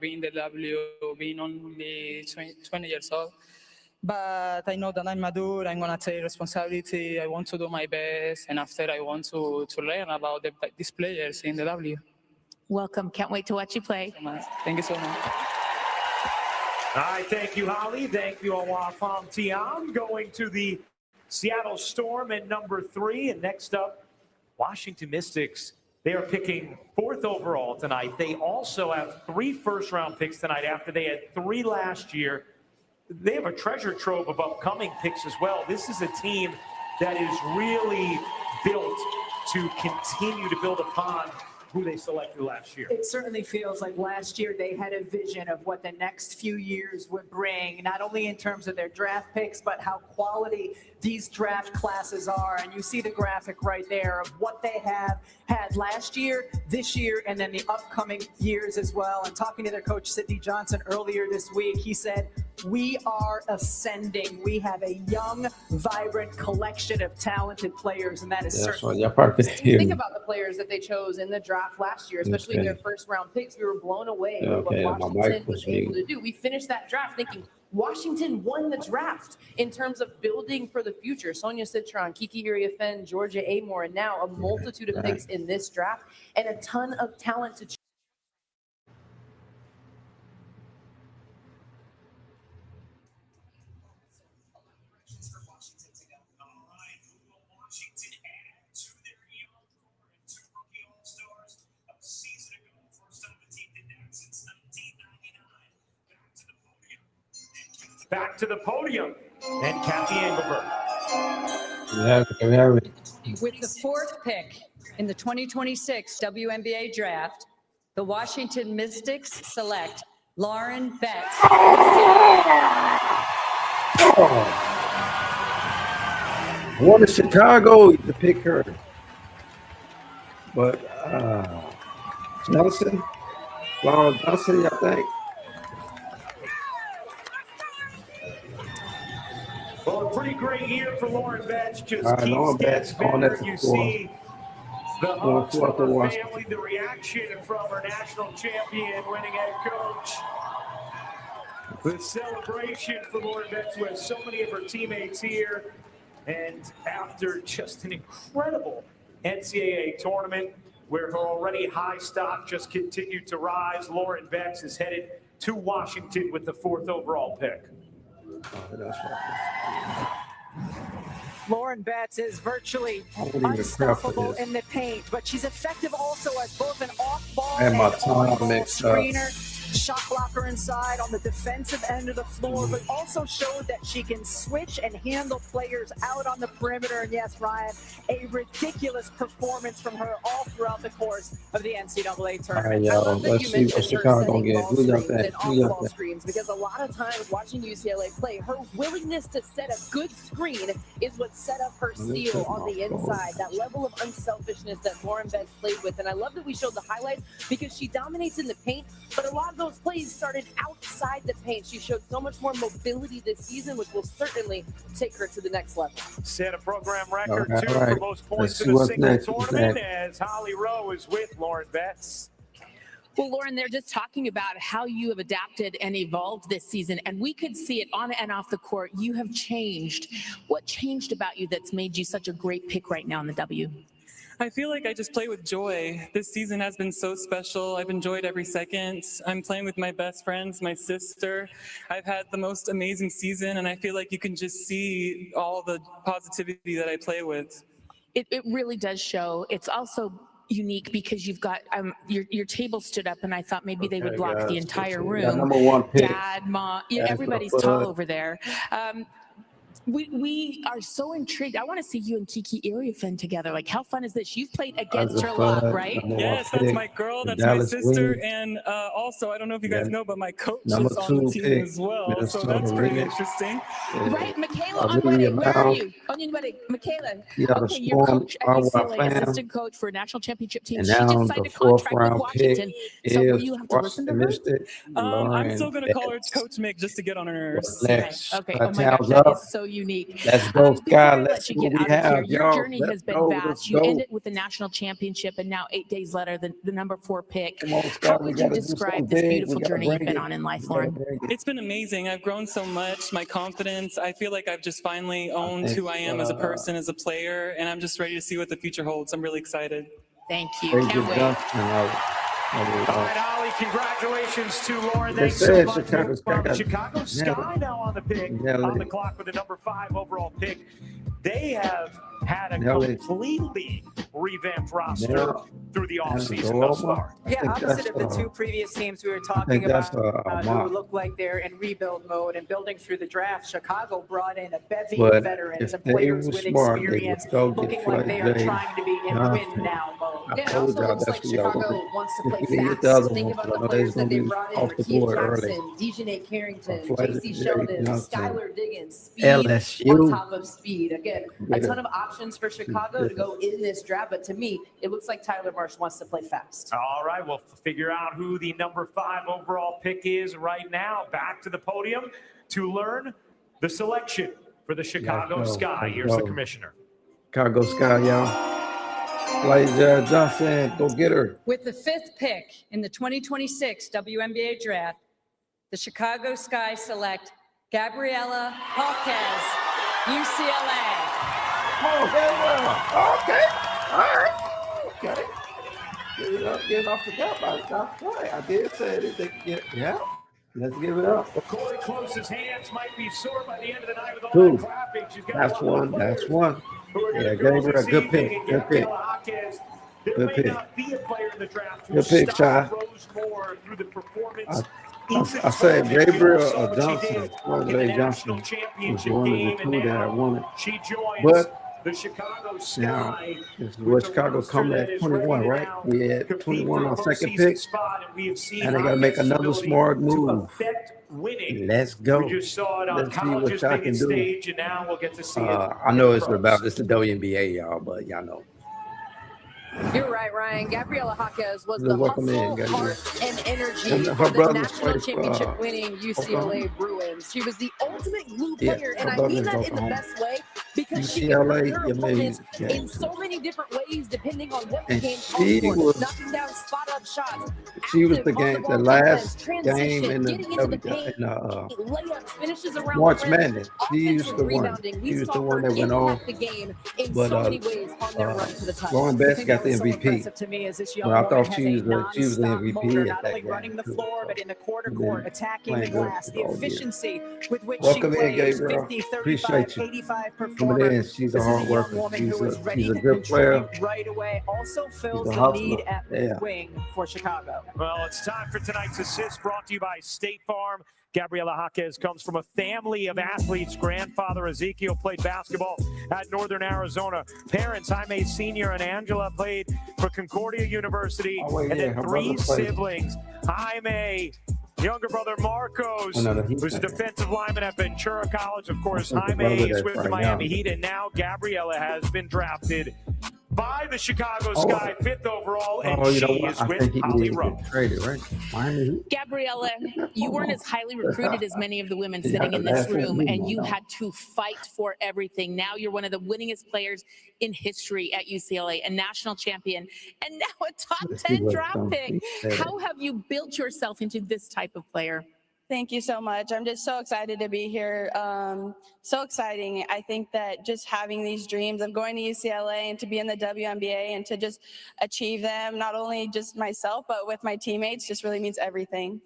win the W, being only 20 years old. But I know that I'm mature, I'm gonna take responsibility, I want to do my best, and after I want to learn about these players in the W. Welcome, can't wait to watch you play. Thank you so much. All right, thank you, Holly. Thank you, Awafam Tiam. Going to the Seattle Storm at number 3. And next up, Washington Mystics. They are picking 4th overall tonight. They also have 3 first-round picks tonight after they had 3 last year. They have a treasure trove of upcoming picks as well. This is a team that is really built to continue to build upon who they selected last year. It certainly feels like last year they had a vision of what the next few years would bring, not only in terms of their draft picks, but how quality these draft classes are. And you see the graphic right there of what they have had last year, this year, and then the upcoming years as well. And talking to their coach, Sidney Johnson, earlier this week, he said, we are ascending. We have a young, vibrant collection of talented players, and that is certainly. Think about the players that they chose in the draft last year, especially their first-round picks. We were blown away with what Washington was able to do. We finished that draft thinking Washington won the draft in terms of building for the future. Sonia Citron, Kiki Iriafen, Georgia Amore, and now a multitude of picks in this draft and a ton of talent to choose. Back to the podium, and Kathy Engelberg. With the 4th pick in the 2026 WNBA draft, the Washington Mystics select Lauren Betts. I wanted Chicago to pick her, but Johnson, Laura Johnson, I think. Well, a pretty great year for Lauren Betts. Just Lauren Betts on better. that You score. see the hugs from her Washington. family, the reaction from her national champion, winning head coach. The celebration for Lauren Betts, who has so many of her teammates here. And after just an incredible NCAA tournament where her already high stock just continued to rise, Lauren Betts is headed to Washington with the 4th overall pick. Lauren Betts is virtually unstoppable in the paint, but she's effective also as both an off-ball and on-ball screener, shot blocker inside on the defensive end of the floor, but also showed that she can switch and handle players out on the perimeter. And yes, Ryan, a ridiculous performance from her all throughout the course of the NCAA tournament. I love that you mentioned Chicago gonna get off-ball screens, because a lot of times watching UCLA play, her willingness to set a good screen is what set up her seal on the inside. That level of unselfishness that Lauren Betts played with, and I love that we showed the highlights because she dominates in the paint, but a lot of those plays started outside the paint. She showed so much more mobility this season, which will certainly take her to the next level. Set a program record, too, for most points in a single tournament, as Holly Rowe is with Lauren Betts. Well, Lauren, they're just talking about how you have adapted and evolved this season, and we could see it on and off the court. You have changed. What changed about you that's made you such a great pick right now in the W? I feel like I just play with joy. This season has been so special. I've enjoyed every second. I'm playing with my best friends, my sister. I've had the most amazing season, and I feel like you can just see all the positivity that I play with. It really does show. It's also unique because you've got your table stood up, and I thought maybe they would block the entire room. Number 1 pick. Dad, mom, everybody's tall over there. We are so intrigued. I want to see you and Kiki Iriafen together. Like, how fun is this? You've played against her a lot, right? Yes, that's my girl. That's my sister. And also, I don't know if you guys know, but my coach is on the team as well. So that's pretty interesting. Right, Michaela Unwedding, where are you? Unwedding, Michaela. Okay, your coach at UCLA, assistant coach for a national championship team. She just signed a contract with Washington. So will you have to listen to her? I'm still going to call her Coach Mick just to get on her nerves. Okay. Oh my gosh, that is so unique. Let's go, Before Sky. I Let's let see you what get we out of here, have, your y'all. journey Let's has been go. vast. Let's You go. ended with the national championship, and now 8 days later, the number 4 pick. Come on, Sky. How We would you got to do describe something this big. beautiful We got to journey you've bring been it. on in life, We gotta Lauren? bring it. It's been amazing. I've grown so much, my confidence. I feel like I've just finally owned think, who I am as a person, as a player, and I'm just ready to see what the future holds. I'm really excited. Thank you. David Can't wait. Johnson, All right, Holly, congratulations to Lauren. They Thanks so said much. Chicago Sky got Chicago Sky now on the pick, on the clock with the number 5 overall pick. They have had a completely revamped roster through the offseason thus far. Yeah, opposite of the 2 previous teams we were talking about who look like they're in rebuild mode and building through the draft. Chicago brought in a bevy of veterans and players with experience, looking like they are trying to be in win now mode. Yeah, it also looks like Chicago wants to play fast. Think about the players that they brought in: Rakeem Jackson, Dejanay Carrington, J.C. Sheldon, Skylar Diggins. Speed on top of speed. Again, a ton of options for Chicago to go in this draft, but to me, it looks like Tyler Marsh wants to play fast. All right, we'll figure out who the number 5 overall pick is right now. Back to the podium to learn the selection for the Chicago Sky. Here's the commissioner. Chicago Sky, y'all. Elijah Johnson, go get her. With the 5th pick in the 2026 WNBA draft, the Chicago Sky select Gabriella Hawkes, UCLA. Oh, okay. All right. Okay. Get off the top. I did say that they could get, yeah. Let's give it up. Corey Close's hands might be sore by the end of the night with all that clapping. She's got That's one. Yeah, gave her a good pick. Good pick. There may not be a player in the draft who Good pick, Shy. rose more through the performance. I said Gabriel Johnson, Johnson was one of the 2 that I wanted. But the Chicago Sky. Now, this is where Chicago come at 21, right? We had 21 on second pick, and they got to make another smart move. Let's go. Let's see what y'all can do. I know it's the WNBA, y'all, but y'all know. You're right, Ryan. Gabriella Hawkes was the hustle, heart, and energy Her for the brother's national championship winning UCLA Bruins. She was the ultimate glue player, and I mean that in the best way because she could hurt her opponents in so many different ways depending on what the game calls for. Knocking down spot-up shots. She was the last game in the layups, finishes around March Madness. She was the one. She was the one that went on. The game in so many ways on their run to the title. Lauren Best got the MVP. To me is this young I thought she was the MVP not only running the floor, but in the court, attacking the glass, the efficiency with which Welcome she in, plays, Gabriel. 50, 35, Appreciate you. 85 Coming performer. in. She's a hard worker. She's a good player. Right away, also fills the need at wing for Chicago. Well, it's time for tonight's assist brought to you by State Farm. Gabriella Hawkes comes from a family of athletes. Grandfather Ezekiel played basketball at Northern Arizona. Parents, Jaime Sr. and Angela, played for Concordia University. And then 3 siblings, Jaime, younger brother Marcos, who's a defensive lineman at Ventura College. Of course, Jaime is with the Miami Heat, and now Gabriella has been drafted by the Chicago Sky, 5th overall, and she is with Holly Rowe. Gabriella, you weren't as highly recruited as many of the women sitting in this room, and you had to fight for everything. Now you're one of the winningest players in history at UCLA, a national champion, and now a top 10 draft pick. How have you built yourself into this type of player? Thank you so much. I'm just so excited to be here. So exciting. I think that just having these dreams of going to UCLA and to be in the WNBA and to just achieve them, not only just myself, but with my teammates, just really means everything.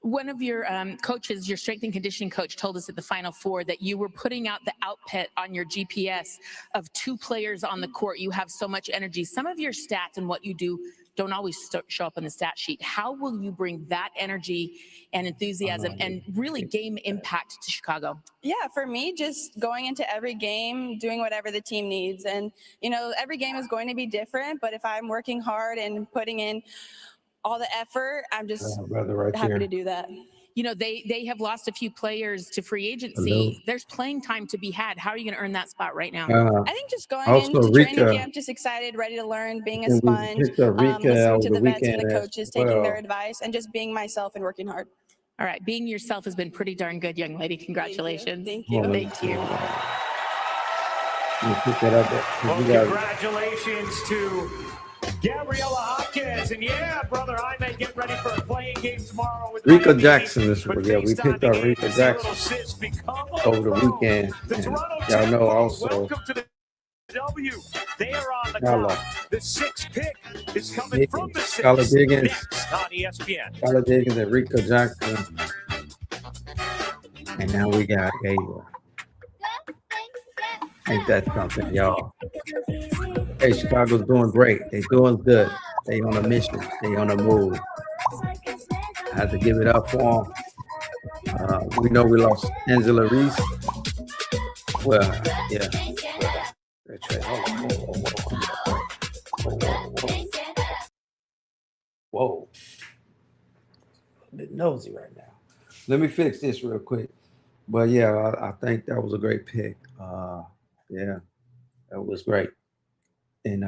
One of your coaches, your strength and conditioning coach, told us at the Final Four that you were putting out the output on your GPS of 2 players on the court. You have so much energy. Some of your stats and what you do don't always show up on the stat sheet. How will you bring that energy and enthusiasm and really game impact to Chicago? Yeah, for me, just going into every game, doing whatever the team needs. And, you know, every game is going to be different, but if I'm working hard and putting in all the effort, I'm just happy to do that. You know, they have lost a few players to free agency. There's playing time to be had. How are you going to earn that spot right now? I think just going into training camp, just excited, ready to learn, being a sponge, listening to the vets and the coaches, taking their advice, and just being myself and working hard. All right, being yourself has been pretty darn good, young lady. Congratulations. Thank you. Thank you. Let me pick that up. Well, You got- congratulations to Gabriela Hopkins. And yeah, brother, I may get ready for a playing game tomorrow with Rika Miami, Jackson is but yeah, we based on picked the up game, Rika to see little Jackson sis become a over the pro. weekend. The And Toronto y'all know Tempo, also welcome to the W. They are on the Hello. clock. The sixth pick is coming Diggins, from the Skylar sixth. Diggins. Next on ESPN. Skylar Diggins and Rika Jackson. And now we got Gabriel. Ain't that something, y'all? Hey, Chicago's doing great. They doing good. They on a mission. They on a move. I have to give it up for them. We know we lost Angela Reese. Well, yeah. That's right. Whoa. A bit nosy right now. Let me fix this real quick. But yeah, I think that was a great pick. Yeah, that was great. And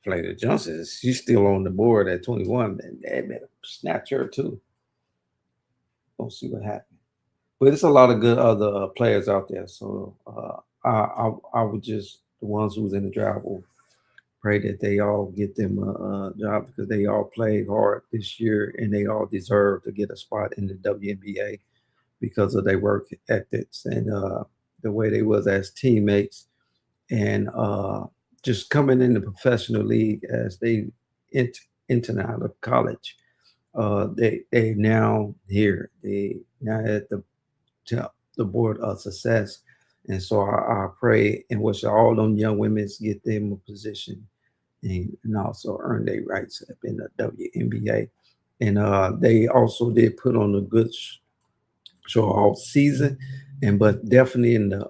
Flavia Johnson, she's still on the board at 21, and they better snatch her too. Don't see what happened. But it's a lot of good other players out there. So I would just, the ones who's in the draft, will pray that they all get them a job, because they all played hard this year and they all deserve to get a spot in the WNBA because of their work ethics and the way they was as teammates, and just coming in the professional league as they enter and out of college. They now here. They now at the board of success. And so I pray and wish all them young women get them a position and also earn their rights up in the WNBA. And they also did put on a good show all season, but definitely in the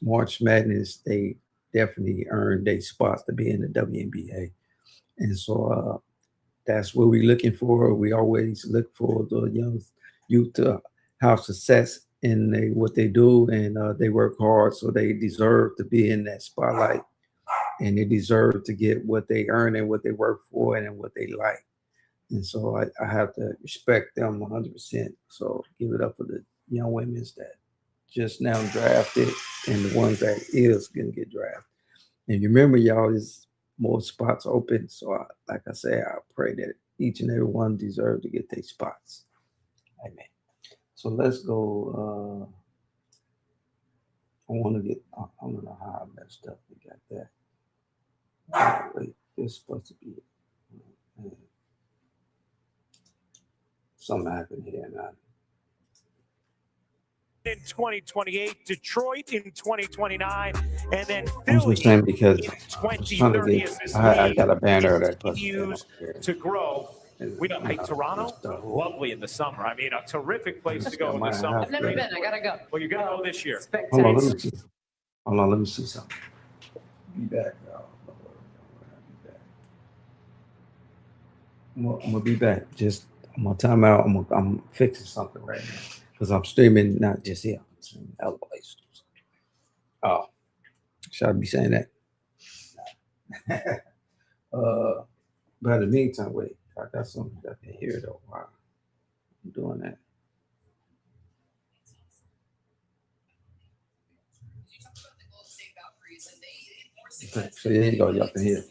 March Madness, they definitely earned their spots to be in the WNBA. And so that's what we're looking for. We always look for the young youth to have success in what they do, and they work hard, so they deserve to be in that spotlight, and they deserve to get what they earn and what they work for and what they like. And so I have to respect them 100%. So give it up for the young women that just now drafted and the ones that is going to get drafted. And remember, y'all, there's more spots open. So like I say, I pray that each and every one deserve to get their spots. Amen. So let's go. I want to get, I don't know how I messed up. We got that. Wait, this is supposed to be it. Something happened here now. In 2028, Detroit in 2029, and then I'm Philly just saying because in I was trying to 2030 get, as this I league got a banner that continues to grow. We know, hey, Toronto, lovely in the summer. I mean, a terrific place to go in the summer. I've never been. I gotta go. Well, you're gonna go this year. Hold on, let me see. Hold on, let me see something. Be back, y'all. I'm gonna be back. Just I'm gonna time out. I'm fixing something right now because I'm streaming not just here. I'm streaming other places. Oh, should I be saying that? But in the meantime, wait. I got something that I can hear though while I'm doing that. Okay, so there you go. Y'all can hear.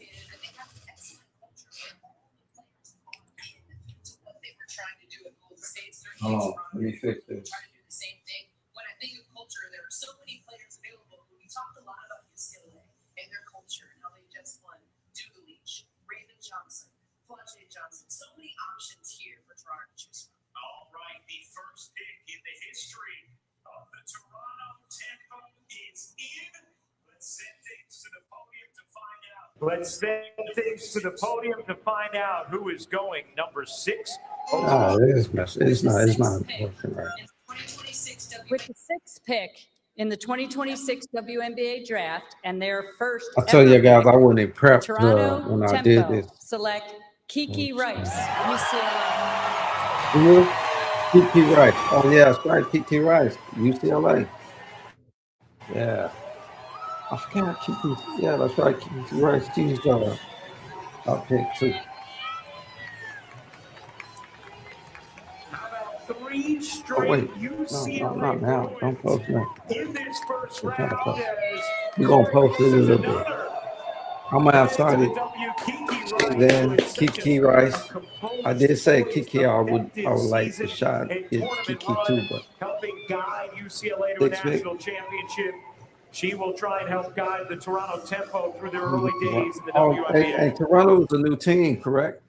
Oh, let me fix this. When I think of culture, there are so many players available. We talked a lot about UCLA and their culture and how they just won. Duda Leach, Raven Johnson, Flache Johnson. So many options here for Toronto to choose from. All right, the first pick in the history of the Toronto Tempo is in. Let's send things to the podium to find out. Let's send things to the podium to find out who is going number 6. It's not working right. With the sixth pick in the 2026 WNBA draft and their first I'll tell you guys, I wasn't impressed Toronto when I Tempo did this. select Kiki Rice, UCLA. Who? Kiki Rice. Oh yeah, that's right. Kiki Rice, UCLA. Yeah. I forgot Kiki. Yeah, that's right. Kiki Rice. She's I'll pick 2. wait. No, not now. Don't post now. We're going to post it in a little bit. I'm outside it. And then Kiki Rice. I did say Kiki, I would like the shot. It's Kiki too, but helping guide UCLA to a national championship. She will try and help guide the Toronto Tempo through their early days in the WNBA. And Toronto is a new team, correct?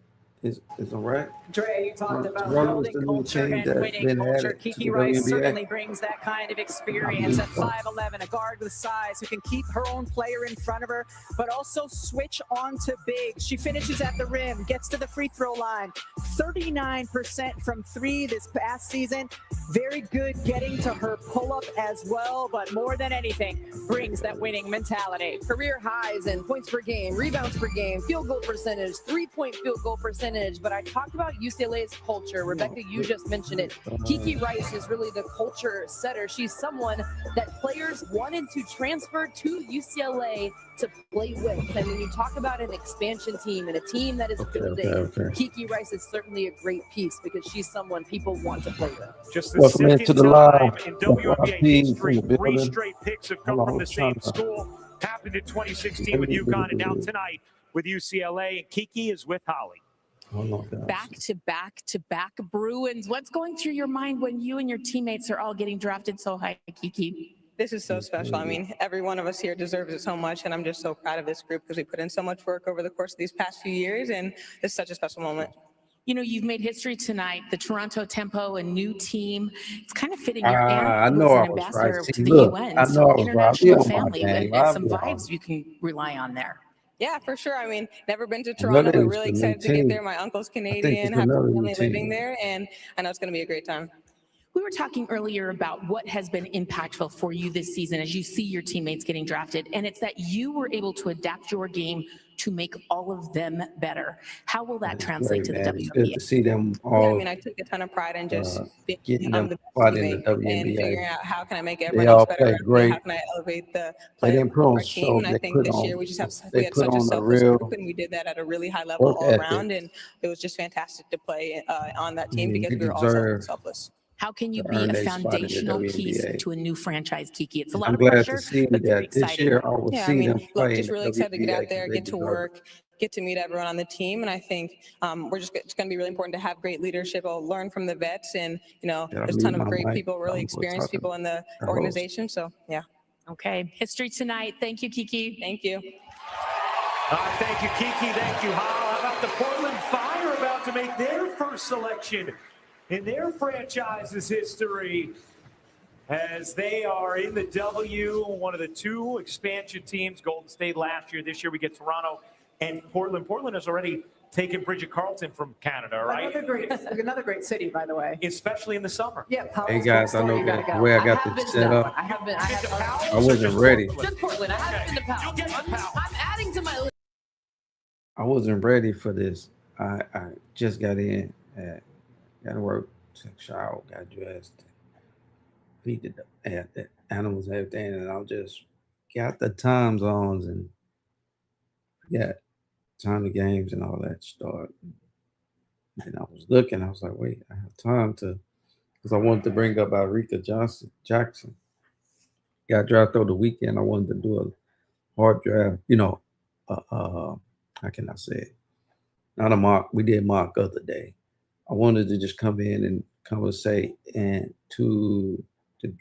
Is it right? Dre, you talked about Toronto's building the new culture team and that's winning been culture. added to Kiki the Rice WNBA. certainly brings that kind of experience at 5'11", a guard with size who can keep her own player in front of her, but also switch on to big. She finishes at the rim, gets to the free throw line, 39% from three this past season. Very good getting to her pull-up as well, but more than anything, brings that winning mentality. Career highs in points per game, rebounds per game, field goal percentage, 3-point field goal percentage. But I talked about UCLA's culture. Rebecca, you just mentioned it. Kiki Rice is really the culture setter. She's someone that players wanted to transfer to UCLA to play with. And when you talk about an expansion team and a team that is building, Kiki Rice is certainly a great piece because she's someone people want to play with. Just the second time in WNBA history, 3 straight picks have come from the same school. Happened in 2016 with UConn, and now tonight with UCLA. And Kiki is with Holly. Back to back Bruins. What's going through your mind when you and your teammates are all getting drafted so high, Kiki? This is so special. I mean, every one of us here deserves it so much, and I'm just so proud of this group because we put in so much work over the course of these past few years, and it's such a special moment. You know, you've made history tonight. The Toronto Tempo, a new team. It's kind of fitting. You're I know I was ambassador right. to the Look, UN, I know so I was international right. family, and some vibes you can rely on there. Yeah, for sure. I mean, never been to Toronto, but really excited to get there. My uncle's Canadian, have family living there, and I know it's going to be a great time. We were talking earlier about what has been impactful for you this season as you see your teammates getting drafted, and it's that you were able to adapt your game to make all of them better. How will that translate to the WNBA? It's good to see them all. Yeah, I mean, I took a ton of pride in just getting being them the best in the teammate and WNBA. figuring out how can I make They everyone all else better. play great. How can I elevate the They play didn't put of on our team? show. And I They think put this on. year we had They put such a on a selfless real group, and we did that at a really high level work all ethic. around. And it was just fantastic to play on that team because You we were all deserve selfless. How can you to be earn a their spot in the foundational piece WNBA. to a new franchise, Kiki? It's a lot I'm of glad pressure, to see but very that this exciting. year I will Yeah, I see mean, them look, play just in really excited to get WNBA out there, because get they to deserve work, get to meet everyone on the team. And I think it's going to be really important to have great leadership. I'll learn from the vets, and there's a ton of great people, really experienced people in the organization. So yeah. Okay, history tonight. Thank you, Kiki. Thank you. Thank you, Kiki. Thank you, Hal. How about the Portland Fire about to make their first selection in their franchise's history as they are in the W, one of the 2 expansion teams, Golden State last year. This year we get Toronto and Portland. Portland has already taken Bridget Carlton from Canada, right? Another great city, by the way. Especially in the summer. Yeah, Hey guys, I know the way I got this set up. I wasn't ready. Just Portland. I haven't been to Powell. I'm adding to my list. I wasn't ready for this. I just got in, got to work, took a shower, got dressed, feed the animals and everything, and I just got the time zones and got time the games and all that start. And I was looking, I was like, wait, I have time to, because I wanted to bring up Aretha Jackson. Got drafted over the weekend. I wanted to do a hard draft, how can I say it? Not a mock. We did mock the other day. I wanted to just come in and conversate and to the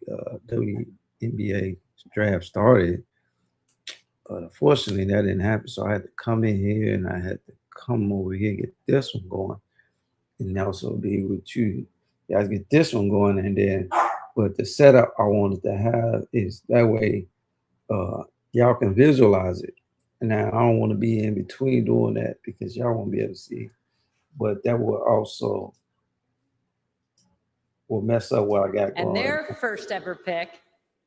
WNBA draft started. But unfortunately, that didn't happen. So I had to come in here and I had to come over here and get this one going. And also be with you guys, get this one going. And then, but the setup I wanted to have is that way y'all can visualize it. Now, I don't want to be in between doing that because y'all won't be able to see. But that will also mess up what I got going. And their first ever pick,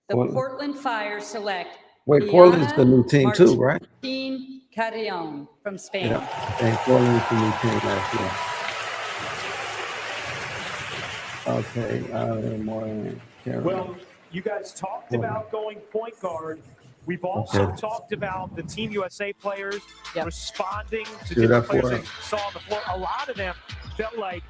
the Portland Fire select. Wait, Portland's the new team too, right? Martín Carrion from Spain. Yeah, and Portland's the new team last year. Okay, well, you guys talked about going point guard. We've also talked about the Team USA players responding to different players they saw on the floor. A lot of them felt like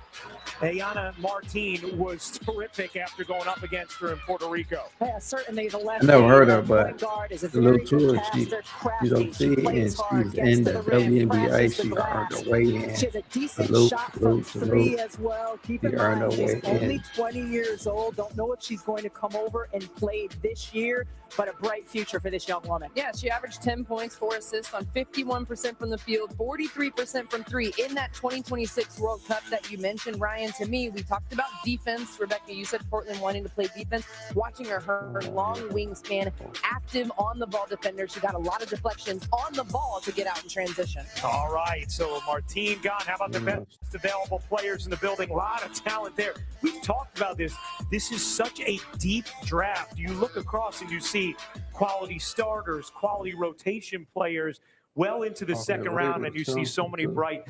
Ayana Martin was terrific after going up against her in Puerto Rico. Yeah, certainly the left. I never heard her, but point guard is a the little very good tour caster, you don't see, and she's in the WNBA. She earned her way in. She has a decent shot from three as well. Keep in mind, she's only 20 years old. Don't know if she's going to come over and play this year, but a bright future for this young woman. Yeah, she averaged 10 points, 4 assists on 51% from the field, 43% from three in that 2026 World Cup that you mentioned, Ryan. To me, we talked about defense. Rebecca, you said Portland wanting to play defense. Watching her long wingspan, active on the ball defender. She got a lot of deflections on the ball to get out in transition. All right, so Martine gone. How about the best available players in the building? A lot of talent there. We've talked about this. This is such a deep draft. You look across and you see quality starters, quality rotation players well into the second round, and you see so many bright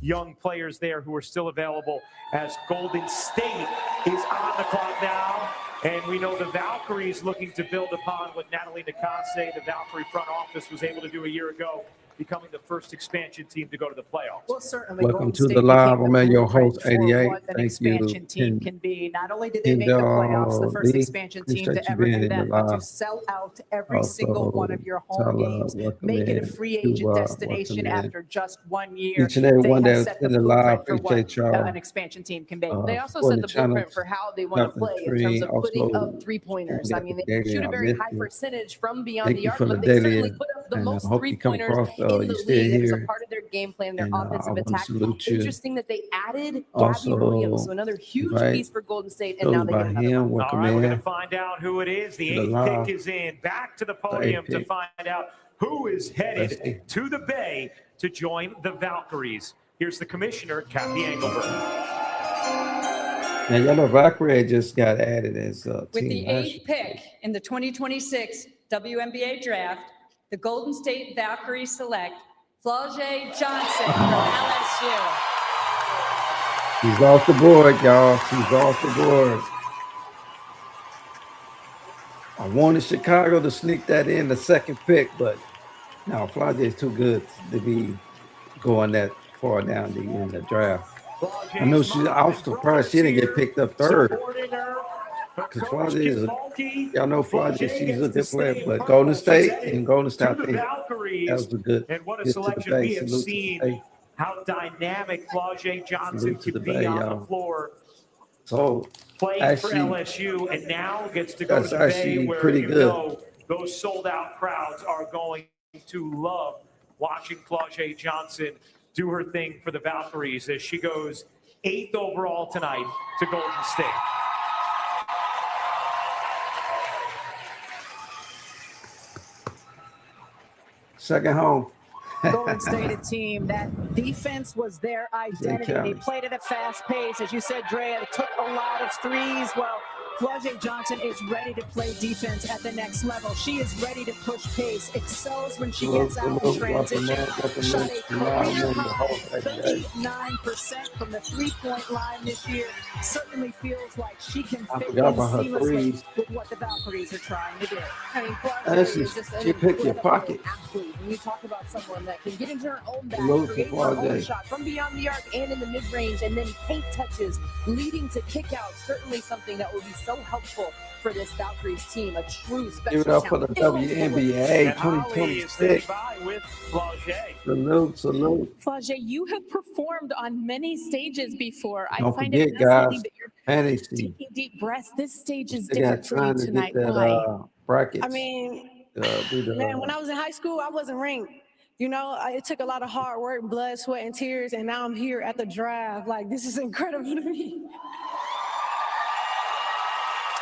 young players there who are still available as Golden State is on the clock now. And we know the Valkyries looking to build upon what Natalie Nakase, the Valkyrie front office, was able to do a year ago, becoming the first expansion team to go to the playoffs. Well, certainly. Welcome to the live. I'm your host, 88. Thank you. Team can be. Not only did they make the playoffs, the first expansion team to ever do that, but to sell out every single one of your home games, make it a free agent destination after just 1 year. Each and every one that's in the live, appreciate y'all. An expansion team can be. They also set the blueprint for how they want to play in terms of putting up three-pointers. I mean, they shoot a very high percentage from beyond the arc, but they certainly put up the most three-pointers in the league. It was a part of their game plan, their offensive attack. Interesting that they added Gabby Williams, so another huge piece for Golden State, and now they get another one. All right, we're going to find out who it is. The eighth pick is in. Back to the podium to find out who is headed to the Bay to join the Valkyries. Here's the commissioner, Kathy Engelberg. Now, y'all know Valkyrie just got added as a With team. the 8th pick in the 2026 WNBA draft, the Golden State Valkyries select Flau'jae Johnson from LSU. She's off the board, y'all. She's off the board. I wanted Chicago to sneak that in the second pick, but no, Flau'jae is too good to be going that far down in the draft. I know I was surprised she didn't get picked up third. Because Flau'jae is y'all know Flau'jae, she's a good player, but Golden State, I think that was a good. And what a selection we have seen. How dynamic Flau'jae Johnson can be on the floor. So playing for LSU, and now gets to go to the Bay, where you know those sold-out crowds are going to love watching Flau'jae Johnson do her thing for the Valkyries as she goes 8th overall tonight to Golden State. Second home. Golden State, a team that defense was their identity. They played at a fast pace. As you said, Drea, it took a lot of threes. Well, Flau'jae Johnson is ready to play defense at the next level. She is ready to push pace, excels when she gets out in transition. Shot a career high 39% from the three-point line this year. Certainly feels like she can fit in seamlessly with what the Valkyries are trying to do. I mean, Flau'jae is just she picked your pocket. Athlete. When you talk about someone that can get into her own bag, create her own shot from beyond the arc and in the mid-range, and then paint touches leading to kick out, certainly something that will be so helpful for this Valkyries team, a true special Give it up for the WNBA 2026. Salute. Flau'jae, you have performed on many stages before. I Don't find forget, it guys, that you're taking deep breaths. This stage is They got different for time you to tonight. get that Why? brackets. I mean, man, when I was in high school, I wasn't ranked. You know, it took a lot of hard work, blood, sweat, and tears, and now I'm here at the draft. Like, this is incredible to me.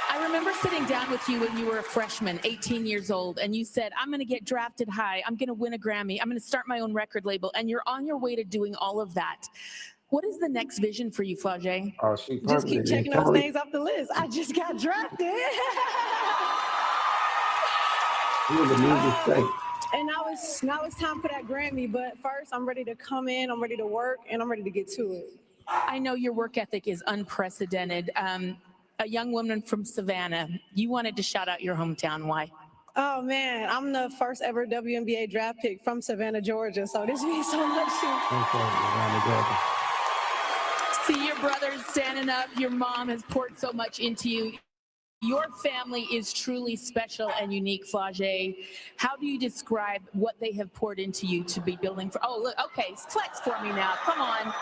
I remember sitting down with you when you were a freshman, 18 years old, and you said, I'm going to get drafted high. I'm going to win a Grammy. I'm going to start my own record label. And you're on your way to doing all of that. What is the next vision for you, Flau'jae? Oh, she just keep checking those names off the list. I just got drafted. And now it's time for that Grammy. But first, I'm ready to come in. I'm ready to work, and I'm ready to get to it. I know your work ethic is unprecedented. A young woman from Savannah, you wanted to shout out your hometown. Why? Oh, man, I'm the first ever WNBA draft pick from Savannah, Georgia. So this means so much to me. See your brothers standing up. Your mom has poured so much into you. Your family is truly special and unique, Flage. How do you describe what they have poured into you to be building for? Oh, look, okay, flex for me now. Come on.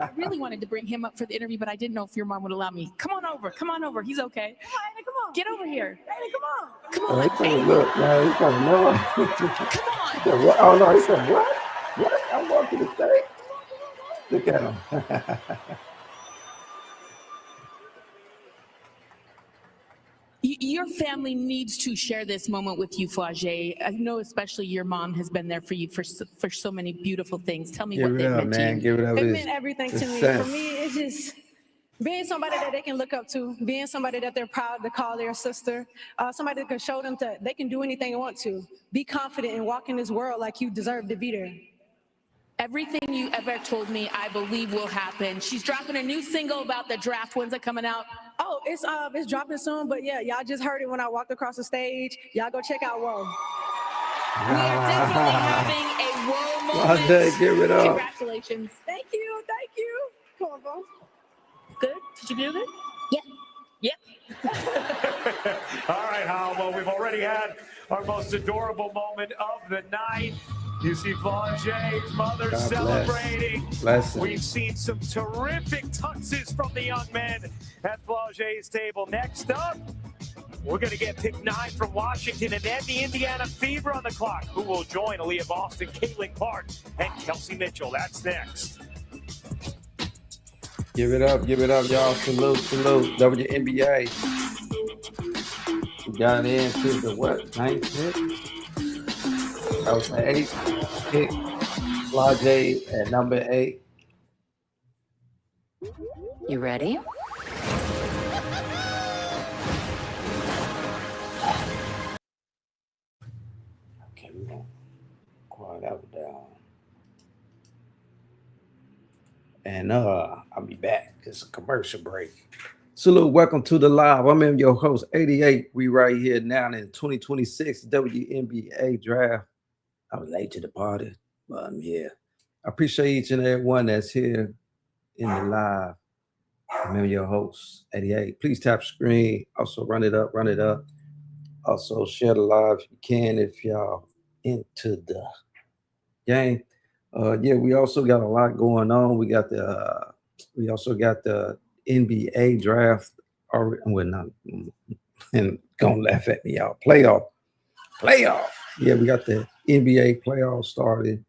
I really wanted to bring him up for the interview, but I didn't know if your mom would allow me. Come on over. Come on over. He's okay. Come on, Aiden, come on. Get over here. Aiden, come on. Come on. Hey, look, man, he's got no. Come on. Oh, no, he said, what? What? I'm walking the stage. Look at him. Your family needs to share this moment with you, Flage. I know especially your mom has been there for you for so many beautiful things. Tell me what they meant to you. Give it up. It meant everything to me. For me, it's just being somebody that they can look up to, being somebody that they're proud to call their sister, somebody that can show them that they can do anything they want to. Be confident and walk in this world like you deserve to be there. Everything you ever told me, I believe will happen. She's dropping a new single about the draft. When's it coming out? Oh, it's dropping soon, but yeah, y'all just heard it when I walked across the stage. Y'all go check out Whoa. We are definitely having a Whoa moment. Give it up. Congratulations. Thank you. Come on, boss. Good? Did you do good? Yep. All right, Hal. Well, we've already had our most adorable moment of the night. You see Flage's mother God celebrating. Bless him. We've seen some terrific tuxes from the young men at Flage's table. Next up, we're going to get pick 9 from Washington and then the Indiana Fever on the clock, who will join Aaliyah Boston, Caitlin Clark, and Kelsey Mitchell. That's next. Give it up, y'all. Salute. WNBA. We got into the what? 9th pick? That was the 8th pick. Flage at number 8. You ready? Okay, we're gonna quiet that one down. And I'll be back. It's a commercial break. Salute, welcome to the live. I'm your host, 88. We right here now in the 2026 WNBA draft. I was late to the party, but I'm here. I appreciate each and every one that's here in the live. I'm your host, 88. Please tap screen. Also run it up. Also share the live if you can, if y'all into the game. Yeah, we also got a lot going on. We also got the NBA draft. Or well, not and gonna laugh at me, y'all. Playoff. Yeah, we got the NBA playoff started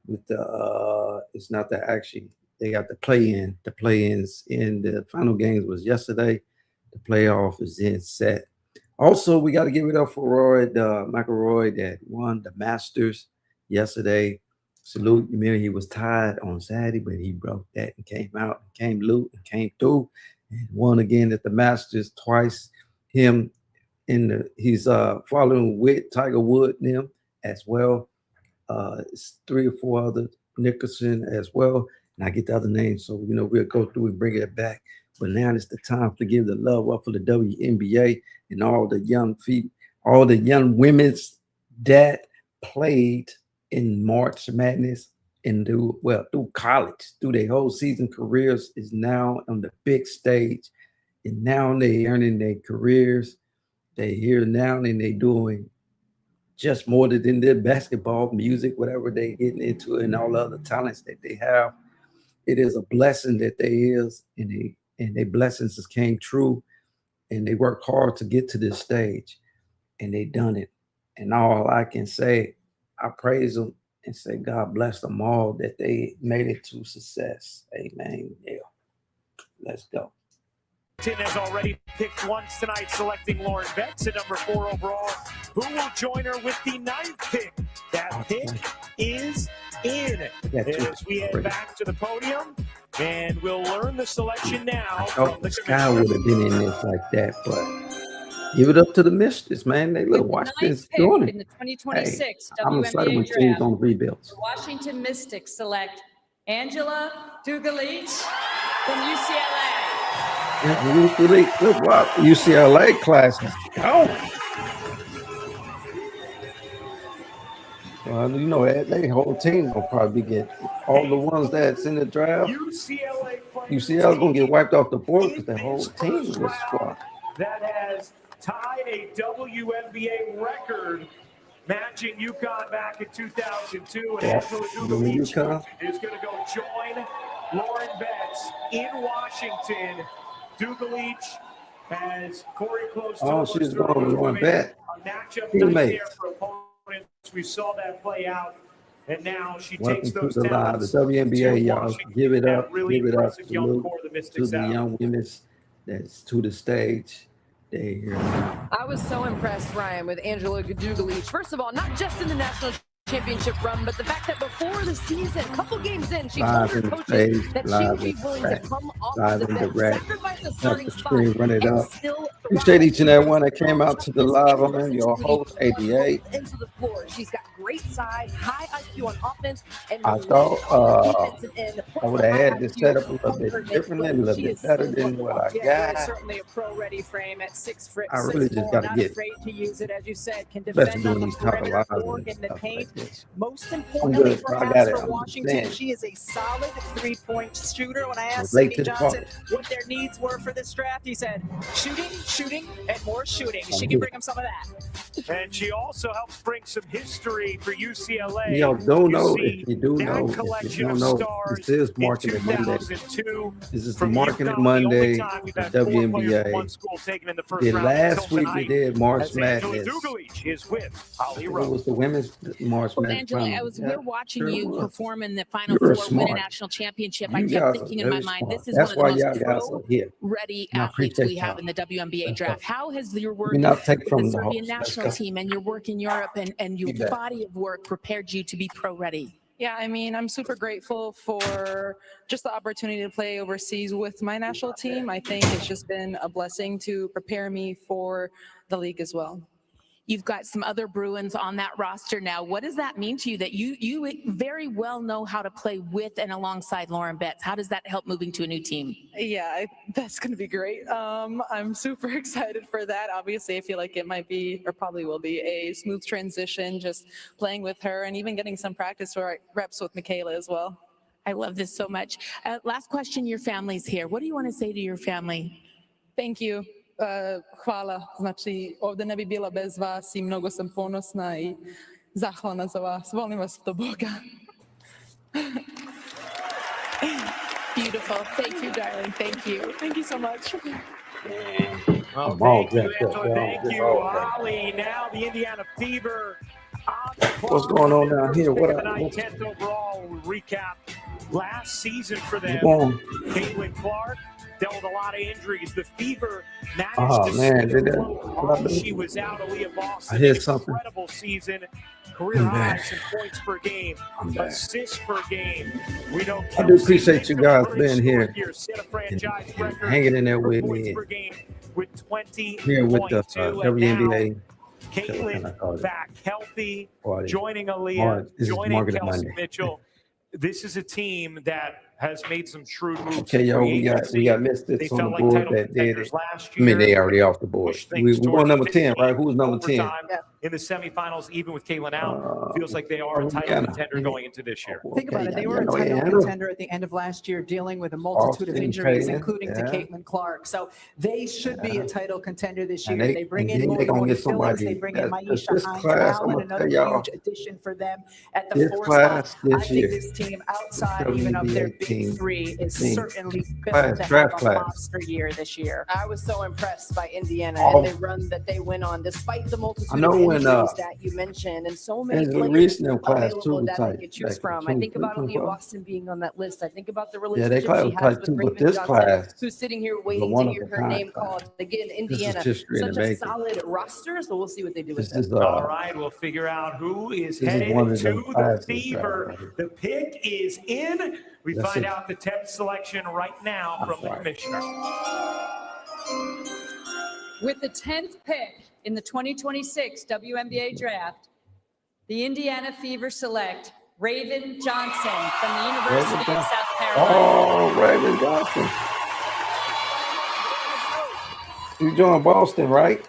with the it's not the actually they got the play-in. The play-ins in the final games was yesterday. The playoff is in set. Also, we got to give it up for Roy McIlroy that won the Masters yesterday. Salute. You remember he was tied on Saturday, but he broke that and came out, came through, and won again at the Masters twice. He's following with Tiger Woods them as well. It's 3 or 4 other Nicholson as well. And I get the other names, so we'll go through and bring it back. But now it's the time to give the love up for the WNBA and all the young women's that played in March Madness and through college, through their whole season careers, is now on the big stage. And now they earning their careers. They here now and they doing just more than their basketball, music, whatever they getting into, and all the other talents that they have. It is a blessing that they is, and their blessings just came true, and they worked hard to get to this stage, and they done it. And all I can say, I praise them and say God bless them all that they made it to success. Amen. Yeah. Let's go. Has already picked once tonight, selecting Lauren Betts at number 4 overall, who will join her with the 9th pick. That pick is in. As we head back to the podium, and we'll learn the selection now. From the Sky would have been in this like that, but give it up to the Mistress, man. They look, Washington's doing it. In the 2026 I'm excited when WNBA teams draft, on rebuilds. the Washington Mystics select Angela Dugalich from UCLA. Look, wow, UCLA class is going. Well, you know, their whole team will probably get all the ones that's in the draft. UCL is going to get wiped off the board because the whole team was squad. That has tied a WNBA record, matching UConn back in 2002. And Angela Dugalich is going to go join Lauren Betts in Washington. Dugalich has Corey Close. Oh, she's going to Lauren Betts. A matchup nightmare for opponents. We saw that play out. And now she takes those the WNBA, y'all. Give it up. Give it up to the young women that's to the stage. I was so impressed, Ryan, with Angela Dugalich. First of all, not just in the national championship run, but the fact that before the season, a couple games in, she told her coaches that she would be willing to come off the bench, sacrifice a starting spot, run it up. Still appreciate each and every one that came out to the live. I'm your host, ADA. Into the floor. She's got great size, high IQ on offense, and I thought I would have had this set up a little bit different and a little bit better than what I got. Certainly a pro-ready frame at 6 foot. I really just got to get afraid to use it, as you said, can defend on the perimeter or in the paint. Most importantly, perhaps for Washington, she is a solid three-point shooter. When I asked Sammy Johnson what their needs were for this draft, he said, shooting, and more shooting. She can bring them some of that. And she also helps bring some history for UCLA. Y'all don't know if you do know. If you don't know, this is Marketing Monday. This is the Marketing Monday for WNBA. Last week we did March Madness. It was the women's March Madness. Angela, we're watching you perform in the Final Four, win a national championship. I kept thinking in my mind, this is one of the most pro-ready athletes we have in the WNBA draft. How has your work with the Serbian national team and your work in Europe and your body of work prepared you to be pro-ready? Yeah, I mean, I'm super grateful for just the opportunity to play overseas with my national team. I think it's just been a blessing to prepare me for the league as well. You've got some other Bruins on that roster now. What does that mean to you that you very well know how to play with and alongside Lauren Betts? How does that help moving to a new team? Yeah, that's going to be great. I'm super excited for that. Obviously, I feel like it might be, or probably will be, a smooth transition, just playing with her and even getting some practice reps with Michaela as well. I love this so much. Last question, your family's here. What do you want to say to your family? Thank you. Hvala, znači ovde ne bi bila bez vas I mnogo sam ponosna I zahvalna za vas. Volim vas do Boga. Beautiful. Thank you, darling. Thank you. Thank you so much. Well, thank you, Holly. Now the Indiana Fever. What's going on down here? What up? 10th overall. We'll recap last season for them. Caitlin Clark dealt with a lot of injuries. The Fever managed to she was out. Aaliyah Boston. I hear something. Incredible season. Career highs in points per game, assists per game. We don't. I do appreciate you guys being here and hanging in there with me. With 20 here with the WNBA. Caitlin back healthy, joining Aaliyah, joining Kelsey Mitchell. This is a team that has made some shrewd moves. Okay, yo, we got Mystics on the board that did it. I mean, they already off the board. We won number 10, right? Who was number 10? In the semifinals, even with Caitlin out, feels like they are a title contender going into this year. Think about it. They were a title contender at the end of last year, dealing with a multitude of injuries, including to Caitlin Clark. So they should be a title contender this year. They bring in Morgan Phillips. They bring in Maisha Hines, another huge addition for them at the 4th spot. I think this team, outside even of their big three, is certainly built to have a monster year this year. I was so impressed by Indiana and the run that they went on, despite the multitude of injuries that you mentioned, and so many players available that they could choose from. I think about Aaliyah Boston being on that list. I think about the relationship she has with Raven Johnson, who's sitting here waiting to hear her name called. Again, Indiana, such a solid roster, so we'll see what they do with it. All right, we'll figure out who is headed to the Fever. The pick is in. We find out the 10th selection right now from the commissioner. With the 10th pick in the 2026 WNBA draft, the Indiana Fever select Raven Johnson from the University of South Carolina. Oh, Raven Johnson. You joined Boston, right?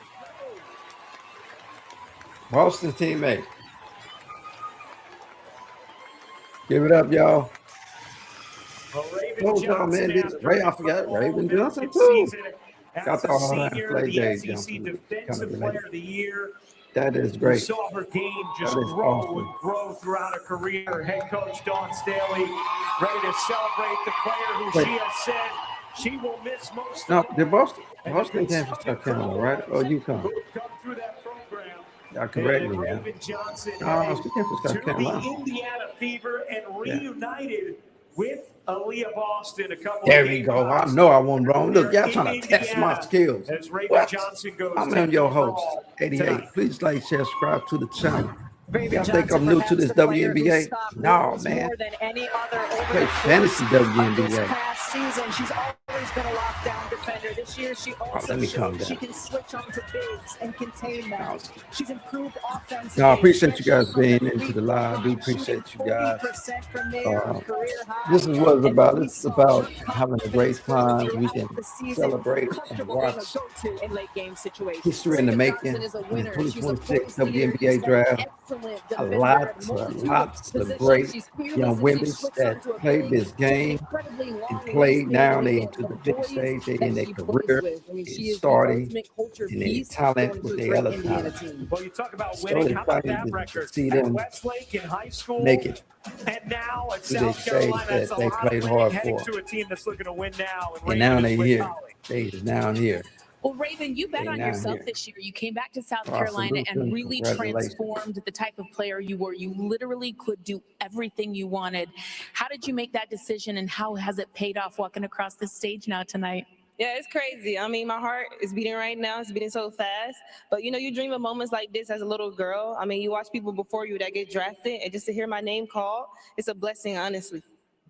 Boston teammate. Give it up, y'all. Well, Told y'all, man, this Ray, I forgot Raven Johnson too. Got all that play day jumping. Kind of related. That is great. We saw her game just grow and grow throughout her career. Head coach Dawn Staley ready to celebrate the player who she has said she will miss most. No, did Boston came from South Carolina, right? Or UConn? Y'all correct me, man. No, she came from South Carolina. The Indiana Fever and reunited with Aaliyah Boston a couple There of we games go. ago. I know I wasn't wrong. Look, y'all trying to test my skills. What? I'm your host, 88. Please like, share, subscribe to the channel. Y'all think I'm new to this WNBA? No, man. I play fantasy WNBA. She's always been a lockdown defender. This year, she also showed she can switch on to bigs and contain them. She's improved offense. No, I appreciate you guys being into the live. I do appreciate you guys. This is what it's about. It's about having a great time. We can celebrate and watch history in the making. The 2026 WNBA draft. Lots of great young women that played this game and played. Now they into the big stage. They in their career, starting and their talent with their other talent. Well, you talk about So winning. How about excited that to record? see them Westlake in high school, make it and now at to the South stage Carolina, that it's a they lot played of hard heading for. to a team that's looking to win now. And now they're here. They is now here. Well, Raven, you bet on yourself this year. You came back to South Carolina and really transformed the type of player you were. You literally could do everything you wanted. How did you make that decision, and how has it paid off walking across the stage now tonight? Yeah, it's crazy. I mean, my heart is beating right now. It's beating so fast. But, you know, you dream of moments like this as a little girl. I mean, you watch people before you that get drafted, and just to hear my name called, it's a blessing, honestly.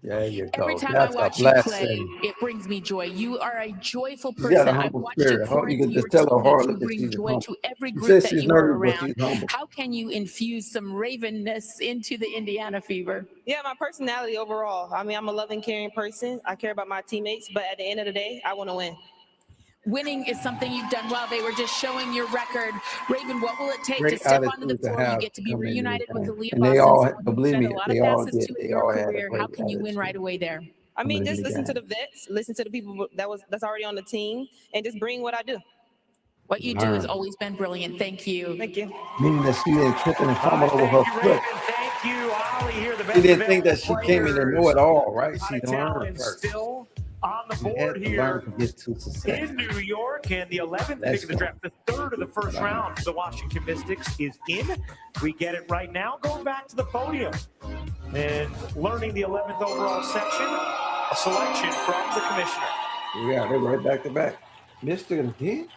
There you go. Every time That's I watch you play, it brings me joy. You are a joyful person. got a I've humble watched you spirit. pour You into can your just tell her teammates. heart You that bring she's joy humble. to every She group says that she's you are nervous, but around. she's humble. How can you infuse some Ravenness into the Indiana Fever? Yeah, my personality overall. I mean, I'm a loving, caring person. I care about my teammates, but at the end of the day, I want to win. Winning is something you've done well. They were just showing your record. Raven, what will it take Great to step onto the attitude to floor? You have get to be coming in reunited the with game. Aaliyah And they Boston. all, Someone but you've believe spent me, a lot they of all passes did. to in They all your had a career. How great can you win attitude. right away there? I mean, Coming in just the listen to game. the vets, listen to the people that's already on the team, and just bring what I do. What you do has always been brilliant. Thank you. Thank you. Meaning that she didn't trip and fumble over her foot. Thank you, Ollie. Here, the She didn't think that she came in and know it all, right? She Out of town learned and first. still on the She had board to here learn to get to success. in New York, and the 11th pick of the draft, the third of the first round for the Washington Mystics is in. We get it right now. Going back to the podium and learning the 11th overall section, a selection from the commissioner. Yeah, they're right back to back. Missed it again.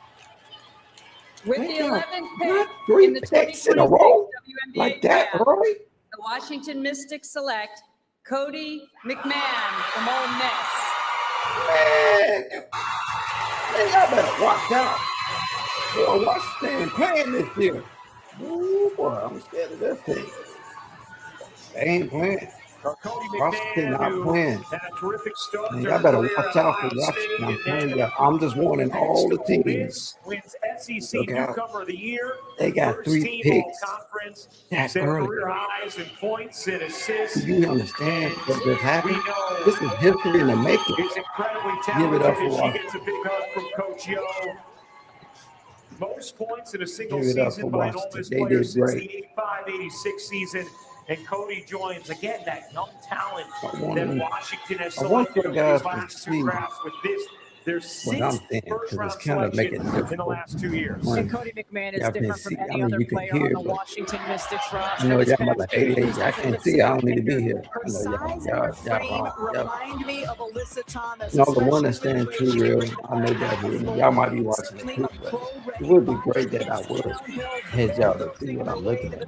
With the 11th pick Three in the picks in a 2026 row WNBA like that, draft, early. the Washington Mystics select Cody McMahon from Ole Miss. Man, y'all better watch out. Boy, Washington playing this year. Ooh, boy, I'm scared of this team. They ain't playing. Cody Washington McMahon, not who playing. had a terrific start. Man, y'all better watch out for Washington. I'm telling you, I'm just warning all the teams. Wins SEC Look out. Newcomer of the Year. They got First 3 team picks. All-conference. That Set early. career highs in points and assists. Do you understand what just happened? We know This is history in the making. He's incredibly Give it talented. up for She Washington. gets a big hug from Coach Yo. Most points in a single Give it up season for by an Ole Washington. Miss They player did since great. the 85-86 season. And Cody joins, again, that young talent want that them- Washington has I want selected you guys these to last two see drafts with this. Their what I'm sixth saying, because first-round it's kind of making selection it in the difficult. last 2 years. Right. And Cody McMahon is Y'all different can't from see. any I mean, other you can player hear, on the but Washington Mystics I roster. know this y'all past about like year. 88. I can't see. I don't need to be here. Her I know size y'all, and her y'all, frame y'all. remind me of Alyssa Thomas. No, the one especially that's staying the way true she real. can I know that real. Y'all might be watching it too, but it would be great that I would head y'all to see what I'm looking at.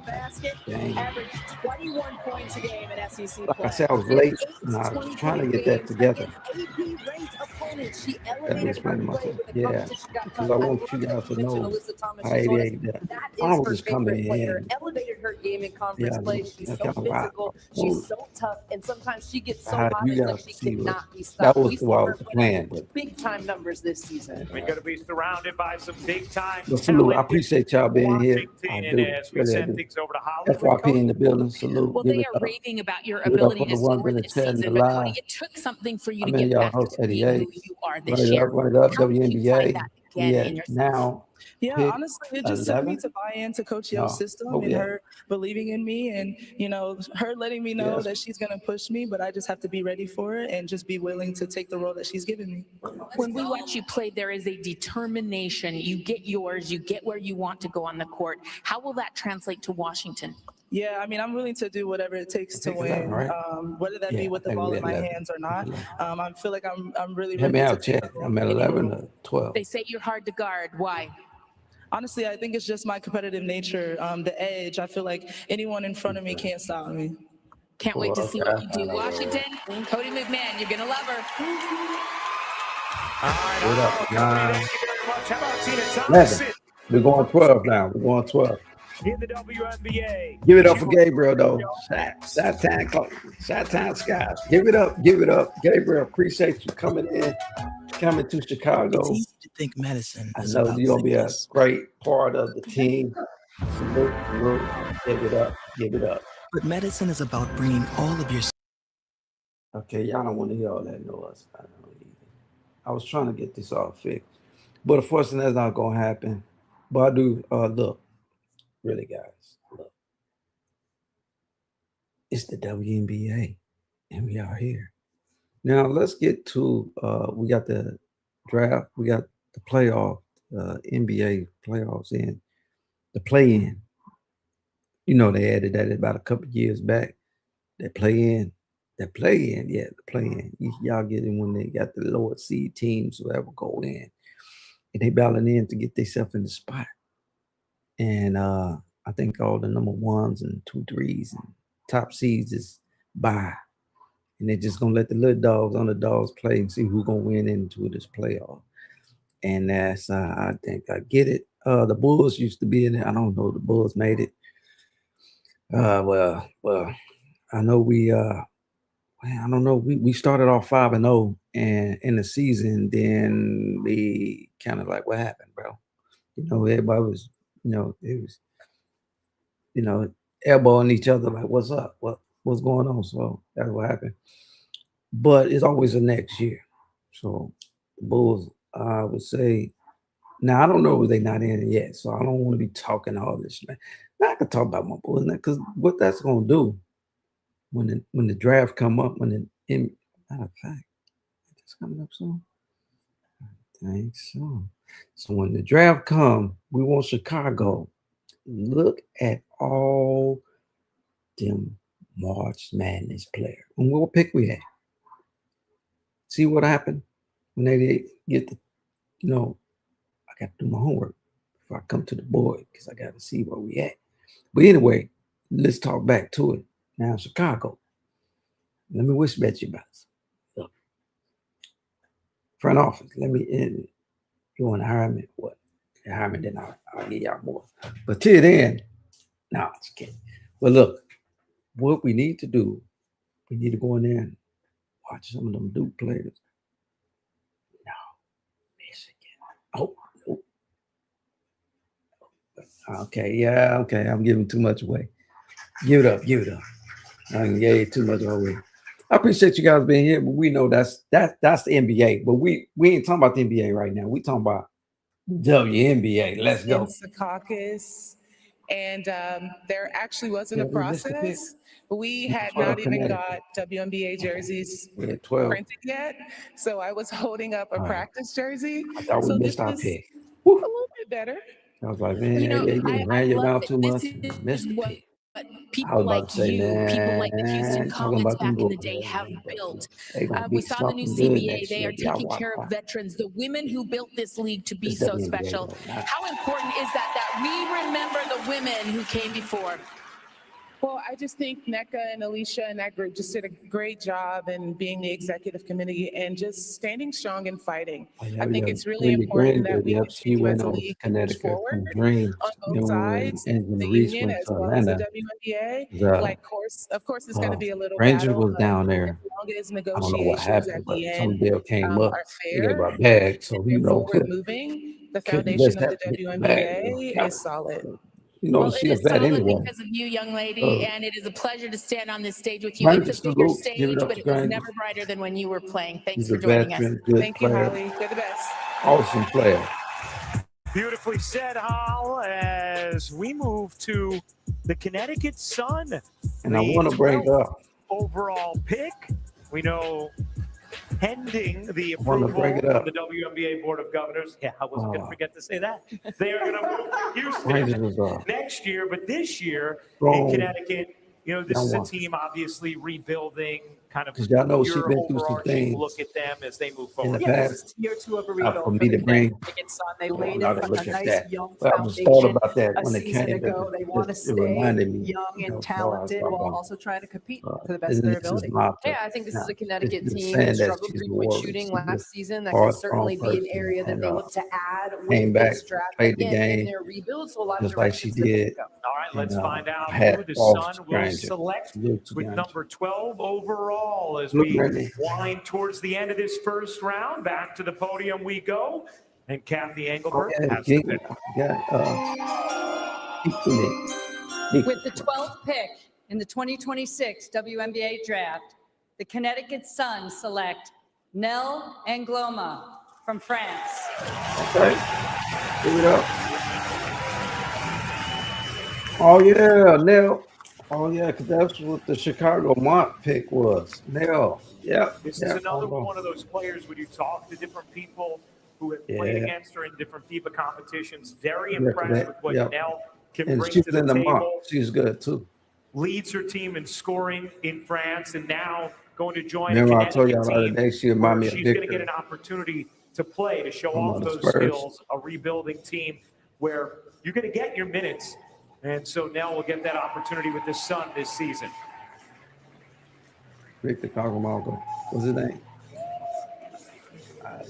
Dang. Averaged 21 points a game in SEC Like play. I said, I was late and I was trying to get that together. AP-ranked opponents opponent. She Let me elevated explain her to play myself. when the Yeah, competition got because tough. I I want love you that guys you to mentioned know Alyssa Thomas. how She told us 88 that that I is was her just coming favorite player. in. Elevated her game in conference Yeah, play. She's that so kind of vibe. physical. So She's so tough. And sometimes she gets so how hot you as if guys she see what cannot be that stopped. was We the, saw her the put plan. up But big time numbers this season. We're going to be surrounded by some big time salute. I talent. appreciate y'all being here. I Washington, do. as we Really, I send do. things over to Hollywood. FYP in the building. Salute. Well, Give they it are up. raving about your Give it up ability for to the ones score in the this chat and season, the but Cody, live. it took something for you How to many of get y'all back host to being 88? who you are Run this it year. up, run it up. How did you find WNBA. that We again at in yourself? now. Yeah, Pick honestly, it just took me 11. to buy into Coach Yo's No. system Oh, and yeah. her believing in me and, you know, her letting me know Yes. that she's going to push me, but I just have to be ready for it and just be willing to take the role that she's given me. When we watch you play, there is a determination. You get yours, you get where you want to go on the court. How will that translate to Washington? Yeah, I mean, I'm willing to do whatever it takes to 11, win, right? whether that Yeah, be with I the think ball we in at my 11. hands or not. I feel like I'm really Help me ready to out, chat. I'm at 11 or 12. They say you're hard to guard. Why? Honestly, I think it's just my competitive nature, the edge. I feel like anyone in front of me can't stop me. Can't wait to see what you do. Washington, Cody McMahon, you're going to love her. What up, Cody, 9, thank you very much. How about Tina 11. Thompson We're going 12 now. We're going 12. in the WNBA? Give it up for Gabriel, though. Shot time, Skies. Give it up. Give it up. Gabriel, appreciate you coming to Chicago. It's easy to think medicine I is know about you're going to be a sickness. great part of the team. Salute. Give it up. Give it up. But medicine is about bringing all of your... Okay, y'all don't want to hear all that noise. I don't either. I was trying to get this all fixed. But unfortunately, that's not going to happen. But I do, look, really, guys, look. It's the WNBA, and we are here. Now, let's get to, we got the draft, we got the playoff, NBA playoffs in, the play-in. You know, they added that about a couple of years back. That play-in, yeah, the play-in. Y'all get in when they got the lower seed teams, whoever go in, and they battling in to get themselves in the spot. And I think all the number 1s and 2, 3s and top seeds is by. And they're just gonna let the little dogs, underdogs play and see who's gonna win into this playoff. And that's I think I get it. The Bulls used to be in it. I don't know. The Bulls made it. Well, I know we I don't know. We started off 5-0 and in the season, then we kind of like, what happened, bro? You know, everybody was, it was, elbowing each other like, what's up? What's going on? So that's what happened. But it's always the next year. So the Bulls, I would say, now I don't know if they're not in it yet. So I don't want to be talking all this, man. Now I can talk about my Bulls because what that's gonna do when the draft come up, matter of fact, it's coming up soon. I think so. So when the draft come, we want Chicago. Look at all them March Madness players. And what pick we had? See what happened when they get the, I got to do my homework before I come to the board because I got to see where we at. But anyway, let's talk back to it. Now, Chicago. Let me whisper at you about it. Look. Front office, you want to hire me? What? You hire me, then I'll give y'all more. But till then, no, just kidding. But look, what we need to do, we need to go in there and watch some of them Duke players. No, Michigan. Oh, nope. Okay, yeah, okay. I'm giving too much away. Give it up. I gave too much away. I appreciate you guys being here, but we know that's the NBA. But we ain't talking about the NBA right now. We talking about WNBA. Let's go. In Secaucus, and there actually wasn't a process. We had not even got WNBA jerseys printed yet, so I was holding up a practice jersey. I thought we missed our pick. A little bit better. I was like, man, you ran your mouth too much. Missed the pick. People like you, people like the Houston Comets back in the day have built. We saw the new CBA. They are taking care of veterans, the women who built this league to be so special. How important is that we remember the women who came before? Well, I just think NECA and Alicia and that group just did a great job in being the executive committee and just standing strong and fighting. I think it's really important that we continue as a league to push forward on both sides, the union as well as the WNBA. Like, of course, it's going to be a little Ranger battle, was but down as there. long as I don't know what negotiations at happened, but the some end bill came up. are They gave her a fair bag, so and forward couldn't moving, the let foundation of the that get the bag. WNBA is solid. Well, She it a is vet solid anyway. because of you, young lady, and it is a pleasure to stand on this stage with you. Ranger It's a bigger salute. Give it stage, up but to it was Granger. never brighter than when you were playing. Thanks He's for a joining us. veteran, good Thank you, player, Holly. You're the best. awesome player. Beautifully said, Hal, as we move to the Connecticut Sun. And I want to bring 12th up. overall pick. We know pending the I wanna approval bring it of up. the WNBA Board of Governors. Yeah, I wasn't going to forget to say that. They are going to move to Houston Rangers next year, but this year in strong. Connecticut, this is a Young team obviously rebuilding, kind of Because y'all know she your been through some overarching things look at them as they move in the forward. Yeah, this past. is year 2 of a For rebuild me for the to bring. Connecticut Sun. They Well, laid now a, to look a at nice that. young Well, I just thought foundation about that a when it season came. ago. They want to It stay reminded me. young and So I talented thought while about also trying to compete it. to the best of their This is ability. my Yeah, I think this is a Connecticut just team saying that that struggled she's a three-point warrior. shooting She's last a season. That hard, can certainly strong be an person, area that and they look to add came with back, this draft, played the again, in game their rebuild. So a lot of just like she directions that they did. go. All right, let's find out Hat who the off Sun to will Granger. select Salute to with Granger. number 12 overall as Look, we Randy. wind towards the end of this first round. Back to the podium we go. And Kathy Engelbert has the pick. With the 12th pick in the 2026 WNBA draft, the Connecticut Sun select Nell Angloma from France. Okay. Give it up. Oh, yeah, Nell. Oh, yeah, because that's what the Chicago Mont pick was. Nell. Yep. This is another one of those players when you talk to different people who have played against her in different FIBA competitions. Very impressed with what Nell can bring to the table. She's good, too. Leads her team in scoring in France and now going to join Remember, a I told Connecticut y'all the other team day she reminded me where of she's going to Victor. get an opportunity to play, to show I'm off on the those Spurs. skills, a rebuilding team where you're going to get your minutes. And so Nell will get that opportunity with the Sun this season. Victor Cajamarco. What's his name?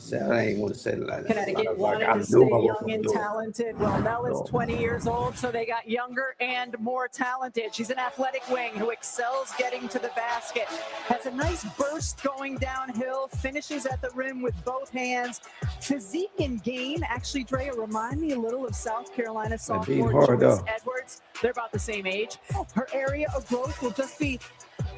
I ain't want to say it like that. Connecticut wanted to stay young and talented. Well, Nell is 20 years old, so they got younger and more talented. She's an athletic wing who excels getting to the basket. Has a nice burst going downhill, finishes at the rim with both hands. Physique and game, actually, Drea, remind me a little of South Carolina sophomore Joyce Edwards. They're about the same age. Her area of growth will just be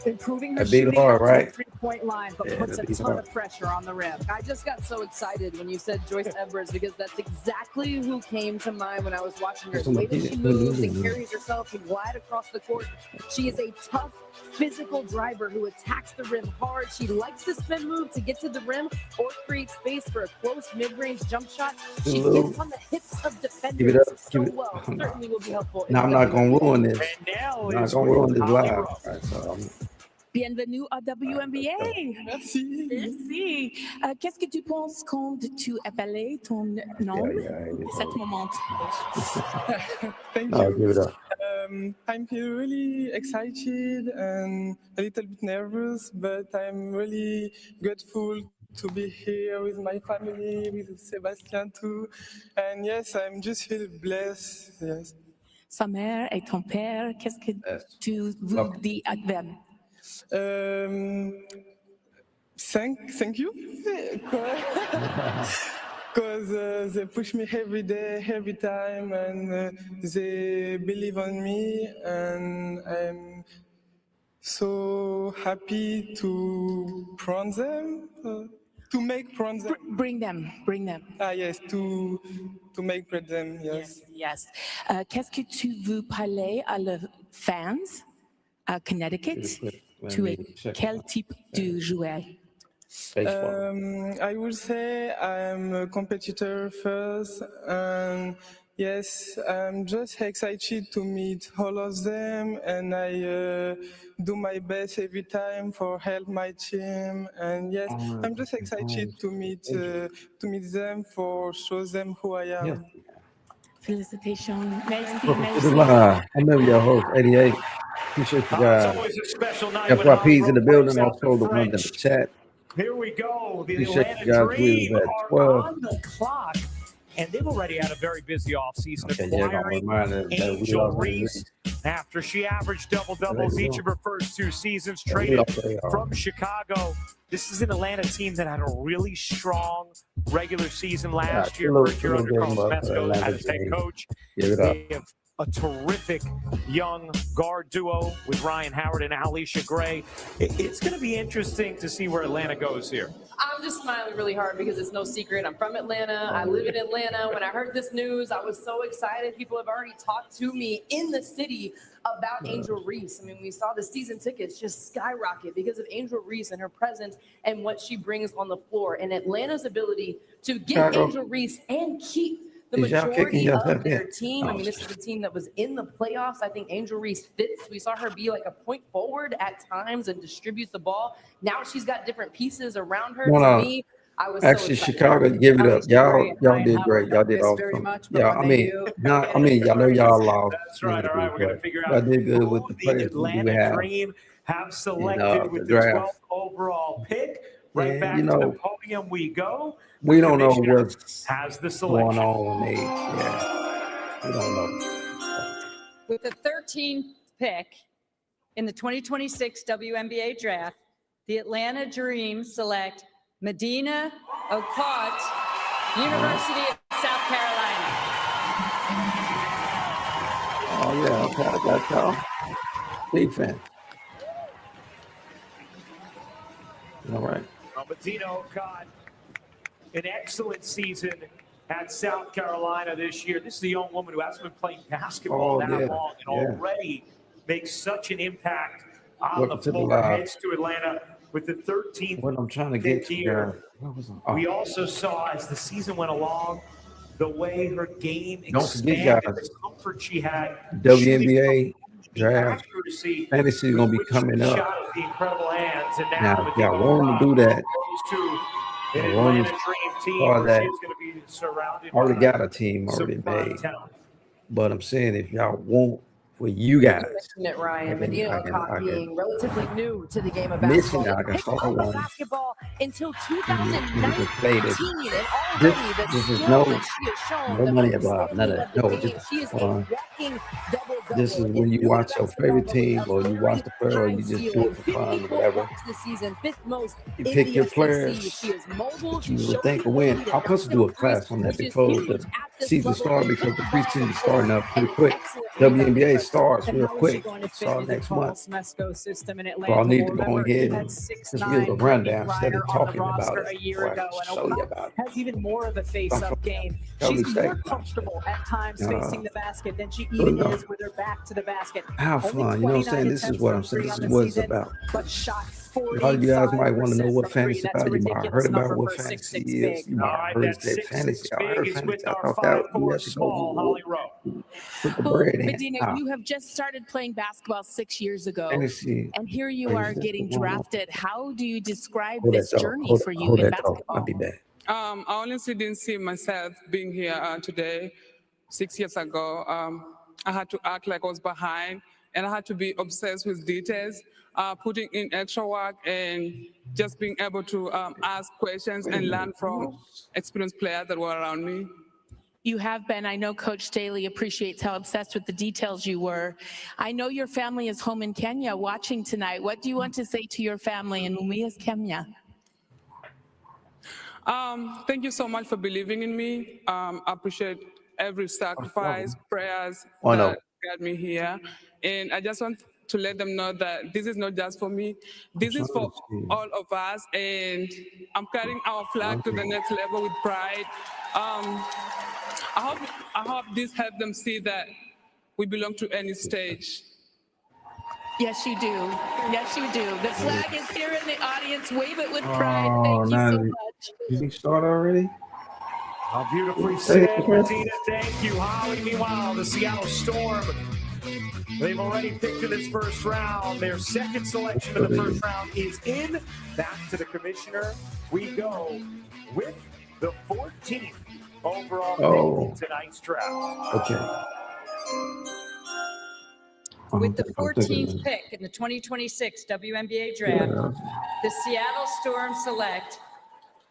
improving her shooting hard, right? to the three-point line, but puts a ton of pressure on the rim. I just got so excited when you said Joyce Edwards because that's exactly who came to mind when I was watching her. The way that she moves and carries herself and glide across the court. She is a tough, physical driver who attacks the rim hard. She likes the spin move to get to the rim or create space for a close mid-range jump shot. She gets on the hips of defenders so well. Certainly will be helpful. Now, I'm not going to ruin this. I'm not going to ruin this live. Right, so Bienvenue à WNBA. Merci. Merci. Qu'est-ce que tu penses quand tu appelles ton nom à ce moment? Thank No, you. give it up. I'm really excited and a little bit nervous, but I'm really grateful to be here with my family, with Sébastien too. And yes, I'm just feel blessed. Yes. Sa mère et ton père, qu'est-ce que tu vous dis à them? Thank you. Because they push me every day, every time, and they believe on me, and I'm so happy to prone them, to make prone them. Bring them. Ah yes, to make them, yes. Yes. Qu'est-ce que tu veux parler à les fans à Connecticut? Tu es quel type de joueur? I would say I'm a competitor first, and yes, I'm just excited to meet all of them, and I do my best every time for help my team. And yes, I'm just excited to meet them for show them who I am. Félicitations. Merci. Welcome to the line. I remember your host, 88. Appreciate you It's guys. always a special night when FYP's in the Holly building. breaks out Also, the the ones in the French. chat. Here we go. The Appreciate Atlanta you guys. We Dream was at are 12. on the clock, and they've already had a very busy offseason Okay, yeah, gonna acquiring remind us that we Angel lost Reese after she averaged double-doubles There you each go. of her first 2 seasons, Yeah, we traded lost AR. from Chicago. This is an Atlanta team that had a really strong regular season last year. First year under Carlos Mesco as head coach. Give it up. They have a terrific young guard duo with Ryan Howard and Alicia Gray. It's going to be interesting to see where Atlanta goes here. I'm just smiling really hard because it's no secret. I'm from Atlanta. I live in Atlanta. When I heard this news, I was so excited. People have already talked to me in the city about Angel Reese. I mean, we saw the season tickets just skyrocket because of Angel Reese and her presence and what she brings on the floor. And Atlanta's ability to get Angel Reese and keep the majority of their team. I mean, this is a team that was in the playoffs. I think Angel Reese fits. We saw her be like a point forward at times and distribute the ball. Now she's got different pieces around her. No, To no. me, I was Actually, so Chicago, give it up. Y'all did great. Y'all did awesome. Yeah, I mean, y'all know y'all lost. That's right. All right, we're going to figure out Y'all did good who with the the players we Atlanta have. Dream have selected with the draft. 12th overall pick. Right And, back you to the know, podium we go. We don't know Commissioner what's has the going selection. on when we don't know. With the 13th pick in the 2026 WNBA draft, the Atlanta Dream select Medina Okot, University of South Carolina. Oh, yeah, okay, I got y'all. Big fan. All right. Medina Okot, an excellent season at South Carolina this year. This is a young woman who hasn't been playing basketball that long and already makes such an impact on Welcome the to the floor. live. Heads to Atlanta with the 13th What I'm trying to get to year. there. We also saw as the season went along the way her game Don't forget, expanded, guys, the comfort she had. WNBA draft Accuracy fantasy is going to be coming up. shot at the incredible hands, and Now, if y'all want to do that, an I want Atlanta to Dream team start where that. she's going to be surrounded Already by got a team some already fine made. talent. But I'm saying if y'all want for you guys, mentioned it, Ryan. Medina Okot being relatively new to the game of missing basketball. I can Picked start up one. basketball until You just 2019, played it. and already the This is skill no that she has shown, no the money about understanding none of of that. the No, game. just She is a walking double-double. this is when you watch your favorite team or you watch the player or you just do it for fun, whatever. This season, fifth most You in pick the your SEC. players She is mobile. that you She's would showing think the will win. ability to I'm supposed to do a class on that which is before huge the at this season level. starts because the preseason starting up pretty And quick. excellent WNBA starts And real how is she quick. going to fit Start into next Carlos month. Mesco system in So Atlanta? I'll need Well, to go remember, ahead he and had just 6'9" give a rundown Brittany instead of Griner on the talking about roster it. a year Or I ago, can and show you Okot about it. has even more of a I'm face-up from game. Kelly She's State. more comfortable at times facing the basket than she So, even no. is with her back to the basket. Have Only fun. You know what I'm 29 saying? This is attempts what from I'm saying. three This on is the what it's season, about. but shot A lot of you guys might want to know 45% what from three. fantasy That's a about. You might have heard ridiculous about number what for a fantasy 6'6" is. big. You might have heard say fantasy. I heard fantasy. I thought that you have to small, go Holly Rowe. put the Well, bread in. Medina, you have just started playing basketball 6 years ago, Fantasy. and here you Wait, are is this getting the one? drafted. How do you describe Hold that this thought. journey for you Hold in that thought. I'll basketball? be back. I honestly didn't see myself being here today. 6 years ago, I had to act like I was behind, and I had to be obsessed with details, putting in extra work, and just being able to ask questions and learn from experienced players that were around me. You have been. I know Coach Staley appreciates how obsessed with the details you were. I know your family is home in Kenya watching tonight. What do you want to say to your family in Mumias, Kenya? Thank you so much for believing in me. I appreciate every sacrifice, prayers I know. that got me here. And I just want to let them know that this is not just for me. This is for all of us. And I'm carrying our flag to the next level with pride. I hope this helps them see that we belong to any stage. Yes, you do. Yes, you do. The flag is here in the audience. Wave it with pride. Oh, Thank you so Natalie. much. Did he start already? How beautifully said, Medina. Thank you, Holly. Meanwhile, the Seattle Storm, they've already picked in this first round. Their second selection of the first round is in. Back to the commissioner. We go with the 14th overall pick in tonight's draft. Okay. With the 14th pick in the 2026 WNBA draft, the Seattle Storm select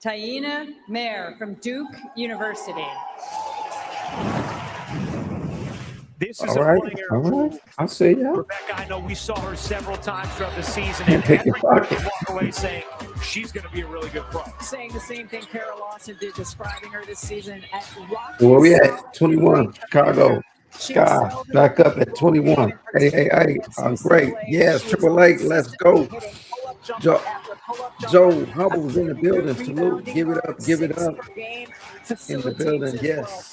Taina Mayer from Duke University. This is All a right. player All right. who, I see ya. Rebecca, I know we saw her several times throughout the season, Can't and pick your everybody pocket. walk away saying she's going to be a really good pro. Saying the same thing Kara Lawson did, describing her this season at Rocky. Where we at? 21, Chicago. Sky, back up at 21. Hey, great. Yes, Triple H, let's go. Joe Hubble's in the building. Salute. Give it up. Give it up. In the building, yes.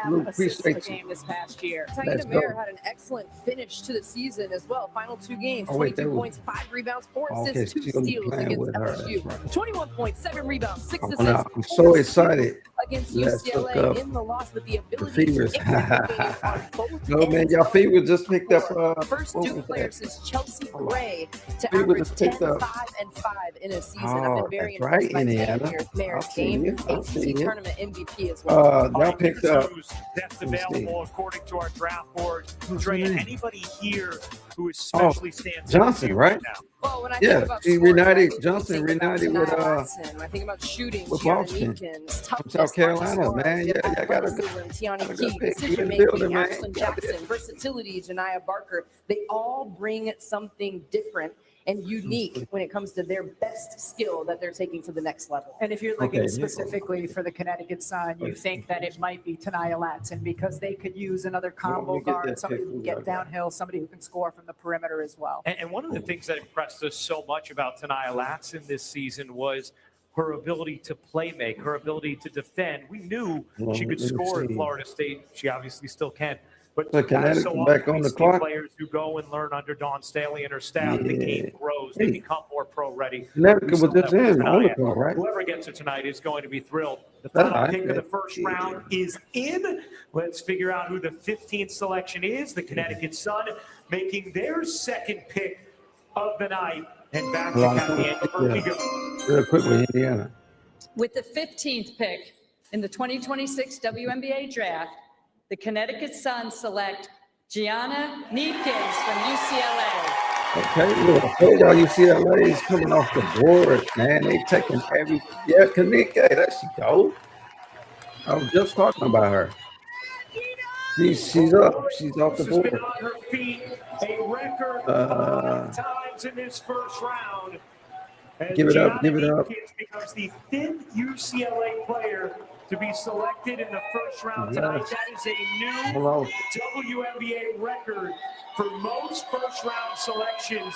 Luke, appreciate you. This past year. Let's Taina go. Mayer had an excellent finish to the season as well. Final 2 games, Oh, wait, 22 that was- points, 5 rebounds, 4 Okay, assists, 2 she's gonna be steals playing against with her, LSU. that's right. 21 points, 7 rebounds, 6 I'm assists. so 4 excited. steals against Let's look UCLA up in the loss with the the ability to Fevers. impact the game on both No, man, ends y'all of Fever just picked up. First what Duke was player that? since Chelsea Gray to Fever average just picked 10, up. 5, and 5 in a season. I've Oh, been very that's right, impressed by Indiana. Taina Mayer's I see game. you. I see ACC you. tournament MVP as well. Y'all picked up. That's Let me see. available according to our draft board. Who's Dre, her name? anybody here who especially stands out to Johnson, you right? now? Well, when I Yeah, think about she scoring, reunited. I think Johnson reunited about with Tanaya Watson. When I think about shooting, with Gianna Boston Meekins, from toughness, South Carolina, Marcus man. Morris, Yeah, got a athleticism, Tiana got a good Key, pick. decision You in the making, building, man. Ashlyn Got it. Jackson, versatility, Janiyah Barker. They all bring something different and unique when it comes to their best skill that they're taking to the next level. And if you're looking Okay. specifically for the Connecticut Sun, you think that it might be Tanaya Latson because they could use another combo me get guard, that somebody pick who can we get got. downhill, somebody who can score from the perimeter as well. And one of the things that impressed us so much about Tanaya Latson this season was her ability to play make, her ability to defend. We knew Well, she could let me score at see. Florida State. She obviously still can. But So as Connecticut so back often on we the see clock? players who go and learn under Dawn Staley and her staff, the game Yeah. grows. They Hey. become more pro ready. Connecticut We was saw just that with in on the Tanaya. clock, right? Whoever gets it tonight is going to be thrilled. The That's final right. pick of the first round is in. Let's figure out who the 15th selection is. The Connecticut Sun making their second pick of the night. And back to Kathy Engelberg we go. Real quick with Indiana. With the 15th pick in the 2026 WNBA draft, the Connecticut Sun select Gianna Neekins from UCLA. Okay, look, I told y'all UCLA is coming off the board, man. They taking every Connecticut. There she go. I was just talking about her. She's up. She's off the Has been board. on her feet a record Uh, 5 times in this first round. And Give it up, Gianna give it up. Neekins becomes the 5th UCLA player to be selected in the first round tonight. Yes. That is a new Hello. WNBA record for most first round selections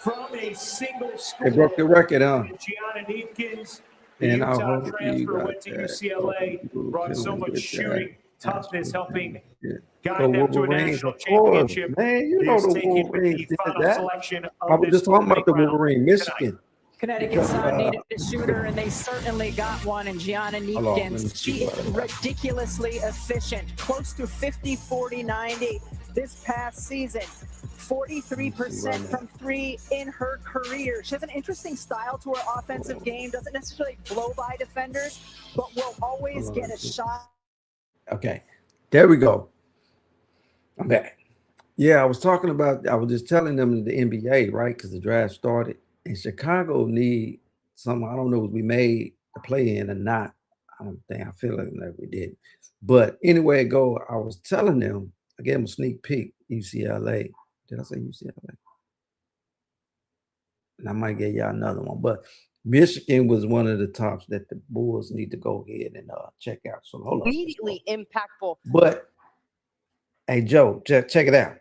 from a single school. They broke the record, huh? Gianna Neekins, the And I Utah hope you transfer, got went to that. UCLA, Hope brought you so feeling much good shooting, there. toughness, helping Yeah. guide Go them to a Wolverines, national of course. championship. Man, you know Is the taken with Wolverines the did final that. selection of I was this just talking about the opening round Wolverine, tonight. Michigan. Connecticut Because, Sun needed a shooter, and they certainly got one. And Gianna Hold on, let me Neekins, see she what is I got. ridiculously efficient, close to 50, 40, 90 this past season. 43% from three in her career. She has an interesting style to her offensive game, doesn't necessarily blow by defenders, but will always get a shot. Okay, there we go. I'm back. Yeah, I was talking about, I was just telling them the NBA, right? Because the draft started. And Chicago need some, I don't know if we made the play in or not. I don't think, I feel like we did. But anyway it go, I was telling them, I gave them a sneak peek, UCLA. Did I say UCLA? And I might get y'all another one. But Michigan was one of the tops that the Bulls need to go ahead and check out. So hold on. Immediately impactful. But hey, Joe, check it out.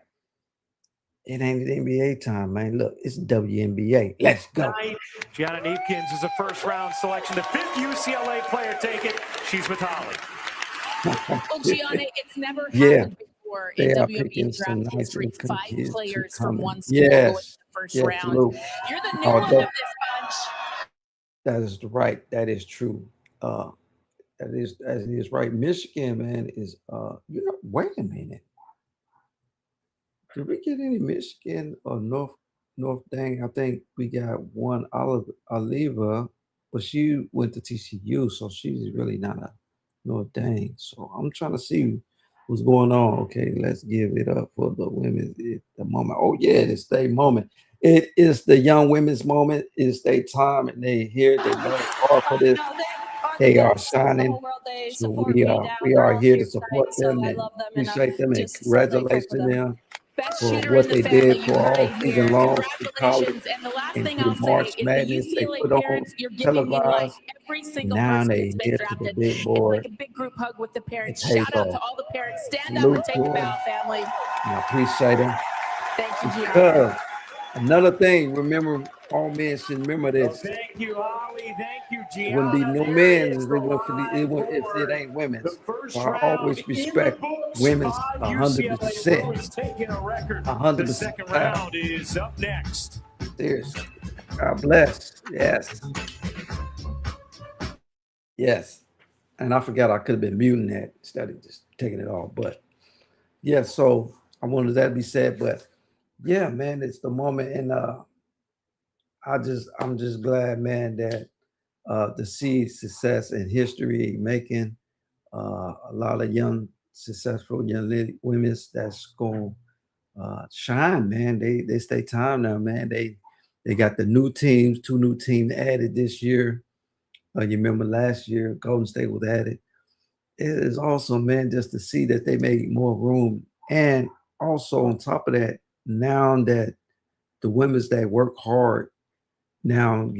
It ain't the NBA time, man. Look, it's WNBA. Let's go. Tonight, Gianna Neekins is a first round selection. The 5th UCLA player taken. She's with Holly. Well, Gianna, it's never Yeah. happened before in They are WNBA picking some draft nice history. income 5 kids to players come from in. one school going in the first Yes, round. Lou. You're the new Oh, one of this bunch. That is right. That is true. That is right. Michigan, man, is wait a minute. Did we get any Michigan or North Dang? I think we got one Oliva, but she went to TCU, so she's really not a North Dang. So I'm trying to see What's going on? Okay, let's give it up for the women. The moment. Oh yeah, it's their moment. It is the young women's moment. It's their time, and they here. They work hard for this. They are shining. So we are here to support them and appreciate them and congratulate them Best for shooter in what the they family, did you for heard all it season here. long through college Congratulations. And the last and thing through I'll say March is the Madness. They UCLA put on parents, you're giving me life. televised, Every and single now person they that's been here to the drafted. big It's board. like a big group hug with the It parents. pays Shout out to off. all the parents. Stand up Salute and take to a them. bow, family. And I appreciate them. Thank you, Gio. Because another thing, remember, all men should remember this. Thank you, Holly. Thank you, It wouldn't be Gianna. no There men's is if the it, went for the, it live went, if it board. ain't women's. The first So I round always in respect the books. women's UCLA 100%. Bruins taking a record. The 100%. second round is up next. Seriously. God bless. Yes. Yes. And I forgot I could have been muting that instead of just taking it off. But yeah, so I wanted that to be said. But yeah, man, it's the moment. And I'm just glad, man, that to see success in history making a lot of young, successful young women that's going to shine, man. They stay time now, man. They got the new teams, 2 new teams added this year. You remember last year, Golden State was added. It is awesome, man, just to see that they made more room. And also on top of that, now that the women's that work hard now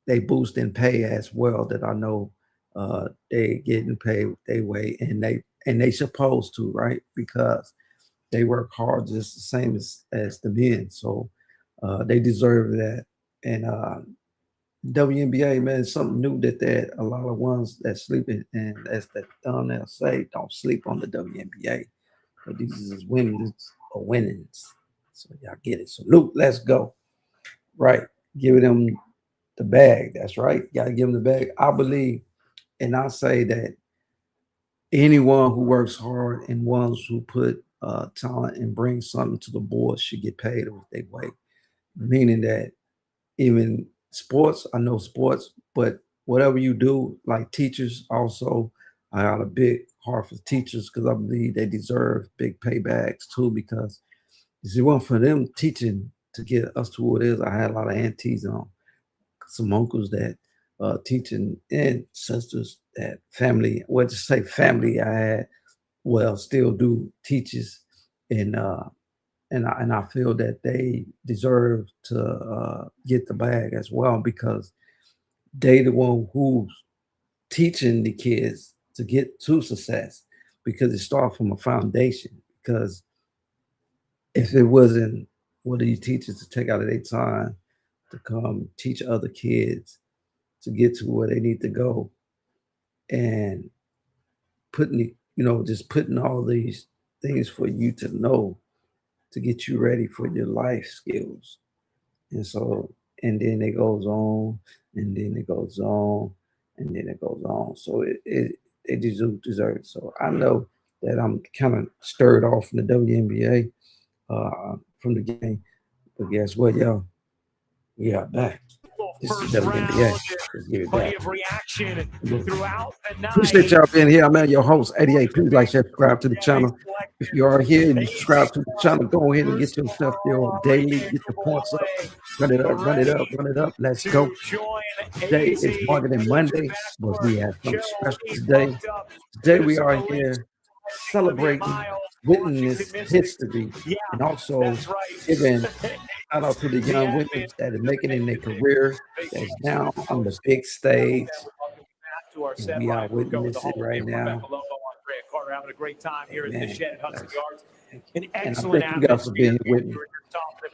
they boost in pay as well. That I know they getting paid their way, and they supposed to, right? Because they work hard just the same as the men. So they deserve that. And WNBA, man, it's something new that a lot of ones that sleeping, and as that Donnell say, don't sleep on the WNBA. But these is winnings or winnings. So y'all get it. So Luke, let's go. Right. Give them the bag. That's right. Gotta give them the bag. I believe, and I say that anyone who works hard and ones who put talent and bring something to the board should get paid with their weight. Meaning that even sports, I know sports, but whatever you do, like teachers also, I got a big heart for teachers because I believe they deserve big paybacks too, because if it wasn't for them teaching to get us to what it is, I had a lot of aunties and some uncles that teaching and sisters that family, well, just say family I had, well, still do teachers. And I feel that they deserve to get the bag as well, because they the one who's teaching the kids to get to success, because it starts from a foundation. Because if it wasn't one of these teachers to take out of their time to come teach other kids to get to where they need to go, and just putting all these things for you to know to get you ready for your life skills. And so, and then it goes on, and then it goes on, and then it goes on. So it deserves it. So I know that I'm kind of stirred off from the WNBA, from the game. But guess what, y'all? We are back. This is WNBA. Let's give it back. Of reaction throughout the night. Appreciate y'all being here. I'm your host, 88. Please like, share, subscribe to the channel. If you are here and you subscribe to the channel, go ahead and get yourself your daily, get the points up. Run it up, run it up, run it up. Let's go. Today is Marketing Monday, but we have something special today. Today we are here celebrating witness history, and also giving shout out to the young women that are making it in their career, that's now on the big stage. And we are witnessing it right now. Having a great time here at the Shed Hudson Yards. An And I excellent thank you guys for being here with me.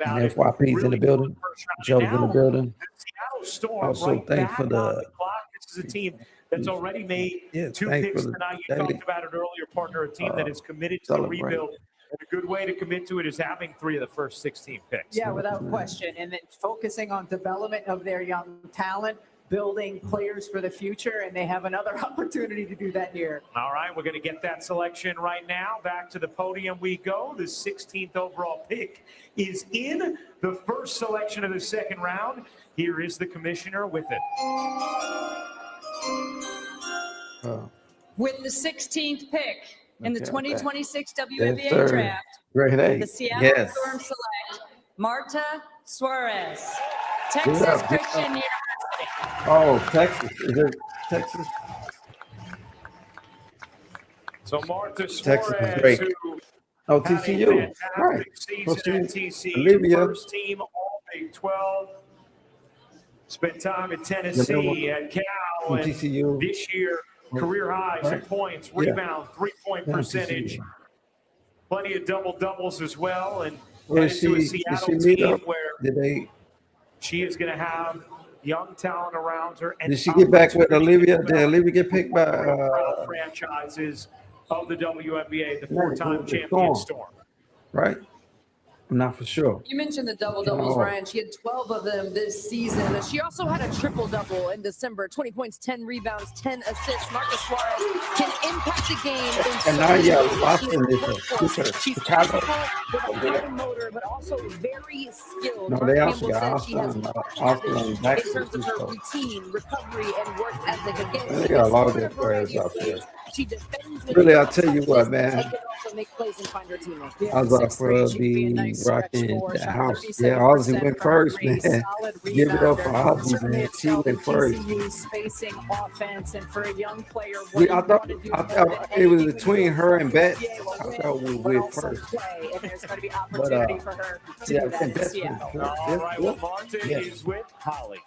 And FYP's in the building, Joe's in the building. Also, thank for the This is a team that's already made 2 picks tonight. You talked about it earlier, partner, a team that is committed to the rebuild. And a good way to commit to it is having 3 of the first 16 picks. Yeah, without question. And then focusing on development of their young talent, building players for the future, and they have another opportunity to do that here. All right, we're going to get that selection right now. Back to the podium we go. The 16th overall pick is in the first selection of the second round. Here is the commissioner with it. With the 16th pick In the Okay, 2026 Yes, WNBA sir. draft, Grade the A. Seattle Yes. Storm select Marta Suarez, Give Texas it up. Give it Christian up. University. Oh, Texas. Is it Texas? So Martha Texas is Suarez, great. who Oh, had a TCU. Right. fantastic season Well, at see, TCU, Olivia. first team All Big 12. Spent time at Tennessee, at Cal, and TCU. this year, career highs in Right. points, Yeah. rebounds, three-point Yeah, percentage, TCU. plenty of double-doubles as well, and Where headed is to a she? Did she Seattle meet team up? where Did they? she is going to have young talent around her. And Did she get back with opportunity Olivia? to Did develop Olivia get picked by? one of the real proud franchises of the WNBA, the four-time the champion Storm. Storm. Right. I'm not for sure. You mentioned the double-doubles, Oh. Ryan. She had 12 of them this season. She also had a triple-double in December. 20 points, 10 rebounds, 10 assists. Marta Suarez can impact the game in And so now many you got ways. Boston She is is a super She's Chicago. physical with a high motor, but also very skilled. No, Mark they also Campbell got said she has Austin. much Austin on habits back in terms of her so. routine, recovery, and work ethic. Again, They she got a can lot of score in good a players variety of out there. ways. She defends with Really, great I'll tell you what, toughness, man. and can also make plays and find her teammates. Yeah, I was up 6'3", for she could be a the nice stretch rocking four, the shot house. Yeah, 37% Ozzy went from first, three, man. solid Give it up for rebounder. Ozzy, Certainly man. She excelled in went first. TCU spacing offense, and for a young player, I what you thought want to do I more thought than it was anything between when her you're and from the Bet. NBA will I win, thought we but went also first. play, and there's going to be But opportunity for her to yeah, do that in that's Seattle. All right, well, Marta is with Holly.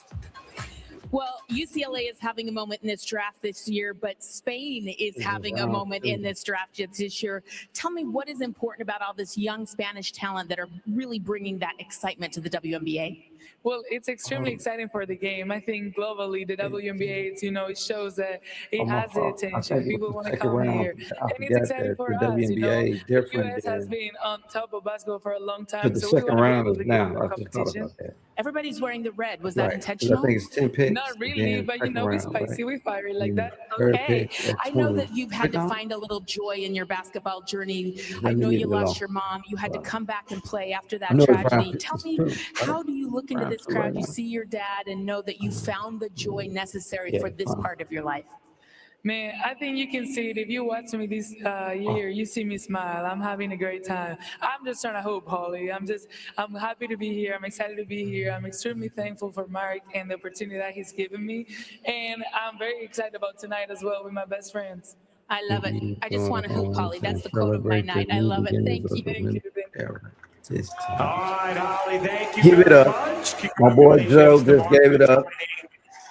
Well, UCLA is having a moment in this draft this year, but Spain is having a moment in this draft this year. Tell me what is important about all this young Spanish talent that are really bringing that excitement to the WNBA? Well, it's extremely exciting for the game. I think globally, the WNBA, it shows that it has the I attention. think it People was want the to second come round. here. I And it's forget exciting that for the us, WNBA is The different U.S. has than been on top of basketball for a long to time, the so we second want to be round able is to give now. them I just thought competition. about that. Everybody's wearing the red. Was that Right. 'Cause I intentional? think it's 10 picks. Not really, then but second we round, spicy, right? we fiery like that. Third Okay. pick at I know 20. that you've had to Right now? find a little joy in your basketball journey. Let I me know leave you it lost alone. your mom. You had to come back and play after I that know it's round tragedy. two. Tell It's me, two, right? how do you look into Round this two right crowd? You now. see your dad and know that you found the joy necessary Yeah, for this part of your life. Man, I think you can see it. If you watch me this year, you see me smile. I'm having a great time. I'm just trying to hope, Holly. I'm happy to be here. I'm excited to be here. I'm extremely thankful for Mark and the opportunity that he's given me. And I'm very excited about tonight as well with my best friends. I love it. I just want to hoop, Holly. That's the quote of my night. I love it. Thank you. All right, Holly, thank you Give it very up. much. My boy Joe Congratulations to just gave it Martha up.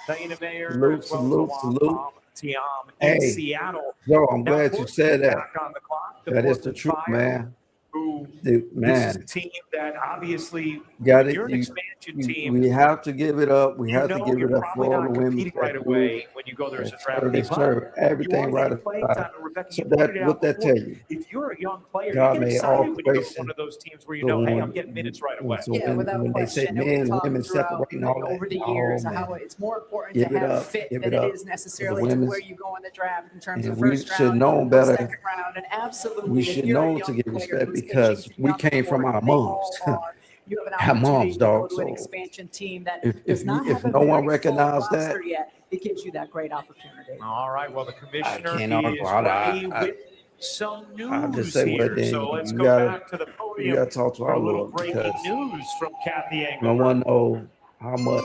joining Dana Mayer, Salute, as well salute, as salute. Tiam in Hey, Seattle. Joe, I'm Now, glad you Portland said that. back on the clock. That is the Portland truth, Fire, man. Who Dude, this is a man. team that obviously, Got when it. you're an expansion team, We have to give it up. We you have to know give you're it up probably for all not the women competing right that away when you go there as a draft they pick. But serve you everything are right getting playing aside. time. And Rebecca, So you pointed it what out that before. tell you? If you're a young player, God you get made excited all when you go to creation. one of those teams where you So know, hey, when- I'm getting minutes right away. So Yeah, without when they say question. And we've men, talked women throughout separating all that, over the oh, years man. how it's more important Give to it have up. fit Give than it it up is for the necessarily to women's. where you go in the draft in terms And of we first should round know or better. second round. And absolutely, We if should you're a know young to give player respect who's itching because to be we on the came from court, our and they moms. all are, you have an Our moms, opportunity to go dog. to an So expansion team that if does not if have a no one very full recognized that, roster yet. It gives you that great opportunity. All right, well, the commissioner can't argue. is ready with some I'll news just say here. what then So let's you go gotta back to the you podium gotta talk to for our a little Lord breaking because news from Kathy no Engelberg. one know how much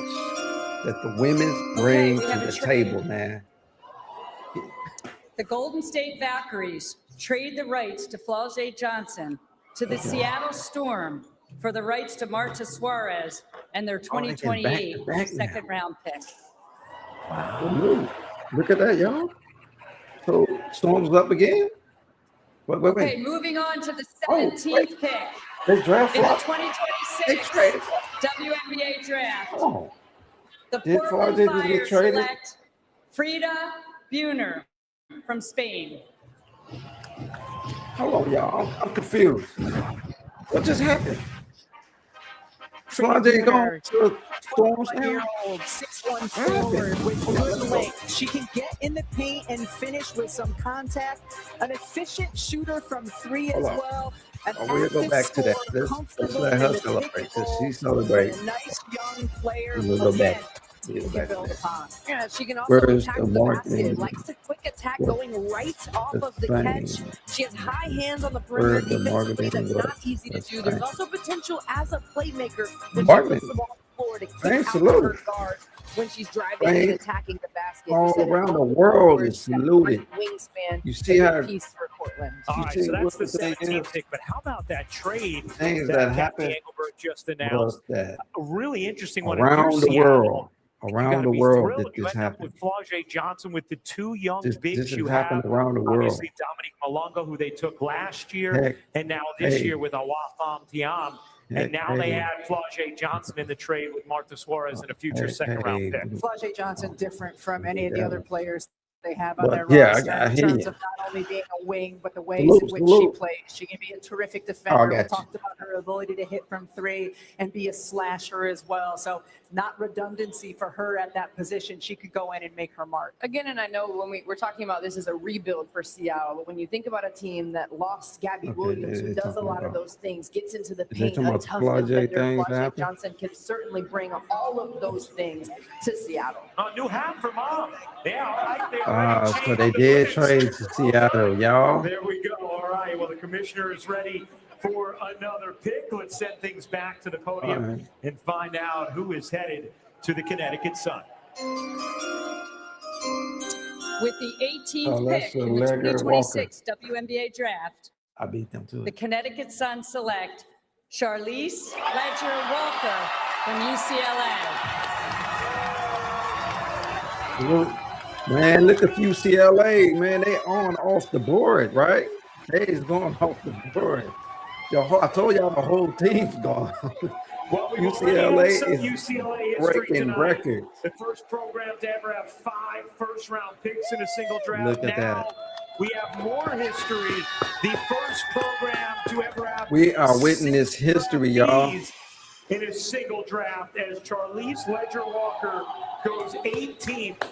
that the women's bring we to have a the trade. table, man. The Golden State Valkyries trade the rights to Flau'jae Johnson to the Seattle Storm for the rights to Marta Suarez and their Oh, they can 2028 back now. second round pick. Wow. Look at that, y'all. So Storm's up again? Wait. Okay, moving on to the Oh, 17th pick They draft in the flop. 2026 traded. WNBA draft. Oh. The Did Portland Flau'jae just Fire get traded? select Frida Buhner from Spain. Hold on, y'all. I'm confused. What just happened? Flau'jae going to Storms now? 21-year-old 6'1" forward with good length. She can get in the paint and finish with some contact. An efficient shooter from three as Hold on. well. An We'll go active back to that. scorer, Let's comfortable let in her the celebrate pick and because roll, she celebrates. a nice young player. We'll go back. Again, you can build upon. Yeah, she can also Where's attack the the mark basket, name? likes to quick attack going right off of the catch. She has high hands on the perimeter defensively. That's not easy to do. There's also potential as a playmaker that she puts the ball on the floor to kick out her guards when she's driving and attacking the basket. All around the world is saluted. Wingspan. You see how piece for Cortland. All right, so that's the 17th pick. But how about that trade that happened? Engelbert just announced? That a really interesting one. Around the world. Around the world that you this happened. With Flau'jae Johnson, with the two young bigs this you has happened have. around the world. Obviously, Dominique Malonga, who they took last year, and now this year with Awafam Tiam. And now they add Flau'jae Johnson in the trade with Martha Suarez and a future second-round pick. Flau'jae Johnson different from any of the other players they have on their roster in terms of not only being a wing, but the ways in which she plays. She can be a terrific defender. We talked about her ability to hit from three and be a slasher as well. So not redundancy for her at that position. She could go in and make her mark. Again, and I know when we're talking about this as a rebuild for Seattle, but when you think about a team that lost Gabby Williams, who does a lot of those things, gets into the paint, a tough defender, Flau'jae Johnson can certainly bring all of those things to Seattle. New hat for Mom. Yeah, all right there. So they did trade to Seattle, y'all. There we go. All right. Well, the commissioner is ready for another pick. Let's send things back to the podium and find out who is headed to the Connecticut Sun. With the 18th pick in the 2026 WNBA draft, I beat them too. The Connecticut Sun select Charlize Ledger-Walker from UCLA. Man, look at UCLA, man. They on off the board, right? They is going off the board. I told y'all the whole team's gone. Well, UCLA is breaking records. The first program to ever have 5 first-round picks in a single draft. Look at that. We have more history. The first program to ever have. We are witnessing history, y'all. In a single draft, as Charlize Ledger-Walker goes 18th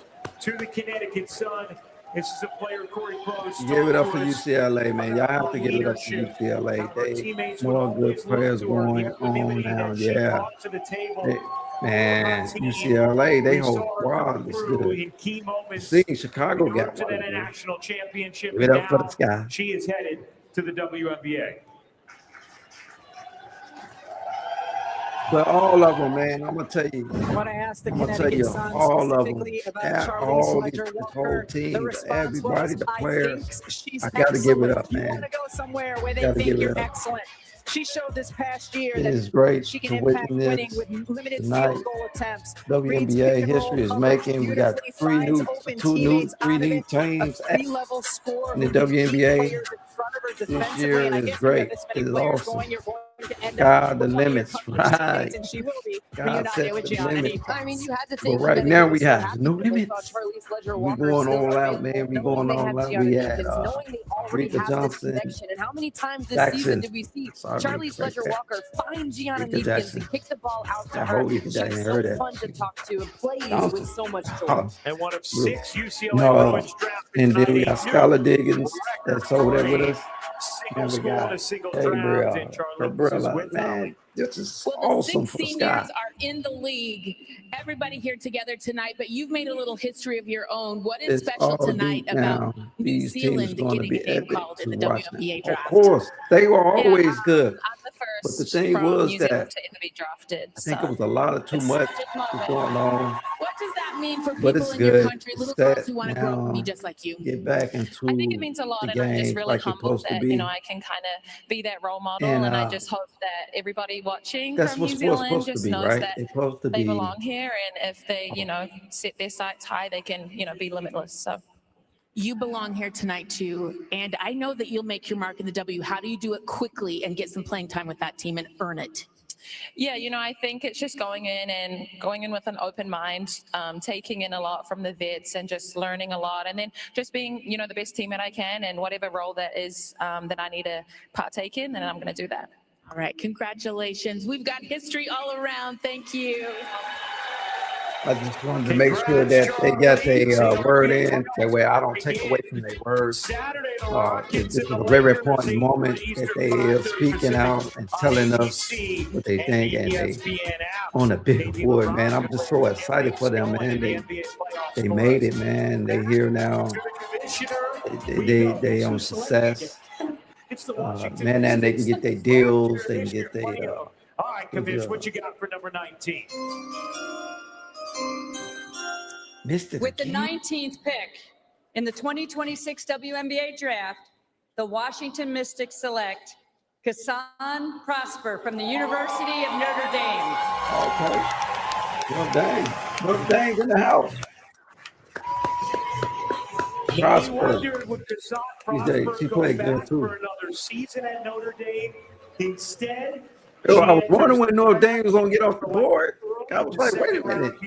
to the Connecticut Sun. This is a player Corey Close. Give it up for UCLA, man. Y'all have to give it up for UCLA. They more good players going on now. Yeah. Man, UCLA, they hold squad is good. See, Chicago got one. Give it up for the Sky. She is headed to the WNBA. But all of them, man, I'm gonna tell you. I want to ask the Connecticut Sun all of them, specifically about all Charlize this whole team, everybody, the I players. she's I gotta give it up, You man. want to go somewhere where they Gotta think give it you're up. excellent. She showed this past year It that is great she to can impact witness winning with limited tonight. field goal attempts. WNBA history is making. We got two new teams in the WNBA. This year is great. It's awesome. God, the limits, right? God set the limits. I mean, you had to think. But right now we have no limits. We going all out, man. We going all out. We had Rika Johnson, and how many times this Jackson. season did we see Charlize Ledger-Walker find Gianna Neekins and kick the ball out to her? She's so fun to talk to and plays with so much joy. And one of 6 UCLA Bruins drafted. And then we got Skylar Diggins that's over there with us. And we got Gabriella, man. This is awesome for The 6 Sky. seniors are in the league. Everybody here together tonight, but you've made a little history of your own. What is It's special all tonight deep about now. New These teams Zealand going to getting be a name epic called in the to watch WNBA now. draft? Of course, they were always Yeah, good. I'm the first But the thing from was New Zealand that to be drafted. I think so it was a lot of too it's much such a moment. going on. What does that mean for But people it's in your good. country, little It's girls set who want to grow up and be now. just like you? Get back into I think it means a lot, the and I'm just game really like it's humbled supposed to that be. I can kind of be that role model, And, and I just hope that everybody watching That's from what's New Zealand supposed to just be, knows right? that It's supposed to they be. belong here, and if they, set their sights high, they can, be limitless. So. You belong here tonight too, and I know that you'll make your mark in the W. How do you do it quickly and get some playing time with that team and earn it? Yeah, I think it's just going in with an open mind, taking in a lot from the vets and just learning a lot, and then just being, the best teammate I can, and whatever role that is that I need to partake in, then I'm going to do that. All right, congratulations. We've got history all around. Thank you. I just wanted to make sure that they got their word in, that way I don't take away from their words. This is a very important moment that they are speaking out and telling us what they think, and they on a big board, man. I'm just so excited for them, man. They made it, man. They here now. they on success. Man, and they can get their deals. They can get their. All right, Kavish, what you got for number 19? Missed it With the again. 19th pick in the 2026 WNBA draft, the Washington Mystics select Kassan Prosper from the University of Notre Dame. Okay. Well, dang. Well, dang in the house. Prosper. She played good too. For another season at Notre Dame. Instead, I was wondering when Notre Dame was going to get off the board. I was like, wait a minute.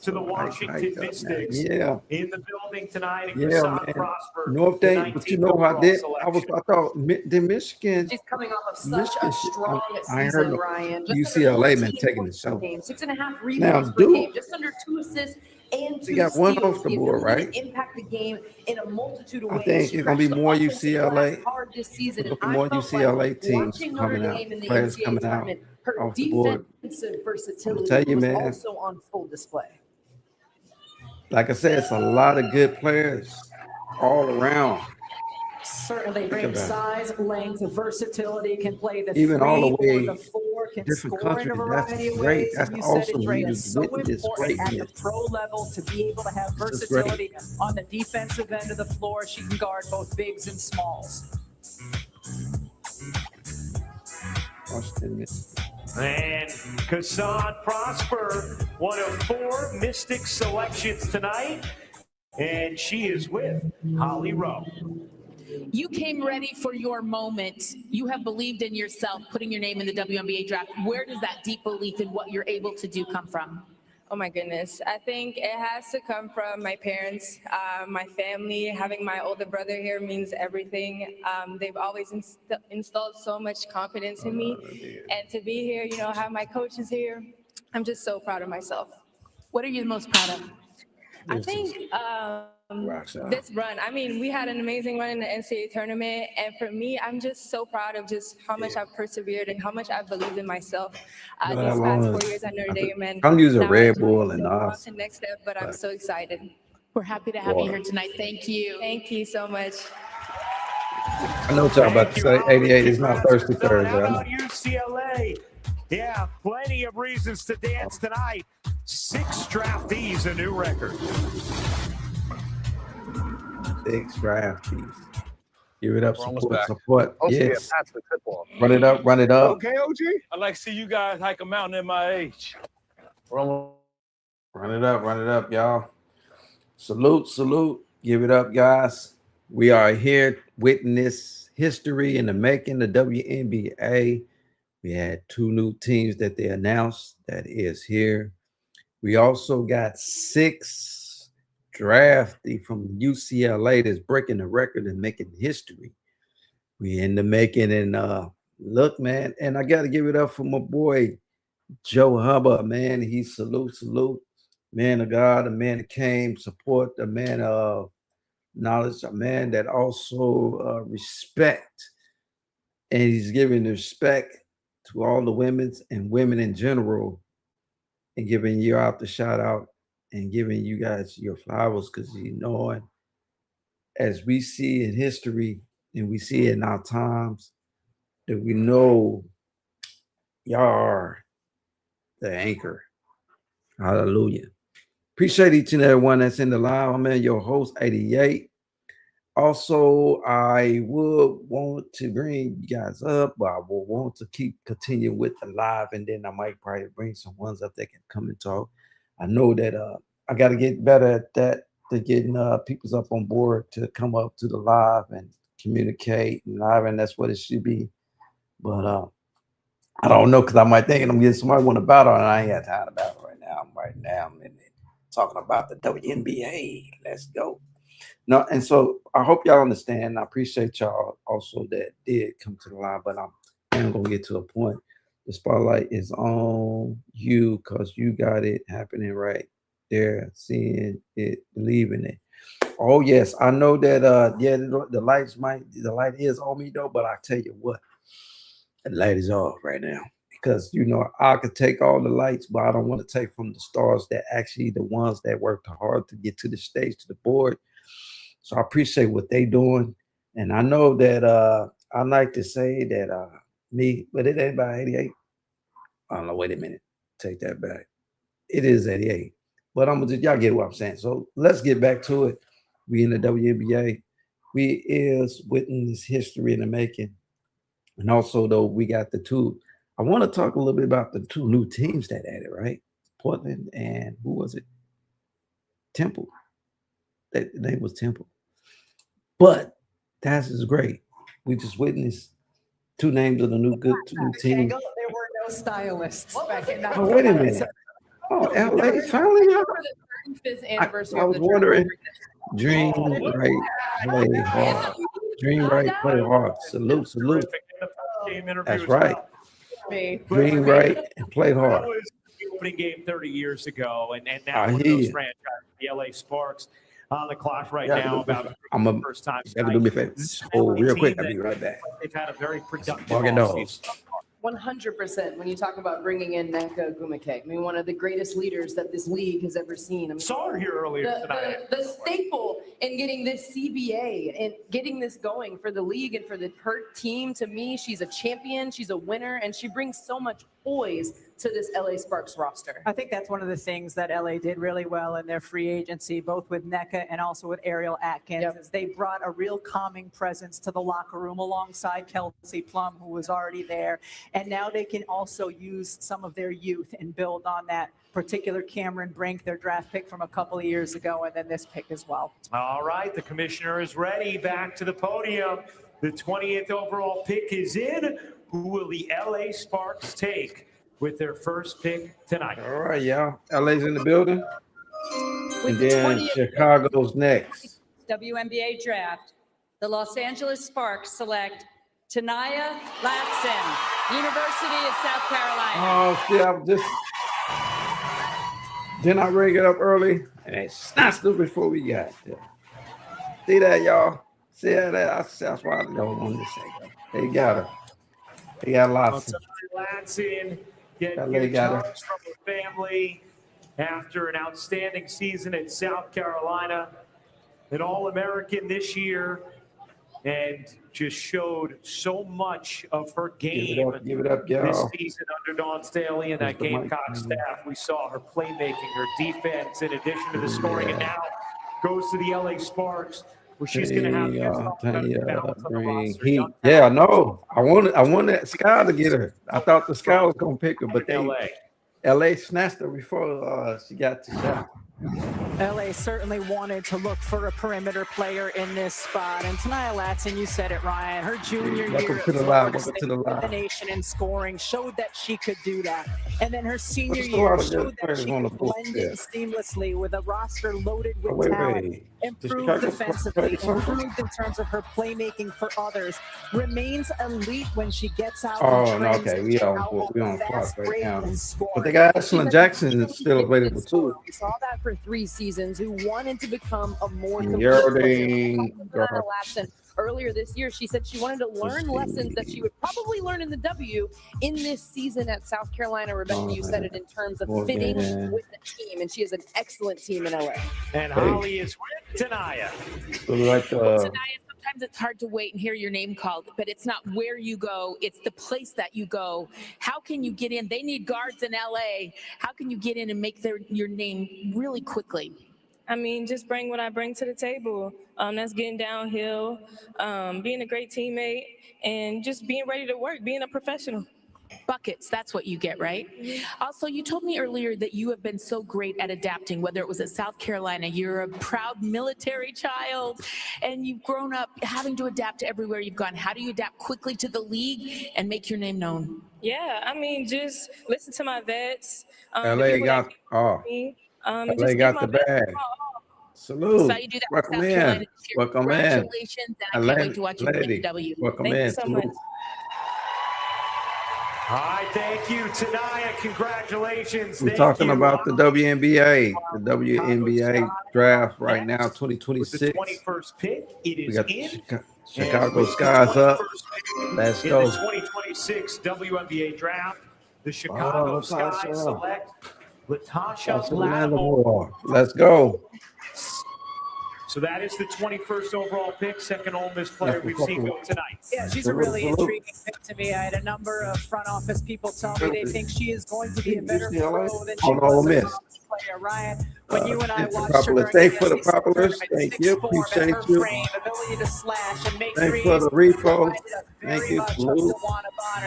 To the Washington Mystics. Yeah. In the building tonight. Yeah, man. North Dame, but you know how I thought the Michigan. She's coming off of such a strong I season, heard Ryan. UCLA man taking the show. 6.5 rebounds per game, just under 2 assists and 2 She got one steals. off the board, right? Impact the game in a multitude of I ways. think it's going to be more UCLA. Hard this season, and More I felt UCLA like teams watching coming Notre out. Dame in the Players NCAA coming out tournament, her off the board. defensive versatility tell you, was man. also on full display. Like I said, it's a lot of good players all around. Certainly bring size, length, versatility, can play the Even 3 all the way or the 4, can different score in a countries. That's variety of great. ways. That's And you said awesome. it, Dre, You it's just so witnessed important at the greatness. pro level to be able to have This is versatility on the defensive end of the floor. She can guard both bigs and smalls. And Kassan Prosper, one of 4 Mystic selections tonight. And she is with Holly Rowe. You came ready for your moment. You have believed in yourself, putting your name in the WNBA draft. Where does that deep belief in what you're able to do come from? Oh my goodness. I think it has to come from my parents, my family. Having my older brother here means everything. They've always installed so much confidence in me. And to be here, you know, have my coaches here, I'm just so proud of myself. What are you most proud of? I think this run, I mean, we had an amazing run in the NCAA tournament. And for me, I'm just so proud of just how much I've persevered and how much I've believed in myself these past 4 years at Notre Dame. And I'm using now Red I Bull and know we're on us. to the next step, but I'm so excited. We're happy to have you here tonight. Thank you. Thank you so much. I know what y'all about to say. 88 is not Thirsty Thursday. How I know. about UCLA? Yeah, plenty of reasons to dance tonight. 6 draftees, a new record. 6 draftees. Give it up, We're almost support, back. support. Okay, Yes. pass the tip-off. Run it up, run it up. Okay, OG. I like to see you guys hike a mountain at my age. We're almost. Run it up, y'all. Salute, salute. Give it up, guys. We are here witness history in the making, the WNBA. We had 2 new teams that they announced that is here. We also got 6 draftees from UCLA that's breaking the record and making history. We in the making, and look, man, and I got to give it up for my boy Joe Hubbard, man. He salute, man of God, a man that came support, a man of knowledge, a man that also respect, and he's giving respect to all the women's and women in general, and giving you out the shout out and giving you guys your flowers, because you know, as we see in history and we see in our times, that we know y'all are the anchor. Hallelujah. Appreciate each and every one that's in the live. I'm your host, 88. Also, I would want to bring you guys up, but I will want to continue with the live, and then I might probably bring some ones up that can come and talk. I know that I got to get better at that, to getting people's up on board to come up to the live and communicate and live, and that's what it should be. But I don't know, because I might think I'm getting somebody want to battle, and I ain't got time to battle right now. I'm in it, talking about the WNBA. Let's go. No, and so I hope y'all understand. I appreciate y'all also that did come to the live, but I'm gonna get to a point. The spotlight is on you, because you got it happening right there, seeing it, believing it. Oh yes, I know that the light is on me though, but I tell you what, the light is off right now, because you know I could take all the lights, but I don't want to take from the stars that actually the ones that worked hard to get to the stage, to the board. So I appreciate what they doing. And I know that I like to say that but it ain't about 88. I don't know, wait a minute. Take that back. It is 88. But y'all get what I'm saying. So let's get back to it. We in the WNBA. We is witnessing this history in the making. And also, though, we got the two. I want to talk a little bit about the two new teams that added, right? Portland and who was it? Temple. The name was Temple. But that is great. We just witnessed two names of the new team. There were no stylists back in that. Oh, wait a minute. Oh, LA finally. I was wondering. Dream right, play hard. Dream right, play hard. Salute. That's right. Dream right and play hard. That was the opening game 30 years ago, and now one of those franchises, the LA Sparks, on the clock right now. About the first time. Do me a favor. Real quick. I'll be right back. They've had a very productive offseason. 100% when you talk about bringing in Nneka Ogwumike. I mean, one of the greatest leaders that this league has ever seen. I mean, saw her here earlier tonight. The staple in getting this CBA and getting this going for the league and for her team, to me, she's a champion, she's a winner, and she brings so much poise to this LA Sparks roster. I think that's one of the things that LA did really well in their free agency, both with Nneka and also with Ariel Atkins, is they brought a real calming presence to the locker room alongside Kelsey Plum, who was already there. And now they can also use some of their youth and build on that, particular Cameron Brink, their draft pick from a couple of years ago, and then this pick as well. All right, the commissioner is ready. Back to the podium. The 20th overall pick is in. Who will the LA Sparks take with their first pick tonight? All right, y'all. LA's in the building. And then Chicago's next. WNBA draft. The Los Angeles Sparks select Tanaya Latson, University of South Carolina. Oh, see, I'm just. Didn't I ring it up early? And they snatched it before we got there. See that, y'all? See that? That's why I don't want to say that. They got her. They got lots. Latson getting charged from her family after an outstanding season at South Carolina. An All-American this year, and just showed so much of her game give it up, this season under Dawn Staley and that Gamecock staff. We saw her playmaking, her defense, in addition to the scoring, and now goes to the LA Sparks, where she's going to have yeah, no, I wanted Sky to get her. I thought the Sky was going to pick her, but LA snatched her before she got to shot. LA certainly wanted to look for a perimeter player in this spot. And Tanaya Latson, you said it, Ryan, her junior year to the nation in scoring showed that she could do that. And then her senior year showed that she could blend in seamlessly with a roster loaded with talent. Improved defensively, improved in terms of her playmaking for others, remains elite when she gets out. We on clock right now. But they got Ashlyn Jackson is still available too. We saw that for 3 seasons, who wanted to become a more earlier this year. She said she wanted to learn lessons that she would probably learn in the W in this season at South Carolina. Rebecca, you said it in terms of fitting with the team, and she has an excellent team in LA. And Holly is with Tanaya. Sometimes it's hard to wait and hear your name called, but it's not where you go, it's the place that you go. How can you get in? They need guards in LA. How can you get in and make your name really quickly? I mean, just bring what I bring to the table. That's getting downhill, being a great teammate, and just being ready to work, being a professional. Buckets, that's what you get, right? Also, you told me earlier that you have been so great at adapting, whether it was at South Carolina. You're a proud military child, and you've grown up having to adapt to everywhere you've gone. How do you adapt quickly to the league and make your name known? Yeah, I mean, just listen to my vets. LA got LA got the bag. Salute. So you do that Welcome in. Welcome Congratulations, and I can't wait to watch you win the W. Welcome Thank in. you so much. All right, thank you, Tanaya. Congratulations. We're talking about the WNBA, draft right now, 2026. With the 21st pick, it is in. Chicago Skies up. Let's go. In the 2026 WNBA draft, the Chicago Skies select Latasha Lattimore. Let's go. So that is the 21st overall pick, second Ole Miss player we've seen go tonight. Yeah, she's a really intriguing pick to me. I had a number of front office people tell me they think she is going to be a better pro than she was a college player. Ryan, when you and I watched her thanks for the populars. Thank you. Appreciate you. Frame, ability to slash and make Thanks threes. for the repo. Thank you.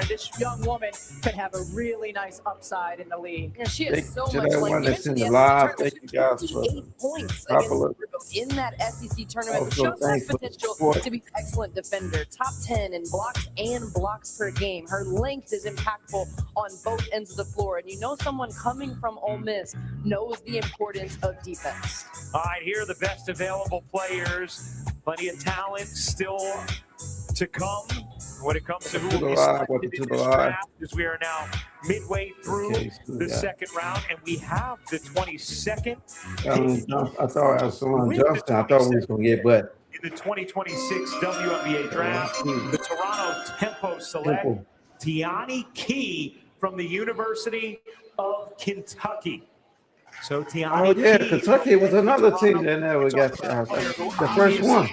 This young woman could have a really nice upside in the league. Yeah, she has so much everyone length. that's in the live. Thank you guys for 8 points popular. in that SEC tournament. Also, Shows her thanks for the potential support. to be an excellent defender. Top 10 in blocks and blocks per game. Her length is impactful on both ends of the floor. And you know someone coming from Ole Miss knows the importance of defense. All right, here are the best available players. Plenty of talent still to come when it comes to who will be selected in this draft, as we are now midway through the second round, and we have the 22nd. I thought I was on Justin. I thought we was going to get, but In the 2026 WNBA draft, the Toronto Tempo select Tiani Key from the University of Kentucky. So Tiani Key, Kentucky was another team that never got the first one.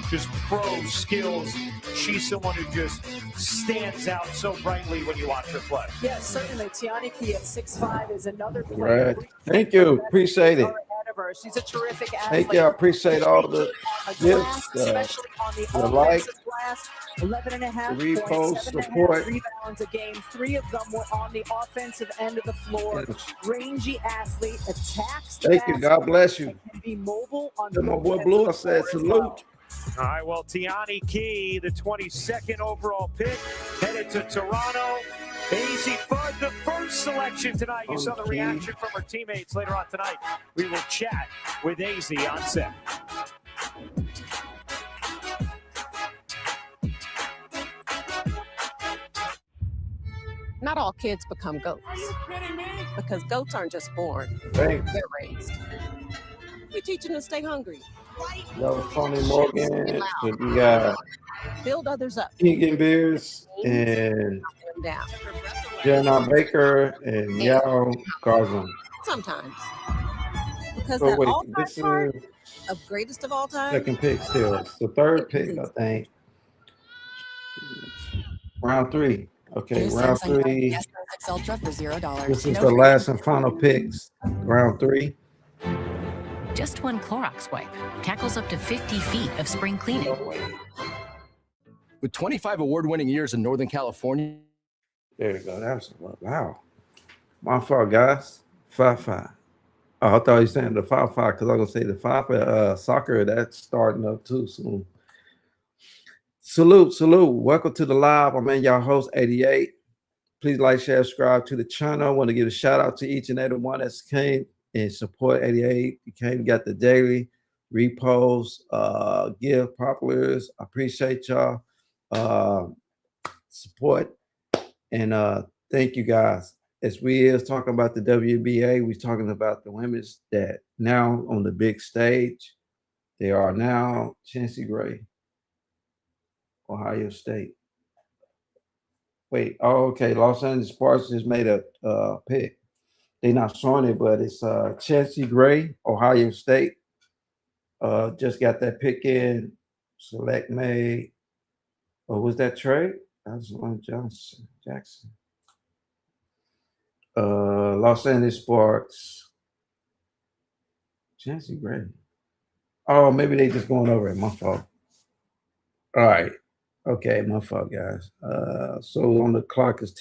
Just pro skills. She's someone who just stands out so brightly when you watch her play. Yes, certainly. Tiani Key at 6'5" is another player. Right. Thank you. Appreciate it. She's a terrific athlete. Thank you. I appreciate all the gifts, especially on the like, glass. 11.5 the repost, points, 7.5 support. rebounds a game. 3 of them were on the offensive end of the floor. Rangy athlete, attacks. Thank you. God bless you. Can be mobile on my boy Blue, I said salute. All right, well, Tiani Key, the 22nd overall pick, headed to Toronto. AZ Fudd, the first selection tonight. You saw the reaction from her teammates later on tonight. We will chat with AZ on set. Not all kids become goats. Are you kidding me? Because goats aren't just born. Thanks. They're raised. We teach them to stay hungry. That was Tony Morgan. So we got Build others up. Keegan Beers and Them down. Jenna Baker and Yao Garza. Sometimes. Because So that wait, all-time this is part of greatest of all time. second pick still. It's the third pick, I think. Round 3. Okay, round 3. Ultra for $0. This is the last and final picks. Round 3. Just one Clorox wipe tackles up to 50 feet of spring cleaning. With 25 award-winning years in Northern California. There you go. That was wow. My fault, guys. 5-5. Oh, I thought you were saying the 5-5 because I was gonna say the 5 soccer that's starting up too soon. Salute. Welcome to the live. I'm in your host 88. Please like, share, subscribe to the channel. I want to give a shout out to each and every one that came and support 88. You came, got the daily reposts, give populars. I appreciate y'all support and thank you guys. As we is talking about the WNBA, we're talking about the women's that now on the big stage. They are now Chauncey Gray, Ohio State. Wait, oh, okay. Los Angeles Sparks just made a pick. They're not showing it, but it's Chauncey Gray, Ohio State. Just got that pick in. Select made. Or was that Trey? That was Lon Jackson. Los Angeles Sparks. Chauncey Gray. Oh, maybe they just going over it. My fault. All right. Okay, my fault, guys. So on the clock is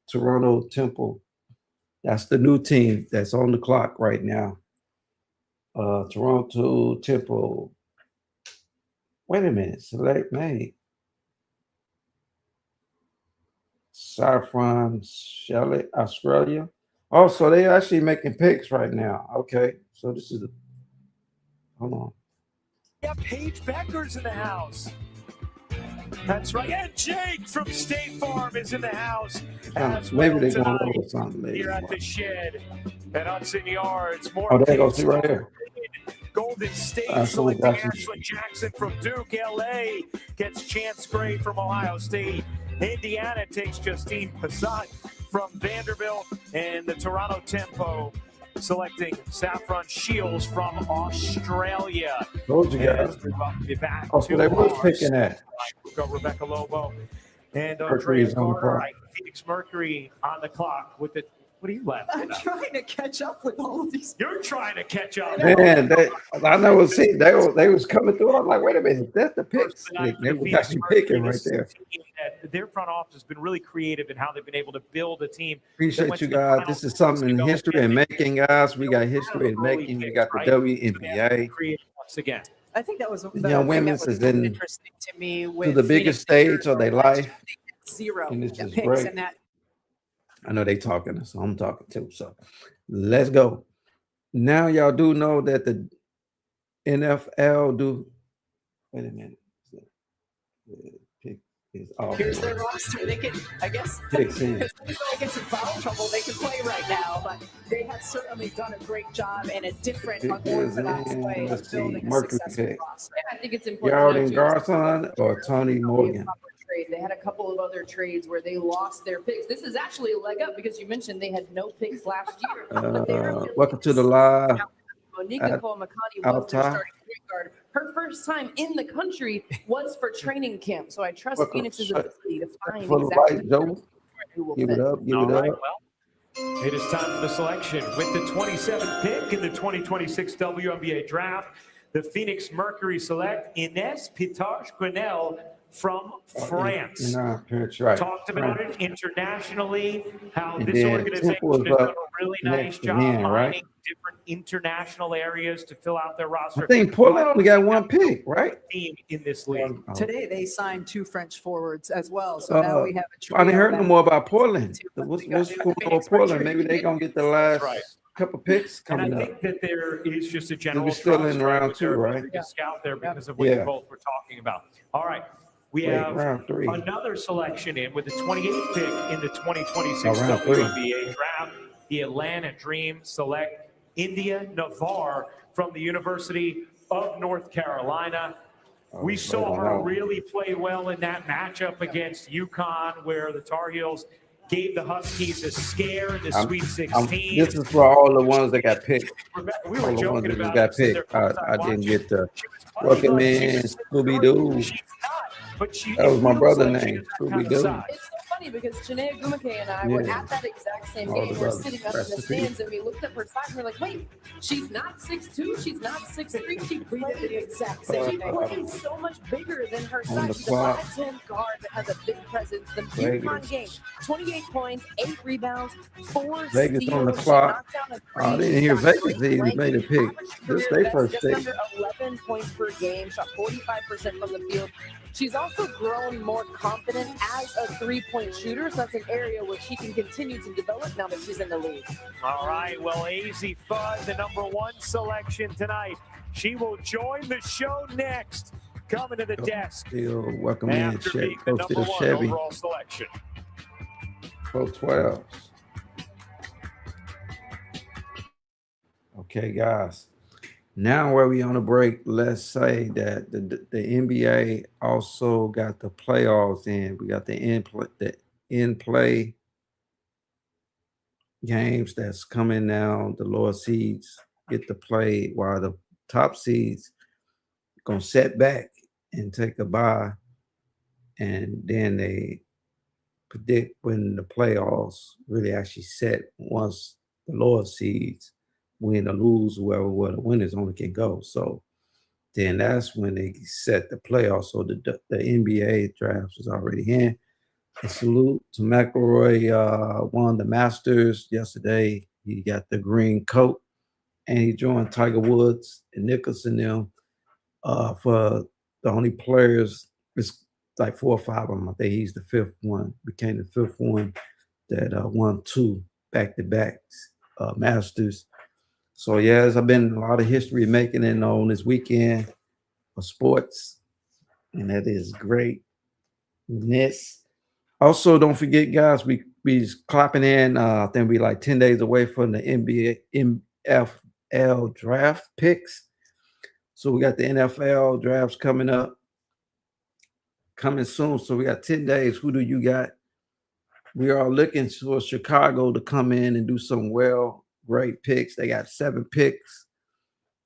Toronto Temple. That's the new team that's on the clock right now. Toronto Temple. Wait a minute. Select made. Saffron Shelley, Australia. Oh, so they're actually making picks right now. Okay. So this is hold on. Yeah, Paige Becker's in the house. That's right. And Jake from State Farm is in the house. Maybe they're going over something Here at the shed at Hudson Yards. More oh, there you go. See right here. Golden State Absolutely. selecting Ashley Jackson from Duke. LA gets Chance Gray from Ohio State. Indiana takes Justine Passat from Vanderbilt. And the Toronto Tempo selecting Saffron Shields from Australia. Told you guys. Be back That's what they was picking at. Rebecca Lobo and Mercury Andrea is on the Carter. clock. Phoenix Mercury on the clock with the. What are you laughing I'm at? trying to catch up with all of these. You're trying to catch up. Man, I know. See, they was coming through. I'm like, wait a minute, that's the picks. They were actually picking right there. Their front office has been really creative in how they've been able to build a team. Appreciate you guys. This is something in history and making, guys. We got history and making. We got the WNBA. Once again. I think that was the Young thing women's that was is in interesting to me to with the biggest stage of their life. Zero And this is picks great. in that. I know they talking, so I'm talking too. So let's go. Now y'all do know that the NFL do. Wait a minute. Pick is off. Here's their roster. They can, I guess, Picks in. if they get in foul trouble, they can play right now. But they have certainly done a great job in a different, Pick is unorthodox in. way of Let's see. building a Mercury successful pick. roster. I think it's important. Yard to and note, too, Garson or Tony Morgan. trade. They had a couple of other trades where they lost their picks. This is actually a leg up because you mentioned they had no picks last year. But they're Welcome to the live. Monique Nicole McConney was their starting point guard. Her first time in the country was for training camp. So I trust Phoenix's ability to find exactly who will Give it fit. up. Give it up. It is time for the selection. With the 27th pick in the 2026 WNBA draft, the Phoenix Mercury select Ines Pitage-Grenelle from France. Right. Talked about it internationally, how And this then organization Temple has is done up a really next nice to job him, right? finding different international areas to fill out their roster. I think Portland only got one pick, right? Team in this league. Today they signed 2 French forwards as well. So now we have a trio. I didn't heard no that- more about Portland. What's going on with Portland? Maybe they're gonna get the last couple picks And coming I up. think that there is just a general We're still trust in right, round with two, their right? ability to scout there because of what you both were talking about. All right. We Wait, have round three. another selection in with the 28th pick in the 2026 round three. WNBA draft. The Atlanta Dream select India Navar from the University of North Carolina. We saw her really play well in that matchup against UConn, where the Tar Heels gave the Huskies a scare in the Sweet 16. This is for all the ones that got picked. Rebecca, we All were the ones joking that about got it since their picked. first time I didn't watching. get the She was playing Welcome like she in was Scooby Doo. She's not, but she. That was my it feels brother like she name, has that kind Scooby of Doo. size. It's so funny because Janae Gumake and I were Yeah. at that exact same All game. the We're brothers. sitting up in the Rest in peace. stands and we looked up her size and we're like, wait, she's not 6'2", she's not 6'3". She We did the plays, exact she same thing. plays so much bigger than her On the size. She's a clock. 5'10" guard that has a big presence. The Vegas. UConn game, 28 points, 8 rebounds, 4 Vegas steals. on the She clock. knocked down a Oh, I three. didn't hear Shot Vegas great even length. made a pick. Average This career their best, first just pick. under 11 points per game, shot 45% from the field. She's also grown more confident as a three-point shooter, so that's an area where she can continue to develop now that she's in the league. All right. Well, AZ Fudd, the #1 selection tonight. She will join the show next. Coming to the desk. Still welcome in, After Chevy. being the Coach still #1 Chevy. overall selection. Pro 12. Okay, guys. Now, where we on a break, let's say that the NBA also got the playoffs in. We got the in play games that's coming now. The lower seeds get to play while the top seeds gonna set back and take a bye, and then they predict when the playoffs really actually set once the lower seeds win or lose, where the winners only can go. So then that's when they set the playoffs. So the NBA drafts is already in. And salute to McElroy, won the Masters yesterday. He got the green coat, and he joined Tiger Woods and Nicholson them for the only players. It's like 4 or 5 of them. I think he's the 5th one. Became the 5th one that won 2 back-to-back Masters. So yeah, there's been a lot of history making it on this weekend of sports, and that is great. Also, don't forget, guys, we clapping in. I think we like 10 days away from the NBA NFL draft picks. So we got the NFL drafts coming up, coming soon. So we got 10 days. Who do you got? We are looking for Chicago to come in and do some well. great picks. They got 7 picks.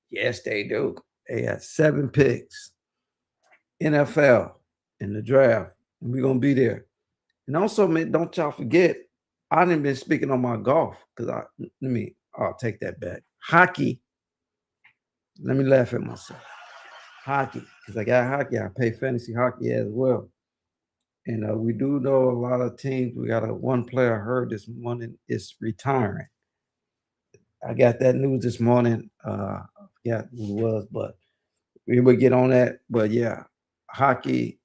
Yes, they do. They got 7 picks. NFL in the draft. And we're gonna be there. And also, man, don't y'all forget, I didn't been speaking on my golf because I'll take that back. Hockey. Let me laugh at myself. Hockey, because I got hockey. I play fantasy hockey as well. And we do know a lot of teams. We got one player I heard this morning is retiring. I got that news this morning. I forgot who it was, but we will get on that. But yeah, hockey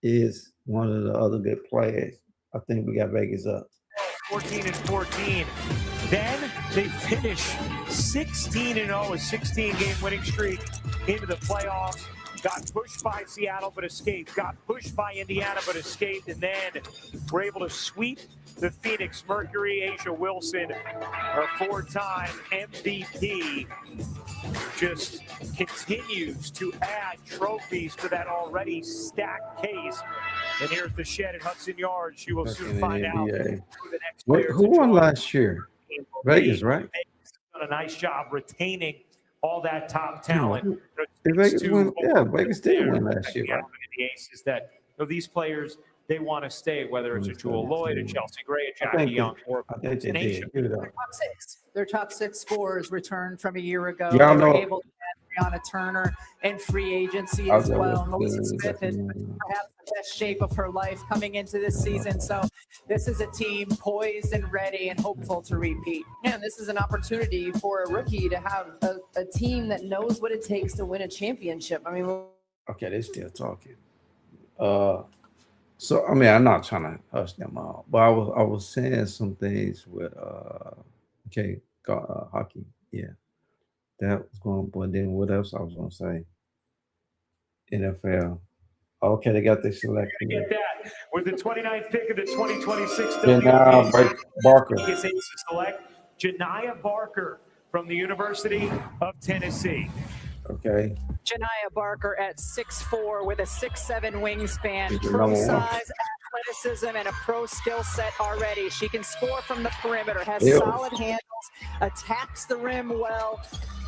is one of the other good players. I think we got Vegas up. 14-14. Then they finish 16-0, a 16-game winning streak into the playoffs. Got pushed by Seattle, but escaped. Got pushed by Indiana, but escaped. And then were able to sweep the Phoenix Mercury. Asia Wilson, our 4-time MVP, just continues to add trophies to that already stacked case. And here's the shed at Hudson Yards. She will soon find out who the next player Who won last year? Vegas, right? Vegas done a nice job retaining all that top talent. Vegas did win last year, right? The aces that these players, they want to stay, whether it's a Jewel Lloyd, a Chelsea Gray, a Jackie Young, or I think they did. Give it up. Their top 6 scorers returned from a year ago. Y'all they were know- able to add Brianna Turner and free agency as well. Melissa Smith is perhaps the best shape of her life coming into this season. So this is a team poised and ready and hopeful to repeat. And this is an opportunity for a rookie to have a team that knows what it takes to win a championship. I mean, Okay, they still talking. So I mean, I'm not trying to hush them out, but I was saying some things with hockey. Yeah, that was going. But then what else I was gonna say? NFL. Okay, they got their selection. Get that with the 29th pick of the 2026 Janiyah Barker. Vegas Aces select Janiyah Barker from the University of Tennessee. Okay. Janiyah Barker at 6'4" with a 6'7" wingspan, She's the pro number one. size, athleticism, and a pro skill set already. She can score from the perimeter, has Ew. solid handles, attacks the rim well.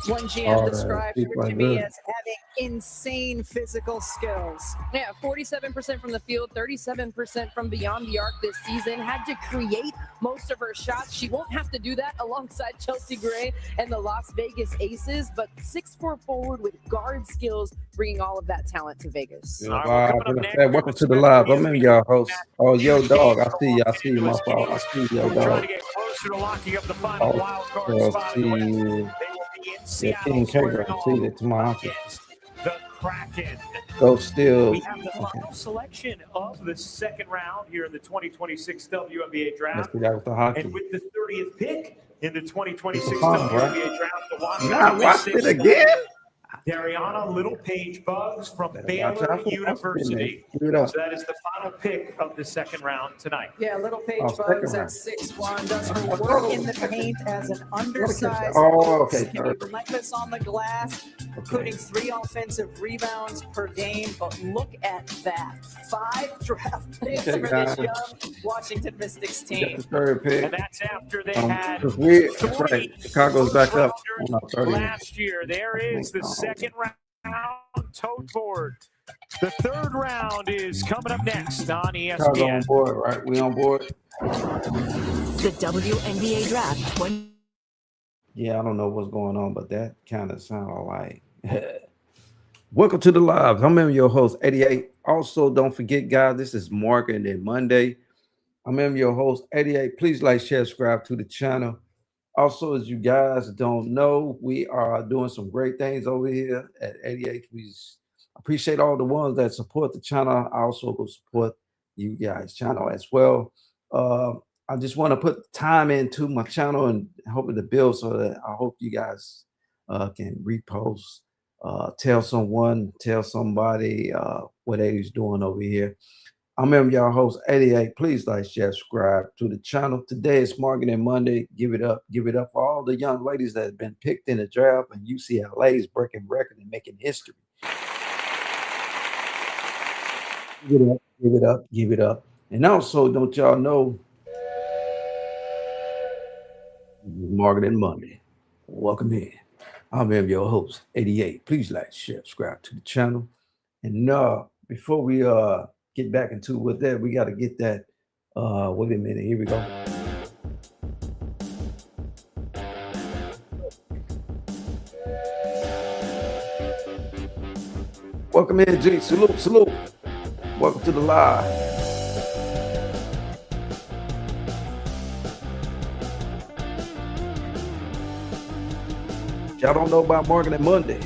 One All GM that. described her She's to quite me good. as having insane physical skills. yeah, 47% from the field, 37% from beyond the arc this season. Had to create most of her shots. She won't have to do that alongside Chelsea Gray and the Las Vegas Aces, but 6'4" forward with guard skills, bringing all of that talent to Vegas. Yeah, welcome to the live. I'm in y'all host. Oh, yo, dog. I see you. I see you, my fault. I see you, yo, Trying dog. to get closer to locking up the final wild card Oh, spot. see you. Yeah, King Kager. I see that to my hockey. The Kraken. Go still. We have the final selection of the second round here in the 2026 WNBA Let's draft. do that with the hockey. And with the 30th pick in the 2026 It's a final, right? WNBA draft, the Washington Nah, watch it Mystics again. Dariana Little Page Bugs from Watch Baylor out for University. Give it up. So that is the final pick of the second round tonight. Yeah, Little Page Oh, second Bugs at round. 6'1", does her work in the paint as an undersized. Oh, okay. Can be relentless on the glass, including 3 offensive rebounds per game. But look at that. 5 draft picks Okay, for guys. this young Washington Mystics We got team. the third pick. And that's after they Um, had 'cause that's right. Chicago's back up on our 30. last year. There is the second round tote board. The third round is coming up next on Chicago on ESPN. board, right? We on board? The WNBA Draft. Yeah, I don't know what's going on, but that kind of sounded like. Welcome to the live. I'm your host, 88. Also, don't forget, guys, this is Marketing Day Monday. I'm your host, 88. Please like, share, subscribe to the channel. Also, as you guys don't know, we are doing some great things over here at 88. We appreciate all the ones that support the channel. I also go support you guys' channel as well. I just want to put time into my channel and hoping to build so that I hope you guys can repost, tell someone, tell somebody what they's doing over here. I'm your host, 88. Please like, share, subscribe to the channel. Today is Marketing Monday. Give it up for all the young ladies that have been picked in the draft, and UCLA is breaking record and making history. Give it up, give it up, give it up. And also, don't y'all know, Marketing Monday. Welcome in. I'm your host, 88. Please like, share, subscribe to the channel. And before we get back into with that, we got to get that. Wait a minute. Here we go. Welcome in, G. Salute, salute. Welcome to the live. Y'all don't know about Marketing Monday.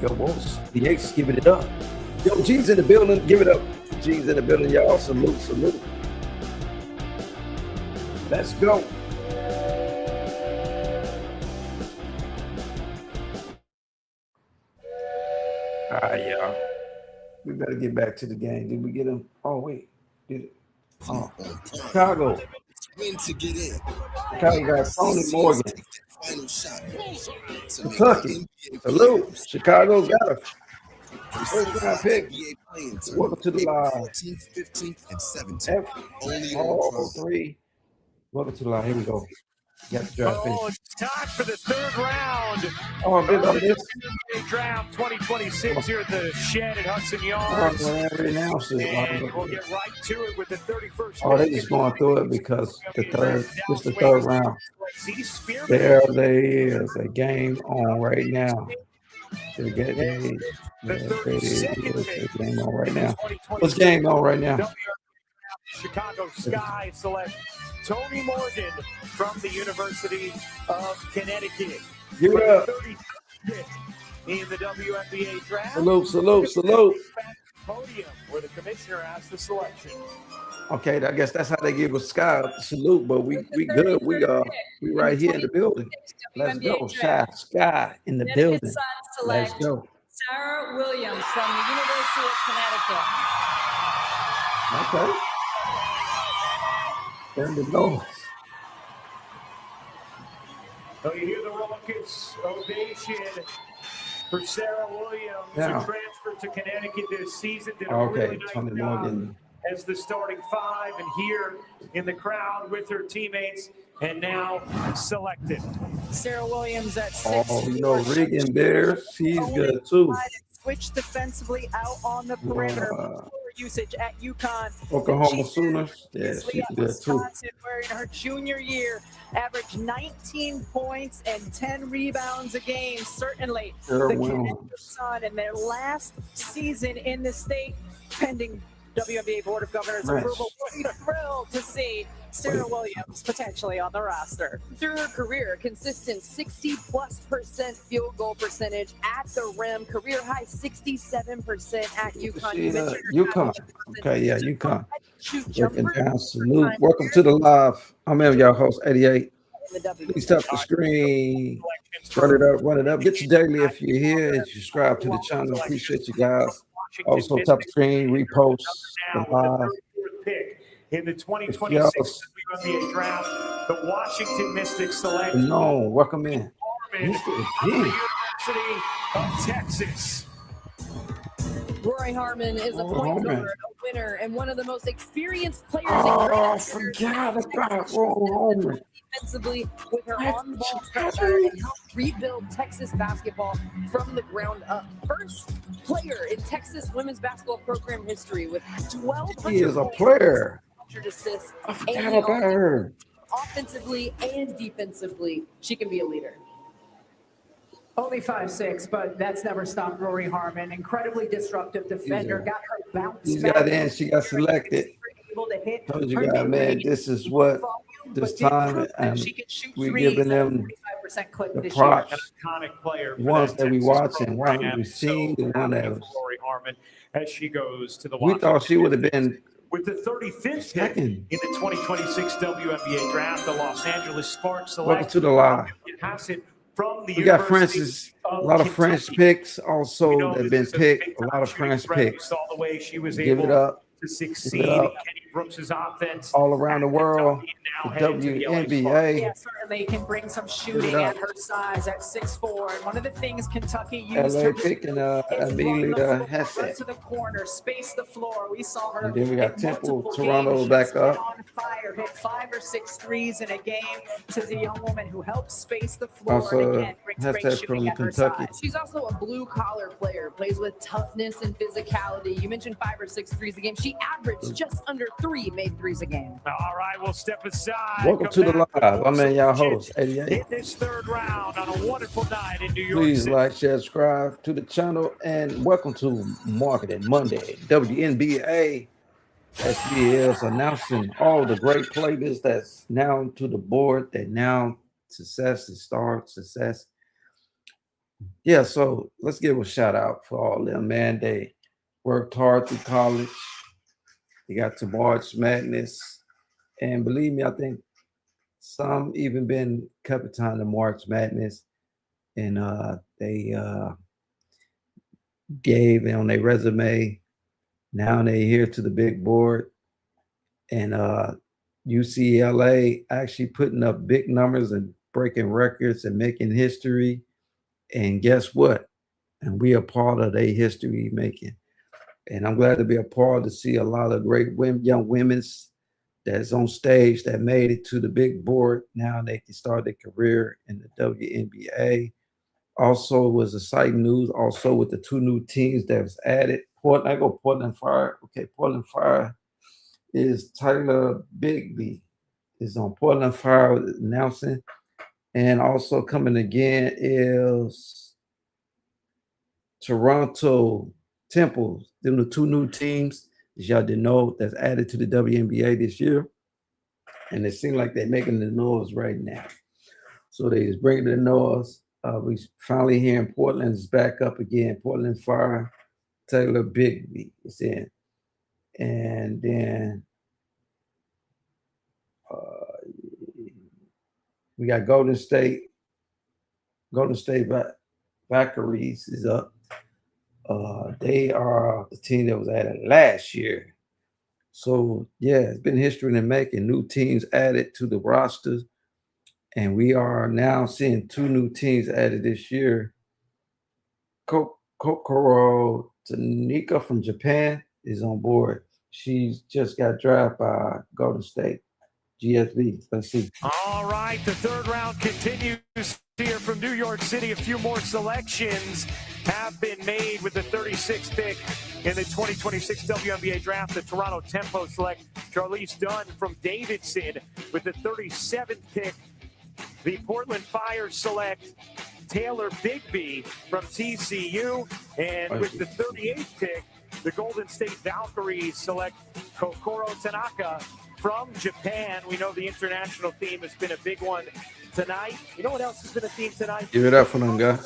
Yo, boss, the X is giving it up. Yo, G's in the building. Give it up. G's in the building, y'all. Salute, salute. Let's go. All right, y'all. We better get back to the game. Did we get him? Oh, wait. Did it? Oh, Chicago. Chicago got Tony Morgan. Kentucky. Salute. Chicago got a first round pick. Welcome to the live. 15th and 17th. All three. Welcome to the live. Here we go. Got the draft pick. Oh, it's time for the third round. Oh, I on this. Draft 2026 here at the Shed at Hudson Yards. And we'll get right to it with the 31st. Oh, they're just going through it because this is the third round. There is a game on right now. There is a game on right now. What's game on right now? Chicago Sky select Tony Morgan from the University of Connecticut. Give it up. In the WNBA draft. Salute, salute, salute. Podium where the commissioner asked the selection. Okay, I guess that's how they give us Sky a salute, but we good. We right here in the building. Let's go. Sky in the building. Let's go. Sarah Williams from the University of Connecticut. Okay. Turn the nose. So you hear the raucous ovation for Sarah Williams, who transferred to Connecticut this season. Did a really nice Tony job Morgan as the starting five, and here in the crowd with her teammates, and now selected. Sarah Williams at 6. Oh, you know, Regan there, she's good too. Switch defensively out on the perimeter. Usage at UConn. Oklahoma Sooners. Yeah, she's good too. Where in her junior year, averaged 19 points and 10 rebounds a game. Certainly, the Connecticut Sun in their last season in the state, pending WNBA Board of Governors approval. We're thrilled to see Sarah Williams potentially on the roster. Through her career, consistent 60+% field goal percentage at the rim, career high 67% at UConn. UConn. Okay, yeah, UConn. Working down. Salute. Welcome to the live. I'm y'all host 88. Please tap the screen. Run it up. Get your daily if you're here and subscribe to the channel. Appreciate you guys. Also tap the screen, repost the live. In the 2026 WNBA draft, the Washington Mystics select. No, welcome in. From the University of Texas. Rory Harmon is a point guard, a winner, and one of the most experienced players I forgot about Rory Harmon. Defensively with her on-ball pressure and help rebuild Texas basketball from the ground up. First player in Texas women's basketball program history with 1,200. He is a player. Assists I forgot about her. Offensively and defensively, she can be a leader. Only 5'6", but that's never stopped Rory Harmon. Incredibly disruptive defender. Got her bounce. She got in. She got selected. Told you guys, man, this is what this time, and we're giving them the props. Ones that we watching, one we've seen, the one that was. Rory Harmon as she goes to the. We thought she would have been. With the 35th pick in the 2026 WNBA draft, the Los Angeles Sparks select. Welcome to the live. From the we got Francis, a lot of French picks also that have been picked. A lot of French picks. Saw the way she was Give able it up. to succeed. Kenny Brooks's offense all around the world. The WNBA. Yeah, certainly can bring some shooting at her size at 6'4". And one of the things Kentucky used LA her picking is run the Amelia floor, run Hassett. to the corner, space the floor. We saw her And then we got in Temple, multiple Toronto games back just get up. on fire, hit 5 or 6 threes in a game. This is a young woman who helps space the floor and Also, again brings great Hassett shooting from at her Kentucky. size. She's also a blue-collar player, plays with toughness and physicality. You mentioned 5 or 6 threes a game. She averaged just under 3 made threes a game. All right, we'll step aside. Welcome to the live. I'm in y'all host, 88. In this third round on a wonderful night in New York Please City. like, share, subscribe to the channel, and welcome to Marketing Monday. WNBA SBL announcing all the great players that's now to the board, that now success is start success. Yeah, so let's give a shout out for all them, man. They worked hard through college. They got to March Madness. And believe me, I think some even been a couple times to March Madness. And they gave on their resume. Now they here to the big board. And UCLA actually putting up big numbers and breaking records and making history. And guess what? And we are part of their history making. And I'm glad to be a part to see a lot of great young women that's on stage that made it to the big board. Now they can start their career in the WNBA. Also was exciting news also with the 2 new teams that was added. Portland Fire. Okay, Portland Fire is Tyler Bigby is on Portland Fire announcing. And also coming again is Toronto Temple. Them the 2 new teams, as y'all didn't know, that's added to the WNBA this year. And it seems like they're making the noise right now. So they is bringing the noise. We finally hearing Portland is back up again. Portland Fire, Taylor Bigby is in. And then we got Golden State Valkyries is up. They are the team that was added last year. So yeah, it's been history in the making. New teams added to the rosters. And we are now seeing 2 new teams added this year. Kokoro Tanika from Japan is on board. She's just got drafted by Golden State. GSB. Let's see. All right, the third round continues here from New York City. A few more selections have been made with the 36th pick in the 2026 WNBA draft. The Toronto Tempo select Charlize Dunn from Davidson with the 37th pick. The Portland Fire select Taylor Bigby from TCU. And with the 38th pick, the Golden State Valkyries select Kokoro Tanaka from Japan. We know the international theme has been a big one tonight. You know what else has been a theme tonight? Give it up for them, guys.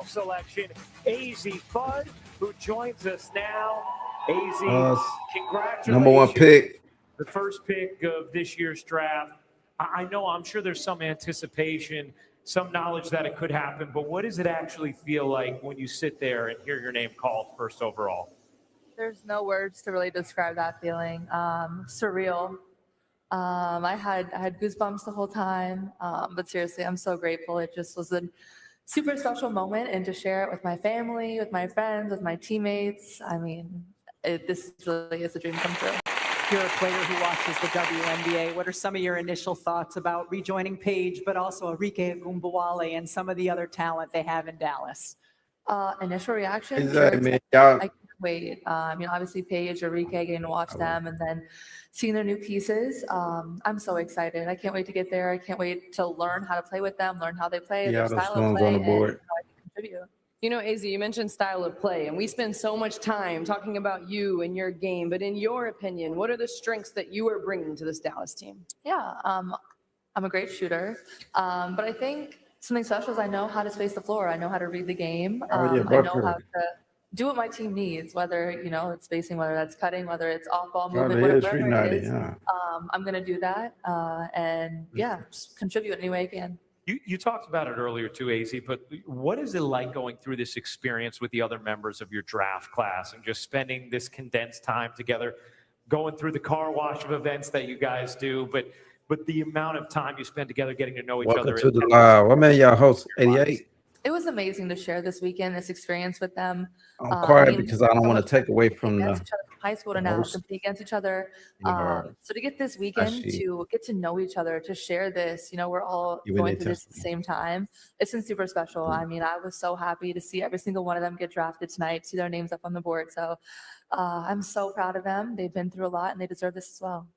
Selection, AZ Fudd, who joins us now. AZ, congratulations. Number 1 pick. The first pick of this year's draft. I'm sure there's some anticipation, some knowledge that it could happen, but what does it actually feel like when you sit there and hear your name called first overall? There's no words to really describe that feeling. Surreal. I had goosebumps the whole time, but seriously, I'm so grateful. It just was a super special moment, and to share it with my family, with my friends, with my teammates. I mean, this really is a dream come true. You're a player who watches the WNBA. What are some of your initial thoughts about rejoining Paige, but also Arike Gumbawale and some of the other talent they have in Dallas? Initial reaction? Exactly, man. I can't wait. Obviously Paige, Arike, getting to watch them, and then seeing their new pieces. I'm so excited. I can't wait to get there. I can't wait to learn how to play with them, learn how they play, their style of play, on the board. and how I can contribute. You know, AZ, you mentioned style of play, and we spend so much time talking about you and your game, but in your opinion, what are the strengths that you are bringing to this Dallas team? Yeah, I'm a great shooter, but I think something special is I know how to space the floor. I know how to read the game. I know how to do what my team needs, whether, it's spacing, whether that's cutting, whether it's off-ball movement, whatever it is. I'm going to do that, and just contribute any way I can. You talked about it earlier too, AZ, but what is it like going through this experience with the other members of your draft class and just spending this condensed time together? going through the car wash of events that you guys do, but the amount of time you spend together getting to know each Welcome other. to the live. What man, y'all host 88? It was amazing to share this weekend, this experience with them. I'm quiet because I don't want to take away from against each other from high school to now host. compete against each other. Yeah. So to get this weekend to get to know each other, to share this, we're all going through this at the same time. It's been super special. I mean, I was so happy to see every single one of them get drafted tonight, see their names up on the board. So I'm so proud of them. They've been through a lot and they deserve this as well.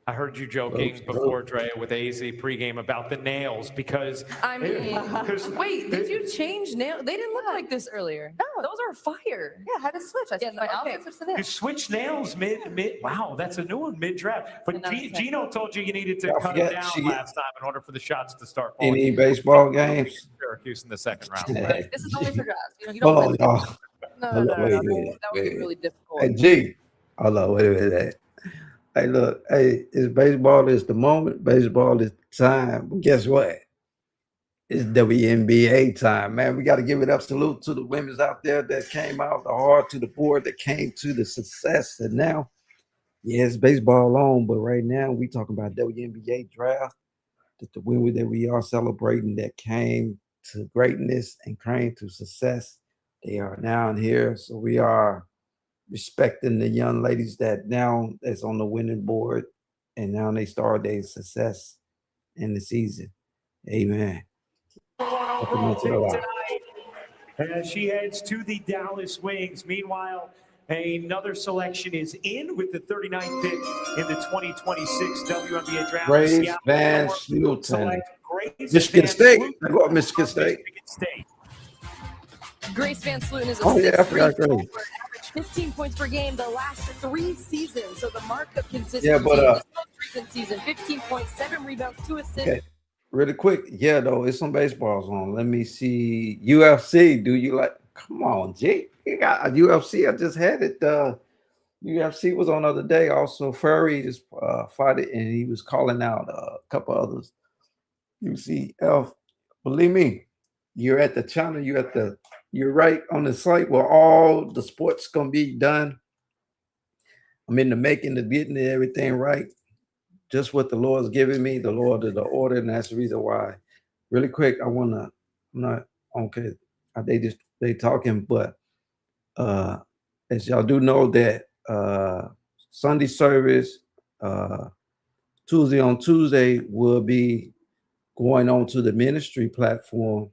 I heard you joking before, Drea, with AZ pregame about the nails because. I mean, wait, did you change nails? They didn't look like this earlier. No, those are fire. Yeah, I had to switch. I switched my outfit to this. You switched nails mid. Wow, that's a new one mid-draft. But Gino told you needed to cut it down last time in order for the shots to start falling. Any baseball games? Syracuse in the second round. This is only for drafts. You Hold on, y'all. No. That would be really difficult. Hey, G. Hold on, wait a minute. Hey, look, it's baseball is the moment. Baseball is the time. But guess what? It's WNBA time, man. We got to give it up. Salute to the women's out there that came out the hard to the board, that came to the success. And now, it's baseball on, but right now we talking about WNBA draft. That the women that we are celebrating that came to greatness and came to success, they are now in here. So we are respecting the young ladies that now is on the winning board, and now they start their success in the season. Amen. As she heads to the Dallas Wings. Meanwhile, another selection is in with the 39th pick in the 2026 WNBA draft. Grace Van Sloten. Michigan State. I go up Michigan State. Grace Van Sloten is a I forgot Grace. average 15 points per game the last 3 seasons. So the mark of consistency. Yeah, but this most recent season, 15 points, 7 rebounds, 2 assists. Okay. Really quick, though, it's some baseballs on. Let me see. UFC. Do you like? Come on, Jake. You got a UFC. I just had it. UFC was on the other day. Also, Furry just fought it, and he was calling out a couple others. UCF. Believe me, you're at the channel. You're right on the site where all the sports gonna be done. I'm in the making of getting everything right. Just what the Lord's giving me, the Lord of the order, and that's the reason why. Really quick, I'm not okay. They talking, but as y'all do know that Sunday service Tuesday will be going on to the ministry platform.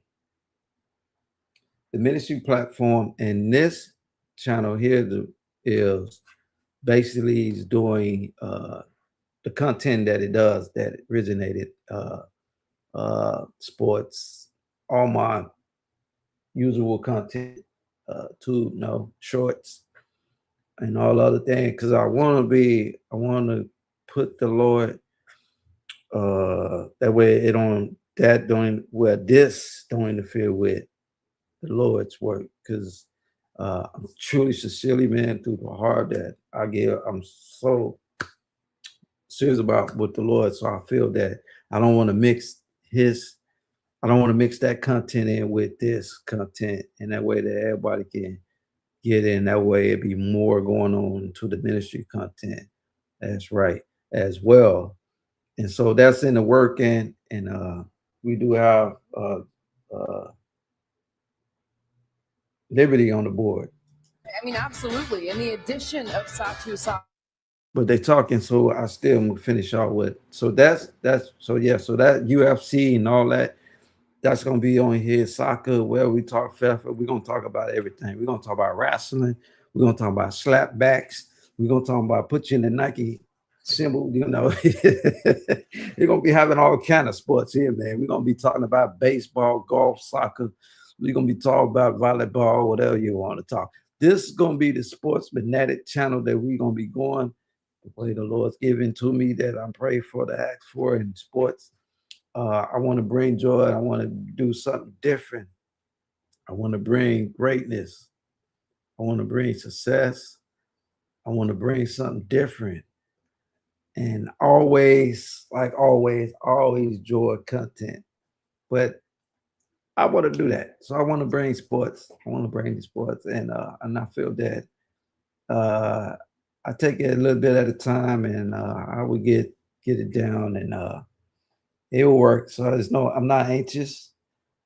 The ministry platform, and this channel here is basically doing the content that it does, that originated sports, all my usual content, shorts and all other things, because I want to put the Lord that way this don't interfere with the Lord's work, because I'm truly, sincerely, man, through the heart that I give, I'm so serious about with the Lord. So I feel that I don't want to mix that content in with this content, and that way that everybody can get in. That way it'd be more going on to the ministry content. That's right, as well. And so that's in the work, and we do have Liberty on the board. I mean, absolutely. And the addition of Satu Sa. But they talking, so I still will finish out with. So that UFC and all that, that's gonna be on here. Soccer, where we talk FIFA, we're gonna talk about everything. We're gonna talk about wrestling. We're gonna talk about slapbacks. We're gonna talk about put you in the Nike symbol. You're gonna be having all kind of sports here, man. We're gonna be talking about baseball, golf, soccer. We're gonna be talking about volleyball, whatever you want to talk. This is gonna be the sports fanatic channel that we're gonna be going. The way the Lord's given to me that I'm praying for to act for in sports. I want to bring joy. I want to do something different. I want to bring greatness. I want to bring success. I want to bring something different. And always joy content. But I want to do that. So I want to bring sports. I want to bring the sports. And I feel that I take it a little bit at a time, and I would get it down, and it will work. So I'm not anxious.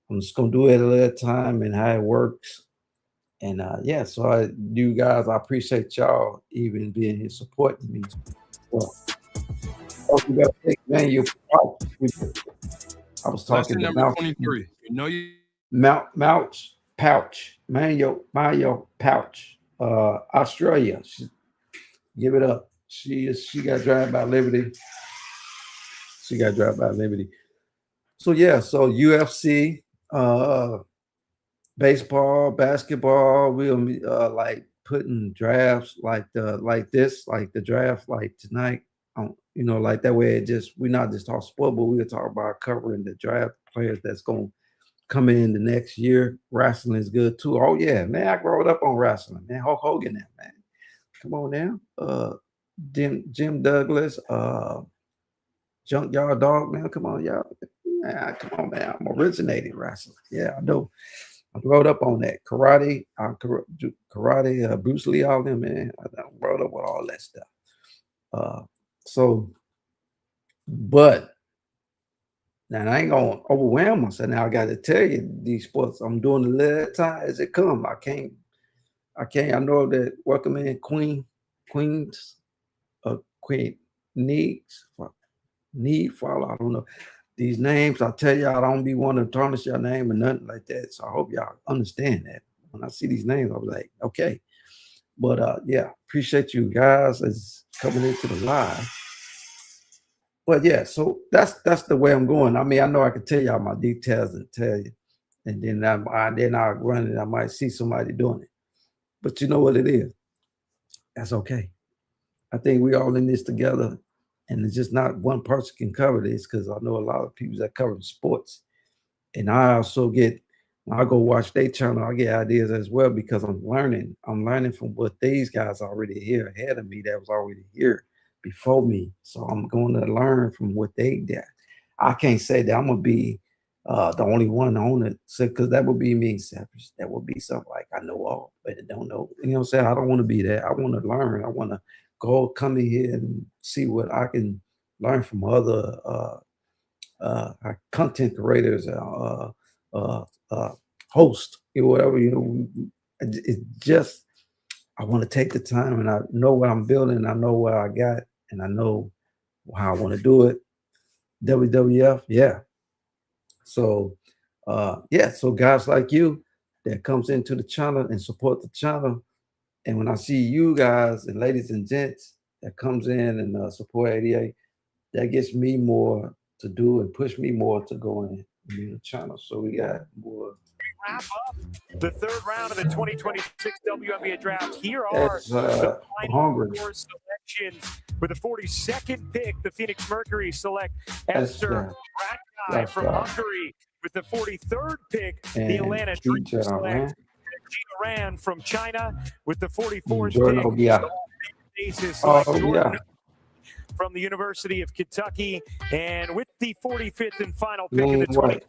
I'm just gonna do it a little at a time and how it works. And yeah, so you guys, I appreciate y'all even being here supporting me. Well, you gotta take man, I was talking Lesson to number 23. You know you Pouch, Mayo Pouch, Australia. Give it up. She got drafted by Liberty. She got drafted by Liberty. So yeah, so UFC, baseball, basketball, we'll be like putting drafts like the draft like tonight. Like that way we're not just talking sport, but we'll talk about covering the draft players that's gonna come in the next year. Wrestling is good too. Oh yeah, man, I grew up on wrestling, man. Hulk Hogan now, man. Come on now. Jim Douglas, Junkyard Dog, man. Come on, y'all. Yeah, come on, man. I'm originating wrestling. Yeah, I know. I growed up on that. Karate, Bruce Lee, all them, man. I growed up with all that stuff. But now I ain't gonna overwhelm myself. Now I got to tell you, these sports, I'm doing a little time as it come. I can't. I know that welcome in Queen Needs, follow. I don't know these names. I tell y'all, I don't be wanting to tarnish your name or nothing like that. So I hope y'all understand that. When I see these names, I was like, okay. But yeah, appreciate you guys as coming into the live. But yeah, so that's the way I'm going. I mean, I know I can tell y'all my details and tell you, and then I'll run it. I might see somebody doing it. But you know what it is? That's okay. I think we all in this together, and it's just not one person can cover this, because I know a lot of people that cover sports, and I also when I go watch their channel, I get ideas as well, because I'm learning from what these guys already here ahead of me that was already here before me. So I'm going to learn from what they did. I can't say that I'm gonna be the only one on it, because that would be me selfish. That would be something like I know all, but I don't know. You know what I'm saying? I don't want to be that. I want to learn. I want to come in here and see what I can learn from other content creators, hosts, whatever. It's just I want to take the time, and I know what I'm building. I know what I got, and I know how I want to do it. WWF, yeah. So yeah, so guys like you that comes into the channel and support the channel. And when I see you guys and ladies and gents that comes in and support 88, that gets me more to do and push me more to go in the channel. So we got more. Wrap up the third round of the 2026 WNBA draft. Here are the final four selections. With the 42nd pick, the Phoenix Mercury select Esther Ratkai from Hungary. With the 43rd pick, the Atlanta Dream select Gina Ran from China. With the 44th pick, select Jordan from the University of Kentucky. And with the 45th and final pick of the 2026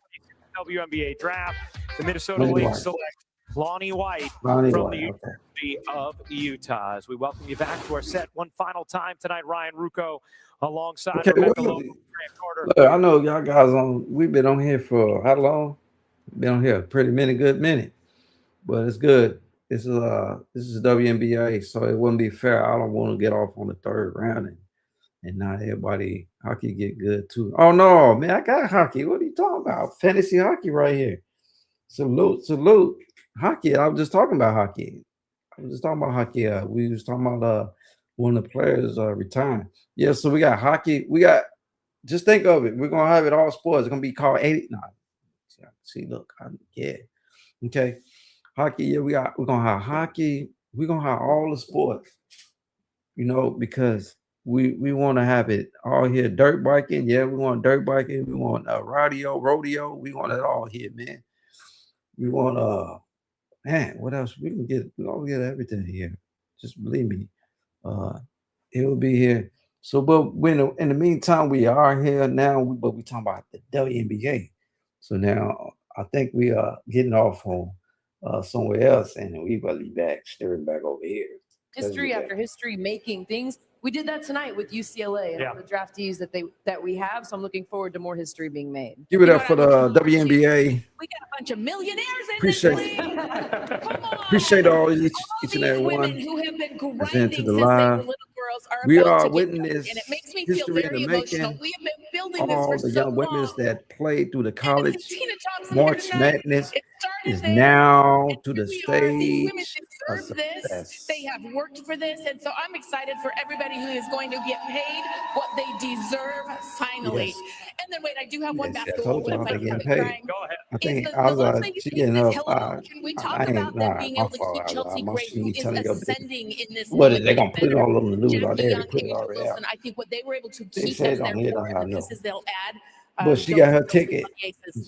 WNBA draft, the Minnesota Lynx select Lonnie White from the University of Utah. As we welcome you back to our set one final time tonight, Ryan Rucco alongside Rebecca Lowe, Grant Carter. Look, I know y'all guys we've been on here for how long? Been on here a pretty good minute. But it's good. This is WNBA, so it wouldn't be fair. I don't want to get off on the third round and not everybody hockey get good too. Oh no, man, I got hockey. What are you talking about? Fantasy hockey right here. Salute. Hockey. I was just talking about hockey. We was talking about one of the players retiring. Yeah, so we got hockey. Just think of it. We're gonna have it all sports. It's gonna be called 89. See, look, yeah. Okay. Hockey, yeah, we're gonna have hockey. We're gonna have all the sports, because we want to have it all here. Dirt biking, yeah, we want dirt biking. We want rodeo. We want it all here, man. We want man, what else? We can get everything here. Just believe me. It will be here. So, but when in the meantime, we are here now, but we're talking about the WNBA. So now I think we are getting off on somewhere else, and we will be back, steering back over here. history after history making things. We did that tonight with UCLA and all the draftees that we have. So I'm looking forward to more history being made. Give it up for the WNBA. We got a bunch of millionaires in Appreciate this league. Come on. Appreciate all each and every Women one who have been that's grinding into the since they were live. little girls are We about are to get witness and it makes me feel history in very the emotional. making. We have been building this All for the so young women long. that played through the college Tina Thompson here March tonight. Madness It started is there. now to the These women stage of deserve this. success. They have worked for this. And so I'm excited for everybody who is going to get paid what they deserve finally. Yes. And then wait, I do have one Yes, I basketball told one y'all if I they can getting keep paid. crying. Go ahead. I think The I was last thing she is getting up. Can we talk about them being able to keep Chelsea Gray, who is ascending in this What league is they gonna put it all on the news Jackie already? Young, Put it Asia already out. Wilson. I think what they were able to They keep say as it on their here, core I and the know. pieces they'll add. But she got her ticket.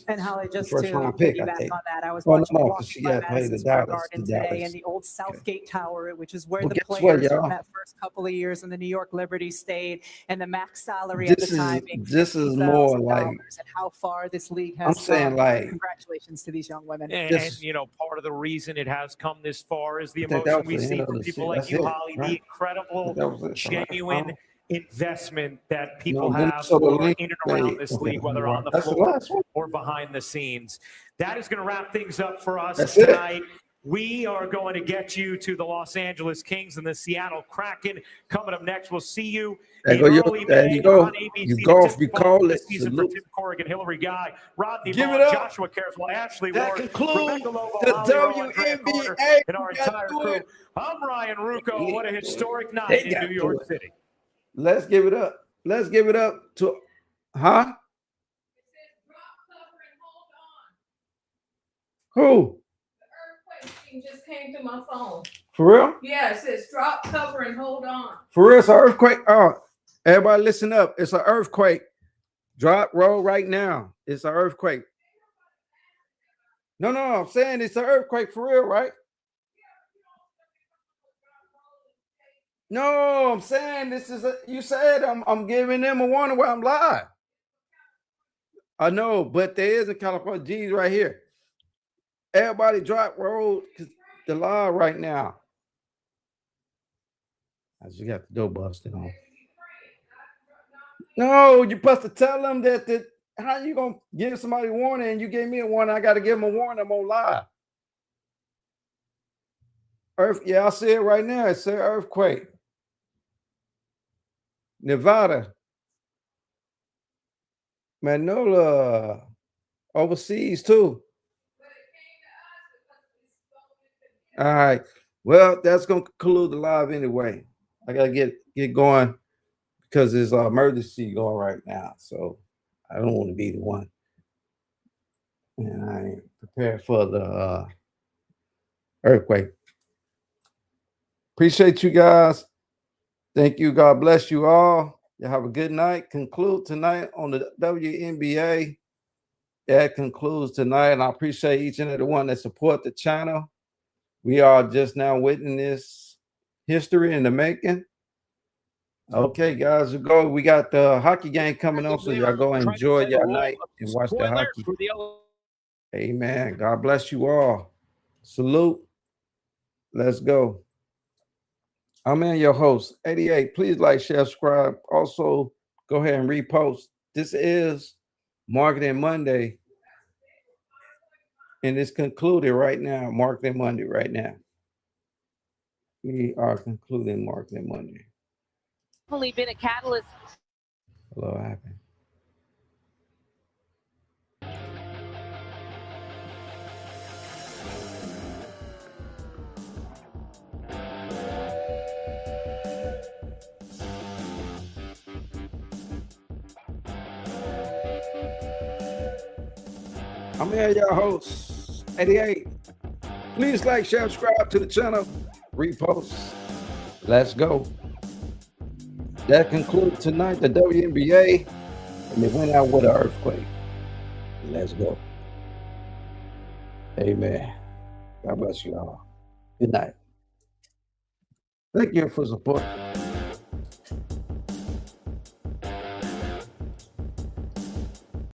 And Holly, just First to round pick, I piggyback think. on that, I was Oh, no, watching no, walking 'cause she by got paid Madison to Square Dallas. Garden To today Dallas. in the old Southgate Tower, which is where Well, the guess what, players y'all? from that first couple of years in the New York Liberty stayed, and the max salary at the time being This is more like $50,000, and how far this league I'm has saying come. like Congratulations to these young women. And you know, part of the reason it has come this far is the I think that emotion was we the see end of from the people season. like That's you, it, Holly, right? the incredible, That was it. genuine investment that people No, have Minnesota for Lynx, in and around they- this okay, league, whether on the that's the floor last one. or behind the scenes. That is going to wrap things up for us That's it. tonight. We are going to get you to the Los Angeles Kings and the Seattle Kraken. Coming up next, we'll see you There in go your- early there May you go. on ABC. You The golf, tip you ball call this it. season for Salute. Tim Corrigan, Hillary Guy, Rodney Give Bond, it up. Joshua Carswell, Ashley That Ward, concludes Rebecca Lobo, the Holly Rowe, Andrea WNBA. Carter, and our We got entire through crew. it. I'm Ryan Rucco. What a historic night They in got New York through it. City. Let's give it up. Let's give it up to, huh? Who? Just came to my phone. For real? Yeah, it says drop cover and hold on. For real, it's an earthquake. Oh, everybody listen up. It's an earthquake. Drop, roll right now. It's an earthquake. No, I'm saying it's an earthquake for real, right? No, I'm saying this is you said I'm giving them a warning while I'm live. I know, but there is in California. G's right here. Everybody drop, roll the live right now. I just got the door busted on. No, you're supposed to tell them that how you gonna give somebody a warning and you gave me a warning? I gotta give them a warning. I'm on live. Yeah, I see it right now. It said earthquake. Nevada. Manola. Overseas too. All right. Well, that's gonna conclude the live anyway. I gotta get going because there's an emergency going right now. So I don't want to be the one. And I ain't prepared for the earthquake. Appreciate you guys. Thank you. God bless you all. You have a good night. Conclude tonight on the WNBA. That concludes tonight. And I appreciate each and every one that support the channel. We are just now witnessing this history in the making. Okay, guys, we got the hockey game coming on, so y'all go enjoy your night and watch the hockey. Amen. God bless you all. Salute. Let's go. I'm your host, 88. Please like, share, subscribe. Also, go ahead and repost. This is Marketing Monday, and it's concluded right now. Marketing Monday right now. We are concluding Marketing Monday. Only been a catalyst. Hello, what happened? I'm your host, 88. Please like, share, subscribe to the channel, repost. Let's go. That concludes tonight the WNBA, and it went out with an earthquake. Let's go. Amen. God bless you all. Good night. Thank you for support.